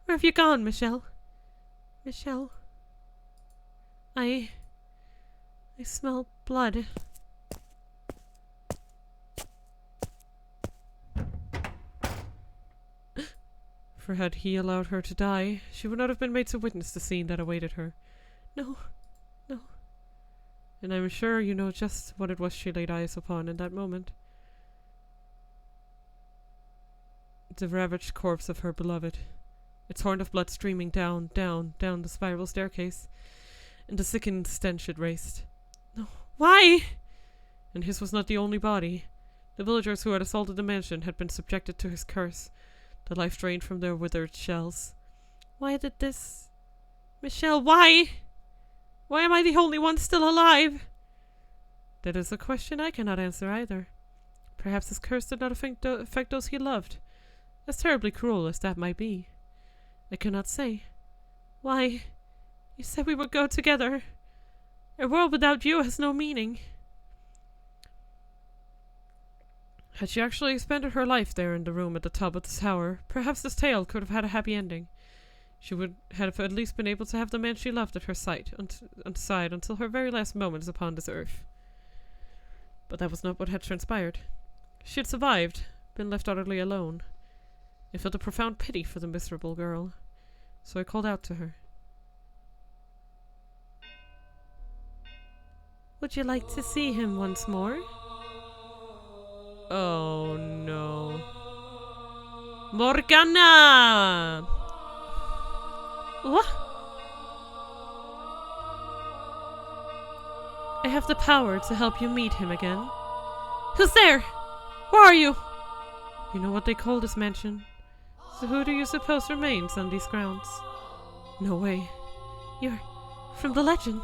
Speaker 1: Where have you gone, Michelle? Michelle? I smell blood. For had he allowed her to die, she would not have been made to witness the scene that awaited her. No, no. And I'm sure you know just what it was she laid eyes upon in that moment. The ravaged corpse of her beloved, its horn of blood streaming down the spiral staircase, and the sickened stench it raised. No, why? And his was not the only body. The villagers who had assaulted the mansion had been subjected to his curse, the life drained from their withered shells. Why did this... Michelle, why? Why am I the only one still alive? That is a question I cannot answer either. Perhaps his curse did not affect those he loved, as terribly cruel as that might be. I cannot say. Why? You said we would go together. A world without you has no meaning. Had she actually spent her life there in the room at the top of the tower, perhaps this tale could have had a happy ending. she would have at least been able to have the man she loved at her side until her very last moments upon this earth. But that was not what had transpired. She had survived, been left utterly alone. I felt a profound pity for the miserable girl, so I called out to her. Would you like to see him once more? Oh no. Morgana! What? I have the power to help you meet him again. Who's there? Where are you? You know what they call this mansion. So who do you suppose remains on these grounds? No way. You're from the legend.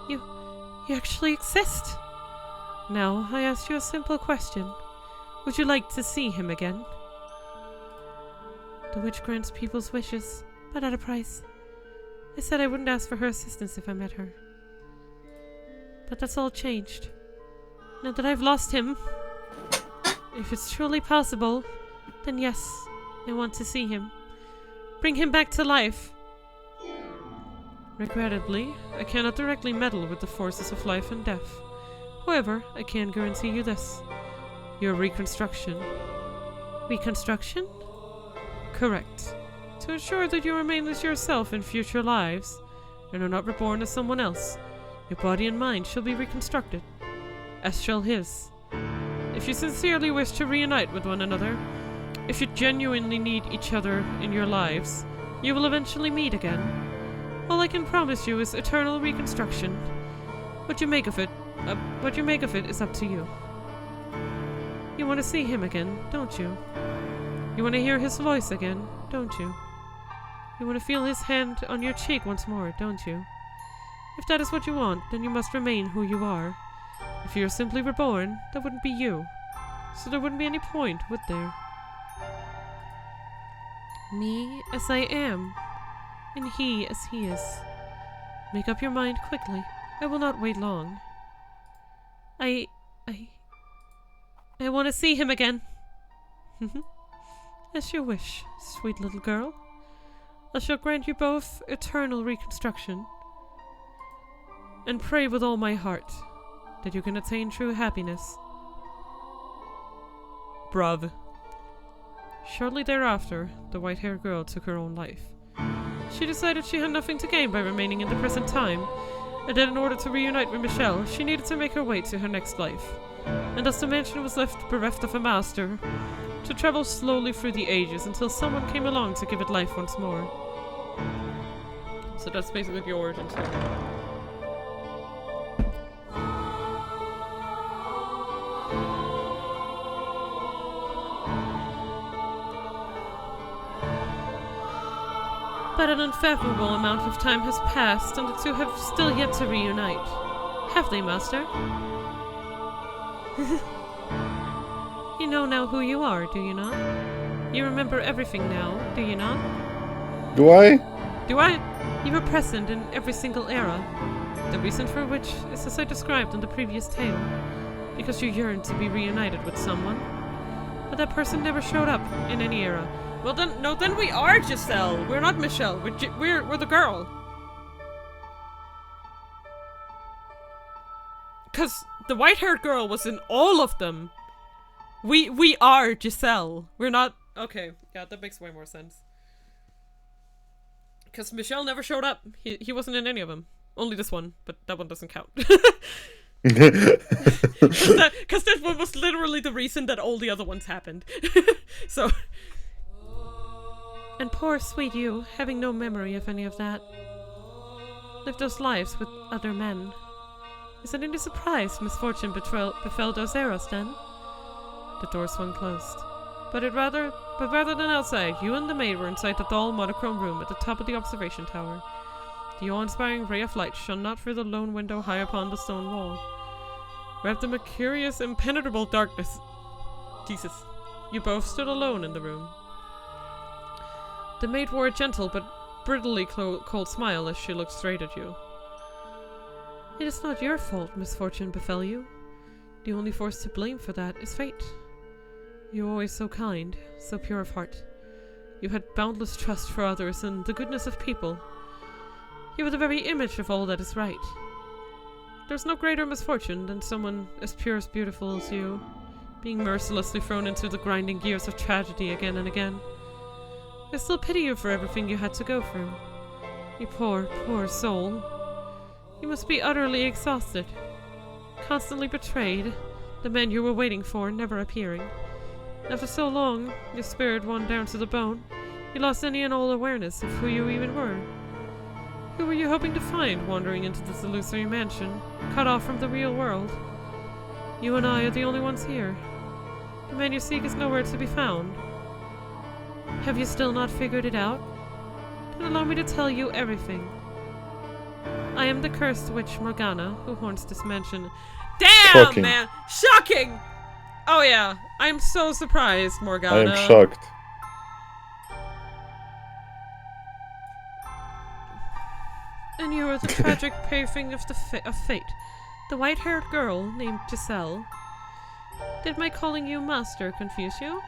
Speaker 1: You actually exist. Now, I ask you a simple question. Would you like to see him again? The witch grants people's wishes, but at a price. I said I wouldn't ask for her assistance if I met her. But that's all changed. Now that I've lost him, if it's truly possible, then yes, I want to see him. Bring him back to life. Regrettably, I cannot directly meddle with the forces of life and death. However, I can guarantee you this. Your reconstruction. Reconstruction? Correct. To ensure that you remain as yourself in future lives, and are not reborn as someone else, your body and mind shall be reconstructed, as shall his. If you sincerely wish to reunite with one another, if you genuinely need each other in your lives, you will eventually meet again. All I can promise you is eternal reconstruction. What you make of it is up to you. You want to see him again, don't you? You want to hear his voice again, don't you? You want to feel his hand on your cheek once more, don't you? If that is what you want, then you must remain who you are. If you are simply reborn, that wouldn't be you. So there wouldn't be any point, would there? Me as I am, and he as he is. Make up your mind quickly. I will not wait long. I want to see him again. As you wish, sweet little girl. I shall grant you both eternal reconstruction, and pray with all my heart that you can attain true happiness. Bruv. Shortly thereafter, the white-haired girl took her own life. She decided she had nothing to gain by remaining in the present time, and that in order to reunite with Michelle, she needed to make her way to her next life. And thus the mansion was left bereft of a master, to travel slowly through the ages until someone came along to give it life once more. So that's basically the origin story. But an unfathomable amount of time has passed, and the two have still yet to reunite. Have they, Master? You know now who you are, do you not? You remember everything now, do you not?
Speaker 2: Do I?
Speaker 1: Do I? You were present in every single era. The reason for which is as I described in the previous tale. Because you yearned to be reunited with someone. But that person never showed up in any era. Well then we are Giselle. We're not Michelle. We're the girl. Cause the white-haired girl was in all of them. We are Giselle. We're not. Okay, yeah, that makes way more sense. Cause Michelle never showed up. He wasn't in any of them. Only this one, but that one doesn't count. Cause that one was literally the reason that all the other ones happened. So. And poor sweet you, having no memory of any of that, lived those lives with other men. Is it any surprise misfortune befell those eras then? The door swung closed. But rather than outside, you and the maid were inside the dull monochrome room at the top of the observation tower. The awe-inspiring ray of light shone not through the lone window high upon the stone wall. Wrapped in a curious, impenetrable darkness. Jesus. You both stood alone in the room. The maid wore a gentle but brittly cold smile as she looked straight at you. It is not your fault misfortune befell you. The only force to blame for that is fate. You are always so kind, so pure of heart. You had boundless trust for others and the goodness of people. You were the very image of all that is right. There's no greater misfortune than someone as pure as beautiful as you, being mercilessly thrown into the grinding gears of tragedy again and again. I still pity you for everything you had to go through. You poor, poor soul. You must be utterly exhausted, constantly betrayed, the men you were waiting for never appearing. After so long, your spirit worn down to the bone, you lost any and all awareness of who you even were. Who were you hoping to find wandering into this illusory mansion, cut off from the real world? You and I are the only ones here. The man you seek is nowhere to be found. Have you still not figured it out? Then allow me to tell you everything. I am the cursed witch Morgana, who haunts this mansion.
Speaker 3: Damn,
Speaker 2: Shocking.
Speaker 3: man! Shocking! Oh yeah, I'm so surprised, Morgana.
Speaker 2: I am shocked.
Speaker 1: And you are the tragic paving of fate. The white-haired girl named Giselle. Did my calling you master confuse you?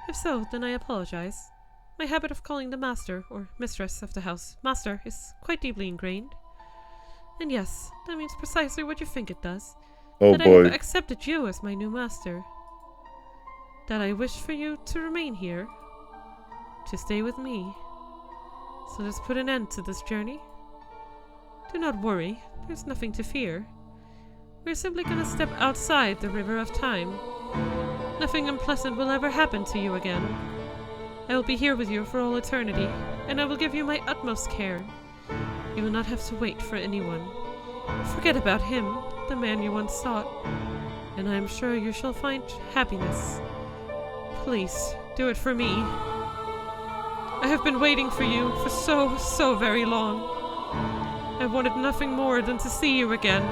Speaker 1: If so, then I apologize. My habit of calling the master, or mistress of the house, master, is quite deeply ingrained. And yes, that means precisely what you think it does.
Speaker 2: Oh
Speaker 1: That I have
Speaker 2: boy.
Speaker 1: accepted you as my new master. That I wish for you to remain here. To stay with me. So let's put an end to this journey. Do not worry, there's nothing to fear. We're simply gonna step outside the river of time. Nothing unpleasant will ever happen to you again. I will be here with you for all eternity, and I will give you my utmost care. You will not have to wait for anyone. Forget about him, the man you once sought, and I am sure you shall find happiness. Please, do it for me. I have been waiting for you for so very long. I wanted nothing more than to see you again.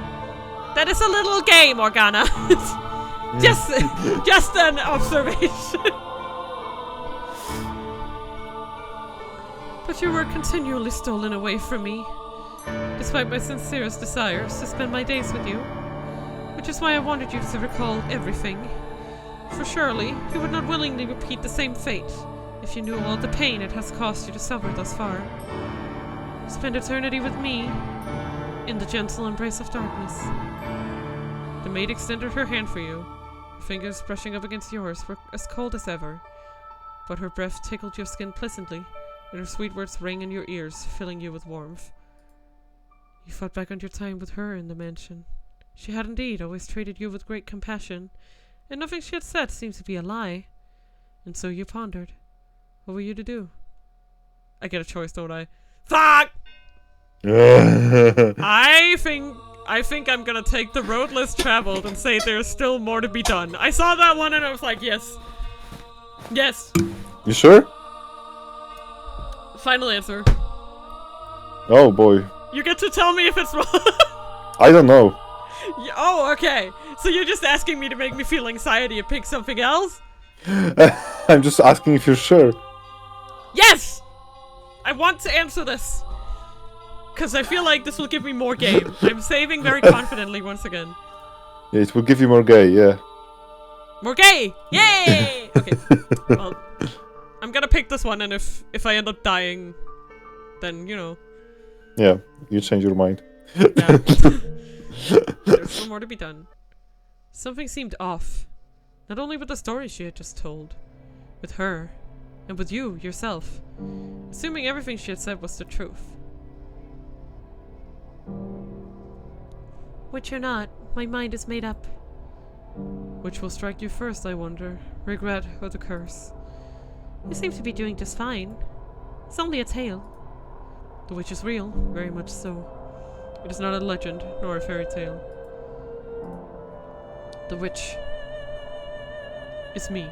Speaker 3: That is a little gay, Morgana. just an observation.
Speaker 1: But you were continually stolen away from me, despite my sincerest desires to spend my days with you, which is why I wanted you to recall everything. For surely you would not willingly repeat the same fate if you knew all the pain it has cost you to suffer thus far. Spend eternity with me in the gentle embrace of darkness. The maid extended her hand for you. Her fingers brushing up against yours were as cold as ever, but her breath tickled your skin pleasantly, and her sweet words rang in your ears, filling you with warmth. You thought back on your time with her in the mansion. She had indeed always treated you with great compassion, and nothing she had said seemed to be a lie. And so you pondered. What were you to do? I get a choice, don't I?
Speaker 3: Fuck! I think I'm gonna take the road less traveled and say there's still more to be done. I saw that one and I was like, yes. Yes.
Speaker 2: You sure?
Speaker 3: Final answer.
Speaker 2: Oh boy.
Speaker 3: You get to tell me if it's wrong.
Speaker 2: I don't know.
Speaker 3: Oh, okay. So you're just asking me to make me feel anxiety and pick something else?
Speaker 2: I'm just asking if you're sure.
Speaker 3: Yes! I want to answer this. Because I feel like this will give me more game. I'm saving very confidently once again.
Speaker 2: Yeah, it will give you more gay, yeah.
Speaker 3: More gay! Yay! Okay. Well, I'm gonna pick this one, and if I end up dying, then, you know.
Speaker 2: Yeah, you change your mind.
Speaker 3: Yeah. There's still more to be done. Something seemed off. Not only with the story she had just told, with her, and with you, yourself. Assuming everything she had said was the truth. Which or not, my mind is made up. Which will strike you first, I wonder? Regret or the curse? You seem to be doing just fine. It's only a tale. The witch is real, very much so. It is not a legend, nor a fairy tale. The witch is me.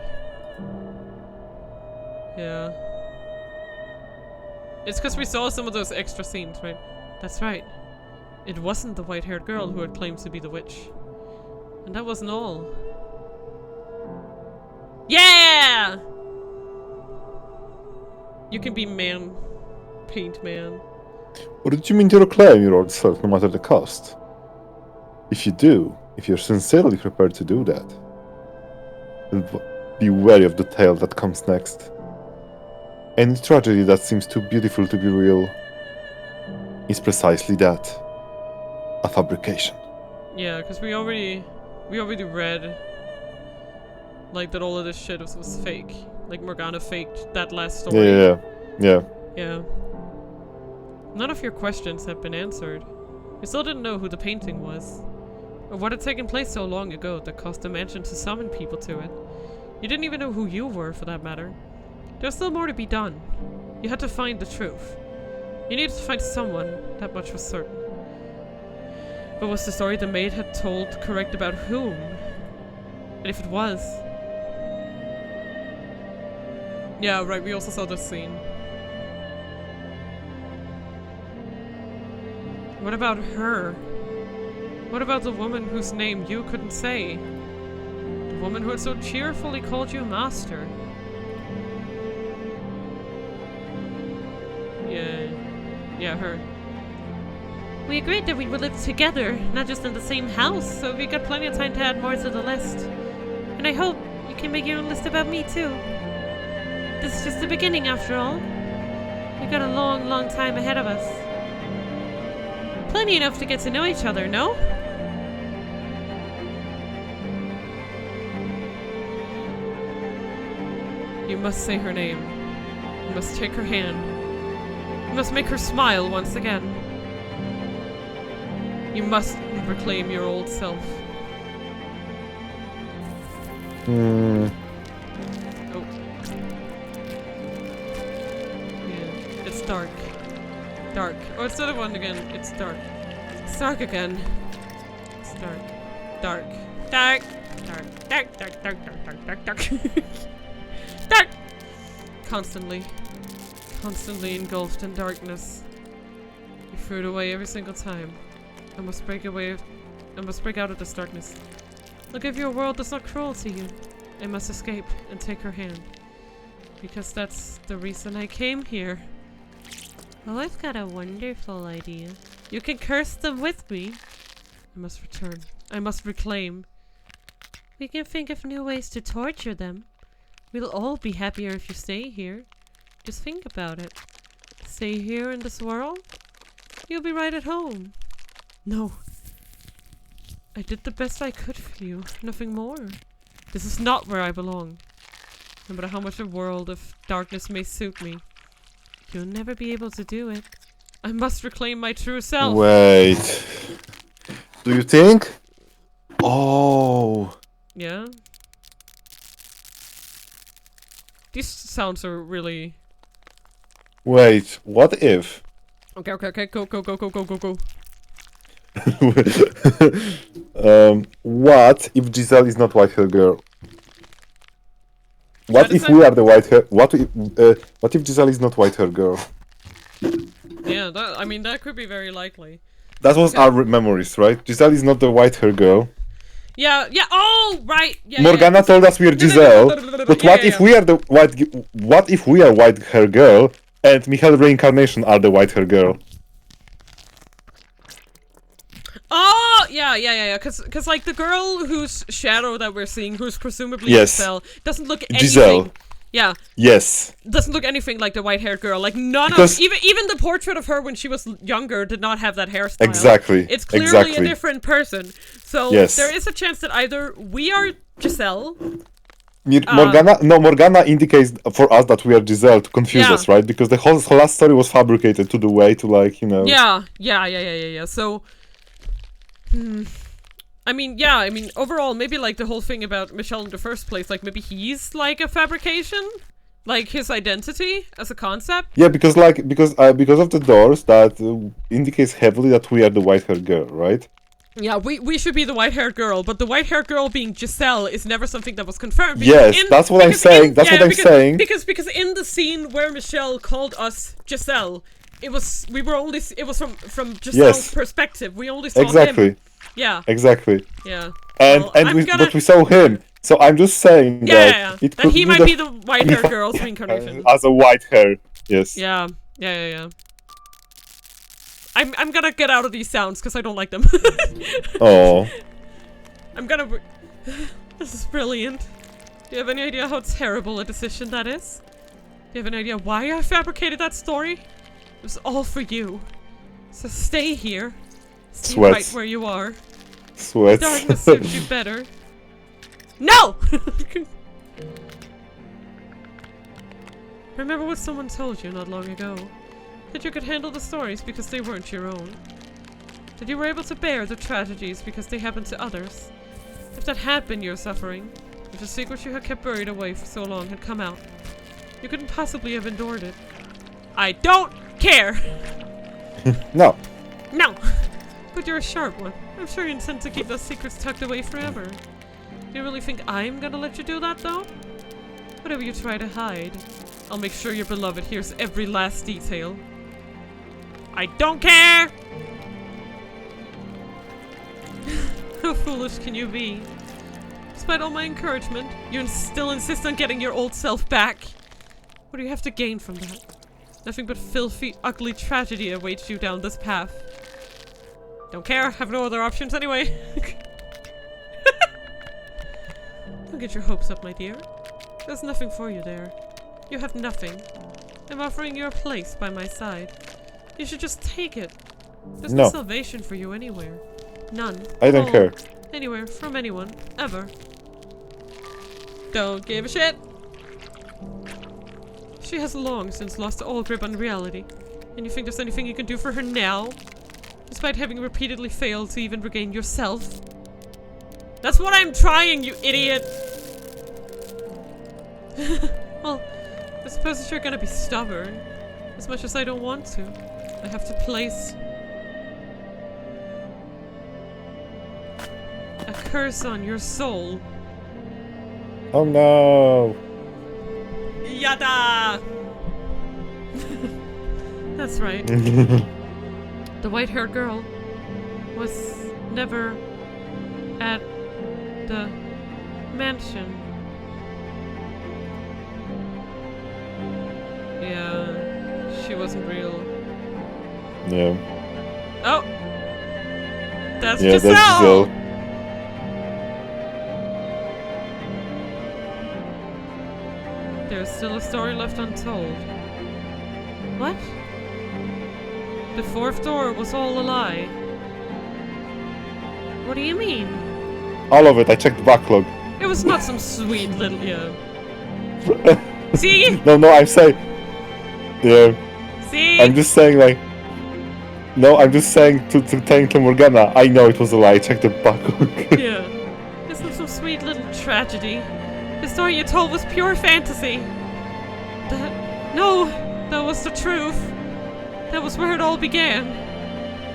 Speaker 3: Yeah. It's because we saw some of those extra scenes, right? That's right. It wasn't the white-haired girl who had claimed to be the witch. And that wasn't all. Yeah! You can be man. Paint man.
Speaker 2: Or did you mean to reclaim your old self no matter the cost? If you do, if you're sincerely prepared to do that, then be wary of the tale that comes next. Any tragedy that seems too beautiful to be real is precisely that. A fabrication.
Speaker 1: Yeah, because we already read like that all of this shit was fake. Like Morgana faked that last story.
Speaker 2: Yeah.
Speaker 1: Yeah. None of your questions have been answered. You still didn't know who the painting was, or what had taken place so long ago that caused the mansion to summon people to it. You didn't even know who you were, for that matter. There's still more to be done. You had to find the truth. You needed to find someone, that much was certain. But was the story the maid had told correct about whom? And if it was... Yeah, right, we also saw this scene. What about her? What about the woman whose name you couldn't say? The woman who had so cheerfully called you master? Yeah, her.
Speaker 3: We agreed that we would live together, not just in the same house, so we got plenty of time to add more to the list. And I hope you can make your own list about me too. This is just the beginning after all. We've got a long, long time ahead of us. Plenty enough to get to know each other, no?
Speaker 1: You must say her name. You must take her hand. You must make her smile once again. You must reclaim your old self.
Speaker 2: Hmm.
Speaker 1: Oh. Yeah, it's dark. Dark. Oh, it's the other one again. It's dark. It's dark again. It's dark. Dark. Dark. Dark. Dark. Dark. Dark. Dark. Dark. Dark. Dark. Dark. Constantly engulfed in darkness. You threw it away every single time. I must break out of this darkness. Look, if your world is not cruel to you, I must escape and take her hand. Because that's the reason I came here.
Speaker 3: Oh, I've got a wonderful idea.
Speaker 1: You can curse them with me. I must return. I must reclaim.
Speaker 3: We can think of new ways to torture them.
Speaker 1: We'll all be happier if you stay here. Just think about it. Stay here in this world? You'll be right at home. No. I did the best I could for you. Nothing more. This is not where I belong. No matter how much a world of darkness may suit me, you'll never be able to do it. I must reclaim my true self.
Speaker 2: Wait. Do you think? Oh.
Speaker 1: Yeah? These sounds are really...
Speaker 2: Wait, what if?
Speaker 1: Okay, go.
Speaker 2: What if Giselle is not white hair girl? What
Speaker 1: Yeah,
Speaker 2: if we are the white hair? What if Giselle is not white hair girl?
Speaker 1: Yeah, that could be very likely.
Speaker 2: That was our memories, right? Giselle is not the white hair girl.
Speaker 1: Yeah, oh, right. Yeah,
Speaker 2: Morgana told us we are Giselle, but what if we are the white? What if we are white hair girl and Michael reincarnation are the white hair girl?
Speaker 1: Oh, yeah. Cause like the girl whose shadow that we're seeing, who's presumably
Speaker 2: Yes.
Speaker 1: Giselle, doesn't look anything.
Speaker 2: Giselle.
Speaker 1: Yeah.
Speaker 2: Yes.
Speaker 1: Doesn't look anything like the white-haired girl. Like none
Speaker 2: Because-
Speaker 1: of even the portrait of her when she was younger did not have that hairstyle.
Speaker 2: Exactly.
Speaker 1: It's clearly
Speaker 2: exactly.
Speaker 1: a different person. So
Speaker 2: Yes.
Speaker 1: there is a chance that either we are Giselle.
Speaker 2: Morgana indicates for us that we are Giselle to confuse
Speaker 1: Yeah.
Speaker 2: us, right? Because the whole last story was fabricated to the way to like, you know.
Speaker 1: Yeah. So, I mean, overall, maybe like the whole thing about Michelle in the first place, like maybe he's like a fabrication, like his identity as a concept.
Speaker 2: Yeah, because of the doors that indicates heavily that we are the white-haired girl, right?
Speaker 1: Yeah, we should be the white-haired girl, but the white-haired girl being Giselle is never something that was confirmed.
Speaker 2: Yes, that's what I'm saying. That's what I'm saying.
Speaker 1: Because in the scene where Michelle called us Giselle, it was from Giselle's perspective. We only saw him. Yeah.
Speaker 2: Exactly.
Speaker 1: Yeah.
Speaker 2: But we saw him. So I'm just saying that it could
Speaker 1: he might be the white-haired girl's reincarnation.
Speaker 2: As a white hair. Yes.
Speaker 1: Yeah. I'm gonna get out of these sounds because I don't like them.
Speaker 2: Oh.
Speaker 1: I'm gonna... This is brilliant. Do you have any idea how terrible a decision that is?
Speaker 3: you have an idea why I fabricated that story? It was all for you. So stay here. Stay right
Speaker 2: Sweats.
Speaker 3: where you are.
Speaker 2: Sweats.
Speaker 3: Darkness suits you better. No! Remember what someone told you not long ago? That you could handle the stories because they weren't your own. That you were able to bear the tragedies because they happened to others. If that had been your suffering, if the secret you had kept buried away for so long had come out, you couldn't possibly have endured it. I don't care!
Speaker 2: No.
Speaker 3: No! But you're a sharp one. I'm sure you intend to keep those secrets tucked away forever. Do you really think I'm gonna let you do that, though? Whatever you try to hide, I'll make sure your beloved hears every last detail. I don't care! How foolish can you be? Despite all my encouragement, you still insist on getting your old self back. What do you have to gain from that? Nothing but filthy, ugly tragedy awaits you down this path. Don't care, have no other options anyway. Don't get your hopes up, my dear. There's nothing for you there. You have nothing. I'm offering you a place by my side. You should just take it. There's no salvation for you anywhere. None.
Speaker 2: I don't care.
Speaker 3: Anywhere, from anyone, ever. Don't give a shit. She has long since lost all grip on reality. And you think there's anything you can do for her now? Despite having repeatedly failed to even regain yourself? That's what I'm trying, you idiot! Well, I suppose you're gonna be stubborn. As much as I don't want to. I have to place a curse on your soul.
Speaker 2: Oh no.
Speaker 3: Yada! That's right. The white-haired girl was never at the mansion. Yeah, she wasn't real.
Speaker 2: Yeah.
Speaker 3: Oh! That's
Speaker 2: Yeah,
Speaker 3: Giselle!
Speaker 2: that's Giselle.
Speaker 3: There's still a story left untold. What? The fourth door was all a lie. What do you mean?
Speaker 2: All of it. I checked the backlog.
Speaker 3: It was not some sweet little... See?
Speaker 2: No, I'm saying... Yeah.
Speaker 3: See?
Speaker 2: I'm just saying, like... No, I'm just saying to Fata Morgana, I know it was a lie. I checked the backlog.
Speaker 3: Yeah. It's not some sweet little tragedy. The story you told was pure fantasy. No, that was the truth. That was where it all began.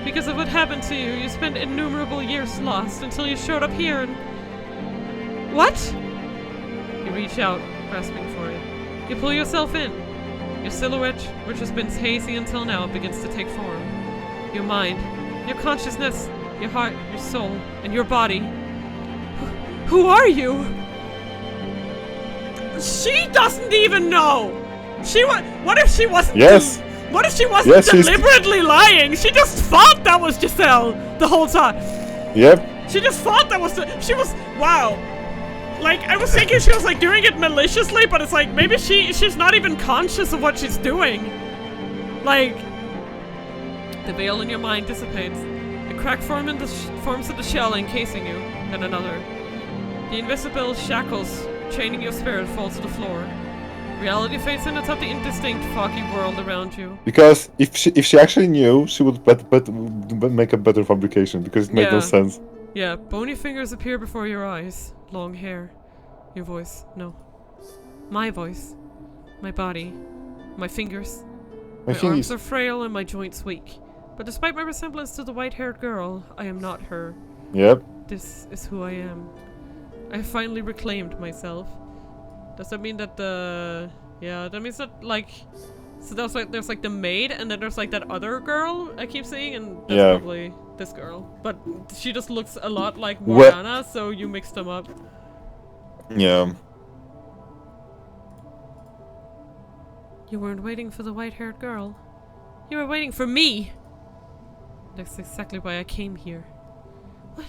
Speaker 3: Because of what happened to you, you spent innumerable years lost until you showed up here and... What? You reach out, grasping for it. You pull yourself in. Your silhouette, which has been hazy until now, begins to take form. Your mind, your consciousness, your heart, your soul, and your body. Who are you? She doesn't even know! What if she wasn't...
Speaker 2: Yes!
Speaker 3: What if she wasn't
Speaker 2: Yes,
Speaker 3: deliberately lying? She just thought that was Giselle the whole time.
Speaker 2: Yep.
Speaker 3: She just thought that was she was... Wow. Like, I was thinking she was, like, doing it maliciously, but it's like, maybe she's not even conscious of what she's doing. Like... The veil in your mind dissipates. A crack forms in the shell encasing you, and another. The invisible shackles chaining your spirit fall to the floor. Reality fades in atop the indistinct, foggy world around you.
Speaker 2: Because if she actually knew, she would make a better fabrication, because it made no sense.
Speaker 3: Yeah, bony fingers appear before your eyes. Long hair. Your voice. No. My voice. My body. My fingers. My arms are frail and my joints weak. But despite my resemblance to the white-haired girl, I am not her.
Speaker 2: Yep.
Speaker 3: This is who I am. I have finally reclaimed myself. Does that mean that the... Yeah, that means that, like... So there's like the maid, and then there's like that other girl I keep seeing, and that's probably this girl. But she just looks a lot like Morgana, so you mixed them up.
Speaker 2: Yeah.
Speaker 3: You weren't waiting for the white-haired girl. You were waiting for me! That's exactly why I came here. What?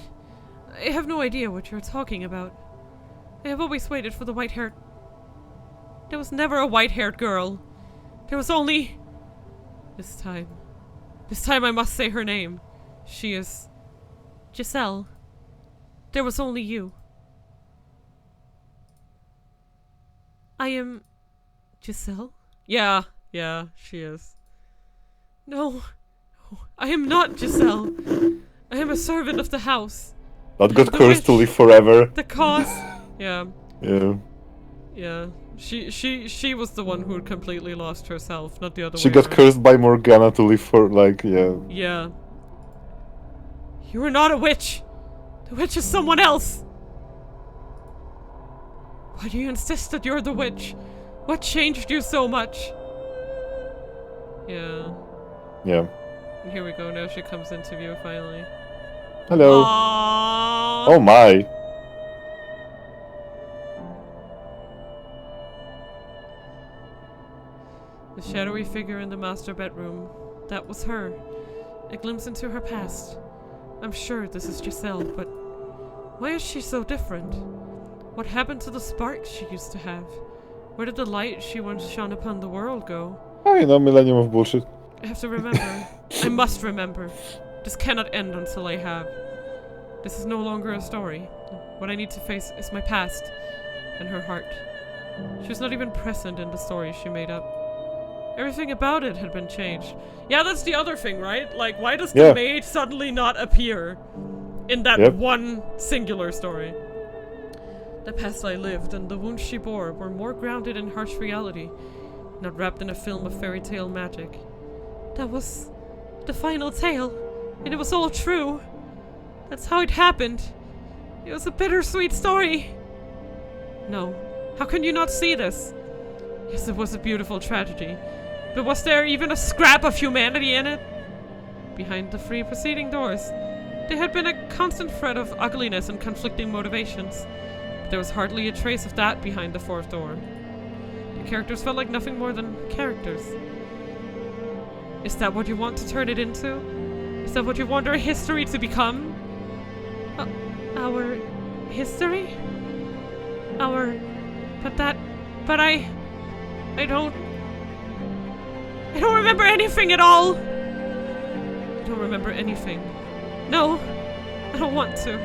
Speaker 3: I have no idea what you're talking about. I have always waited for the white-haired...
Speaker 1: There was never a white-haired girl. There was only... This time I must say her name. She is... Giselle. There was only you. I am... Giselle? Yeah, she is. No, I am not Giselle. I am a servant of the house.
Speaker 2: Not got cursed to live forever.
Speaker 1: The cause. Yeah.
Speaker 2: Yeah.
Speaker 1: Yeah. She was the one who had completely lost herself, not the other way.
Speaker 2: She got
Speaker 1: around.
Speaker 2: cursed by Morgana to live for, like, yeah.
Speaker 1: Yeah. You are not a witch. The witch is someone else. Why do you insist that you're the witch? What changed you so much? Yeah.
Speaker 2: Yeah.
Speaker 1: And here we go, now she comes into view finally.
Speaker 2: Hello.
Speaker 1: Aww.
Speaker 2: Oh my.
Speaker 1: The shadowy figure in the master bedroom. That was her. A glimpse into her past. I'm sure this is Giselle, but why is she so different? What happened to the spark she used to have? Where did the light she once shone upon the world go?
Speaker 2: Oh, you know, millennium of bullshit.
Speaker 1: I have to remember. I must remember. This cannot end until I have. This is no longer a story. What I need to face is my past and her heart. She was not even present in the story she made up. Everything about it had been changed. Yeah, that's the other thing, right? Like, why does the maid suddenly not appear in that one singular story? The past I lived and the wounds she bore were more grounded in harsh reality, not wrapped in a film of fairy tale magic. That was the final tale, and it was all true. That's how it happened. It was a bittersweet story. No, how can you not see this? Yes, it was a beautiful tragedy, but was there even a scrap of humanity in it? Behind the three preceding doors, there had been a constant thread of ugliness and conflicting motivations, but there was hardly a trace of that behind the fourth door. The characters felt like nothing more than characters. Is that what you want to turn it into? Is that what you want our history to become? Our history? But I don't remember anything at all. I don't remember anything. No, I don't want to.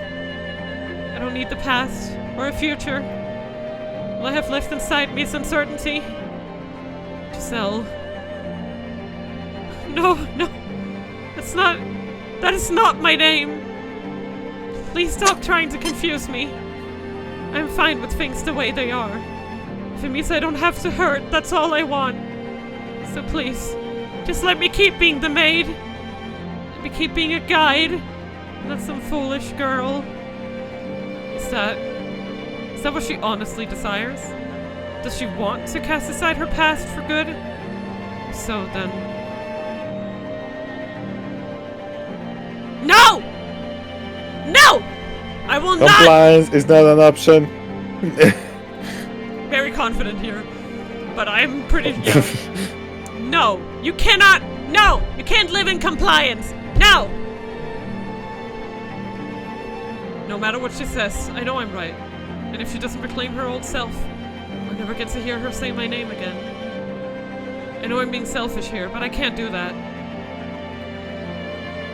Speaker 1: I don't need the past or a future. All I have left inside me is uncertainty. Giselle. No, that is not my name. Please stop trying to confuse me. I'm fine with things the way they are. If it means I don't have to hurt, that's all I want. So please, just let me keep being the maid. Let me keep being a guide, not some foolish girl. Is that what she honestly desires? Does she want to cast aside her past for good? So then... No! No! I will not!
Speaker 2: Compliance is not an option.
Speaker 1: Very confident here, but I'm pretty young. No, you cannot! No! You can't live in compliance! No! No matter what she says, I know I'm right. And if she doesn't reclaim her old self, I'll never get to hear her say my name again. I know I'm being selfish here, but I can't do that.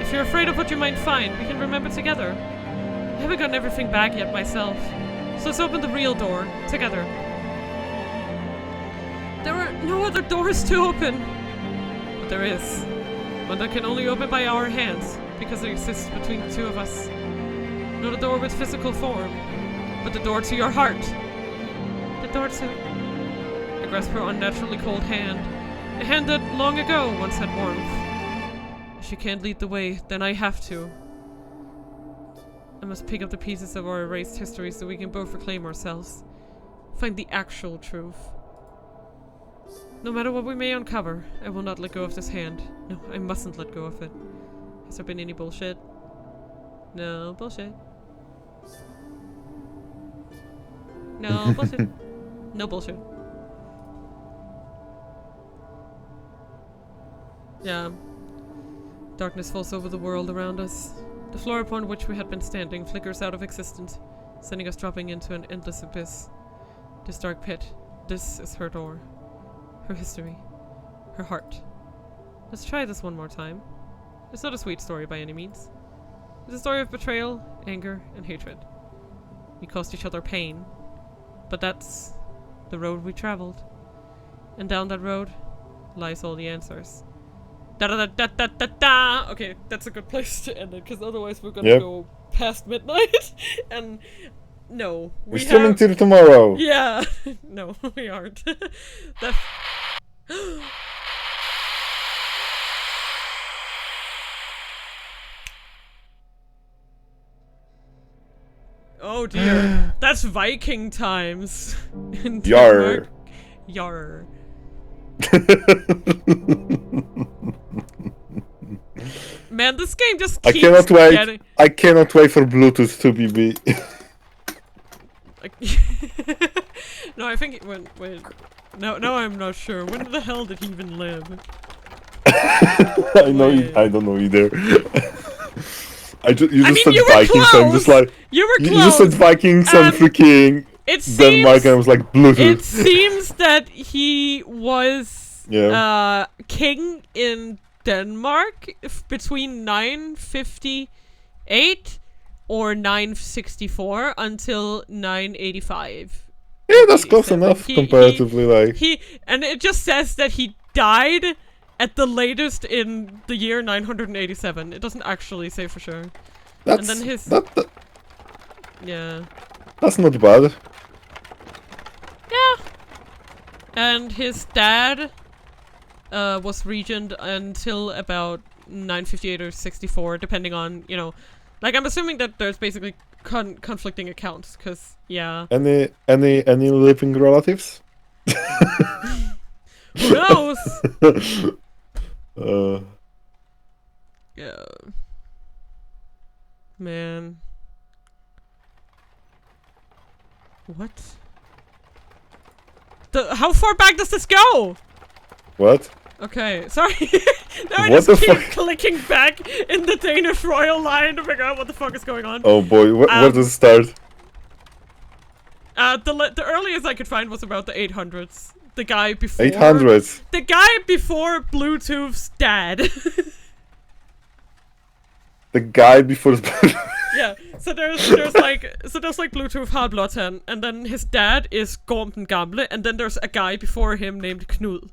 Speaker 1: If you're afraid of what you might find, we can remember together. I haven't gotten everything back yet myself, so let's open the real door, together. There are no other doors to open. But there is. One that can only open by our hands, because it exists between the two of us. Not a door with physical form, but the door to your heart. The door to... I grasp her unnaturally cold hand. A hand that long ago once had warmth. If she can't lead the way, then I have to. I must pick up the pieces of our erased history so we can both reclaim ourselves. Find the actual truth. No matter what we may uncover, I will not let go of this hand. No, I mustn't let go of it. Has there been any bullshit? No bullshit. No bullshit. No bullshit. Yeah. Darkness falls over the world around us. The floor upon which we had been standing flickers out of existence, sending us dropping into an endless abyss. This dark pit,
Speaker 3: This is her door. Her history. Her heart. Let's try this one more time. It's not a sweet story by any means. It's a story of betrayal, anger, and hatred. We caused each other pain, but that's the road we traveled. And down that road lies all the answers. Da da da da da da da! Okay, that's a good place to end it, because otherwise we're gonna go past midnight, and no.
Speaker 2: We're still
Speaker 3: have...
Speaker 2: until tomorrow!
Speaker 3: Yeah! No, we aren't. That... Oh dear. That's Viking times. In
Speaker 2: Yarr.
Speaker 3: Yarr. Man, this game just keeps getting...
Speaker 2: I cannot wait for Bluetooth to be
Speaker 3: No, I think it went... Wait. No, I'm not sure. When the hell did he even live?
Speaker 2: I don't know either. You just said
Speaker 3: you
Speaker 2: Vikings,
Speaker 3: close.
Speaker 2: so I'm just like...
Speaker 3: You were close!
Speaker 2: You just said Vikings and freaking Denmark, and I was like, Bluetooth.
Speaker 3: It seems that he was king in Denmark between 958 or 964 until 985.
Speaker 2: Yeah, that's close enough comparatively,
Speaker 3: and it just says that he died at the latest in the year 987. It doesn't actually say for sure.
Speaker 2: That's,
Speaker 3: and then his... Yeah.
Speaker 2: That's not bad.
Speaker 3: Yeah. And his dad was regent until about 958 or 64, depending on, you know... Like, I'm assuming that there's basically conflicting accounts, because, yeah.
Speaker 2: Any living relatives?
Speaker 3: Who knows? Yeah. Man. What? How far back does this go?
Speaker 2: What?
Speaker 3: Okay, sorry. Now I
Speaker 2: What
Speaker 3: just
Speaker 2: the
Speaker 3: keep
Speaker 2: fuck?
Speaker 3: clicking back in the Danish royal line to figure out what the fuck is going on.
Speaker 2: Oh boy, where does it start?
Speaker 3: The earliest I could find was about the 800s. The guy before...
Speaker 2: 800s?
Speaker 3: The guy before Bluetooth's dad.
Speaker 2: The guy before...
Speaker 3: Yeah, so there's like Bluetooth Halvlotten, and then his dad is Gorm den Gamle, and then there's a guy before him named Knud.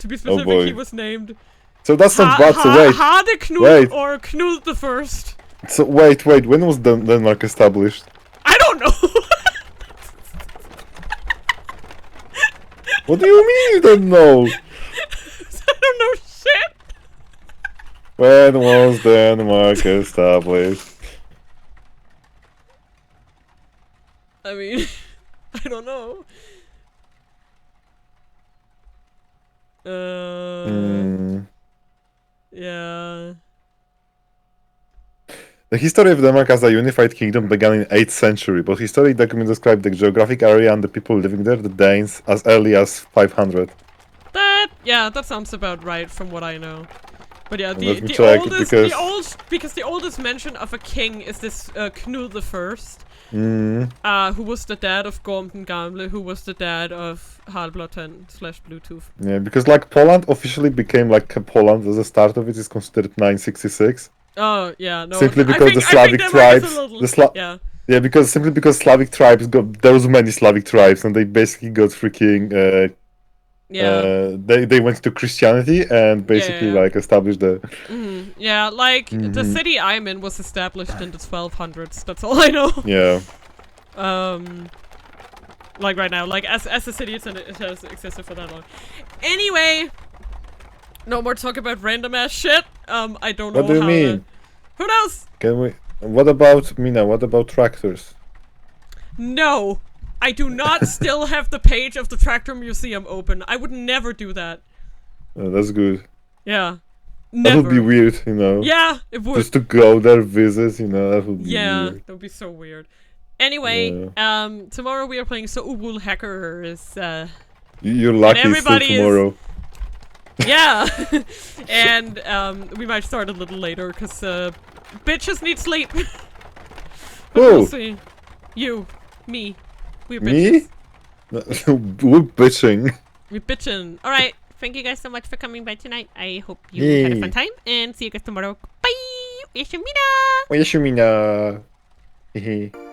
Speaker 3: To be specific, he was named...
Speaker 2: So that's not bad, so wait.
Speaker 3: Harde Knud or Knud the First.
Speaker 2: So wait, when was Denmark established?
Speaker 3: I don't know!
Speaker 2: What do you mean you don't know?
Speaker 3: I don't know shit!
Speaker 2: When was Denmark established?
Speaker 3: I mean, I don't know. Yeah.
Speaker 2: The history of Denmark as a unified kingdom began in 8th century, but historic documents describe the geographic area and the people living there, the Danes, as early as 500.
Speaker 3: That sounds about right from what I know. But yeah, the oldest mention of a king is this Knud the First, who was the dad of Gorm den Gamle, who was the dad of Halvlotten / Bluetooth. Yeah,
Speaker 2: because like Poland officially became like Poland as the start of it is considered 966.
Speaker 3: Oh yeah, no.
Speaker 2: Simply because the Slavic tribes, simply because Slavic tribes there was many Slavic tribes and they basically got freaking they went to Christianity and basically like established the
Speaker 3: yeah, like the city I'm in was established in the 1200s. That's all I know.
Speaker 2: Yeah.
Speaker 3: Like right now, like as a city, it has existed for that long. Anyway, no more talk about random ass shit. I don't know.
Speaker 2: What do you mean?
Speaker 3: Who knows?
Speaker 2: Can we? What about Mina? What about tractors?
Speaker 3: No. I do not still have the page of the tractor museum open. I would never do that.
Speaker 2: Oh, that's good.
Speaker 3: Yeah.
Speaker 2: Never. That would be weird, you know.
Speaker 3: Yeah, it would.
Speaker 2: Just to go there, visit, you know, that would be weird.
Speaker 3: Yeah, that would be so weird. Anyway, tomorrow we are playing Soul Hackers.
Speaker 2: You're lucky it's still tomorrow.
Speaker 3: Yeah. And we might start a little later, because bitches need sleep. But we'll see. You. Me.
Speaker 1: We're
Speaker 2: Me?
Speaker 1: bitches.
Speaker 2: We're bitching.
Speaker 1: We're bitching. Alright. Thank you guys so much for coming by tonight. I hope you had a fun
Speaker 2: Yay.
Speaker 1: time. And see you guys tomorrow. Bye! Yashimina!
Speaker 2: Yashimina. Hehe.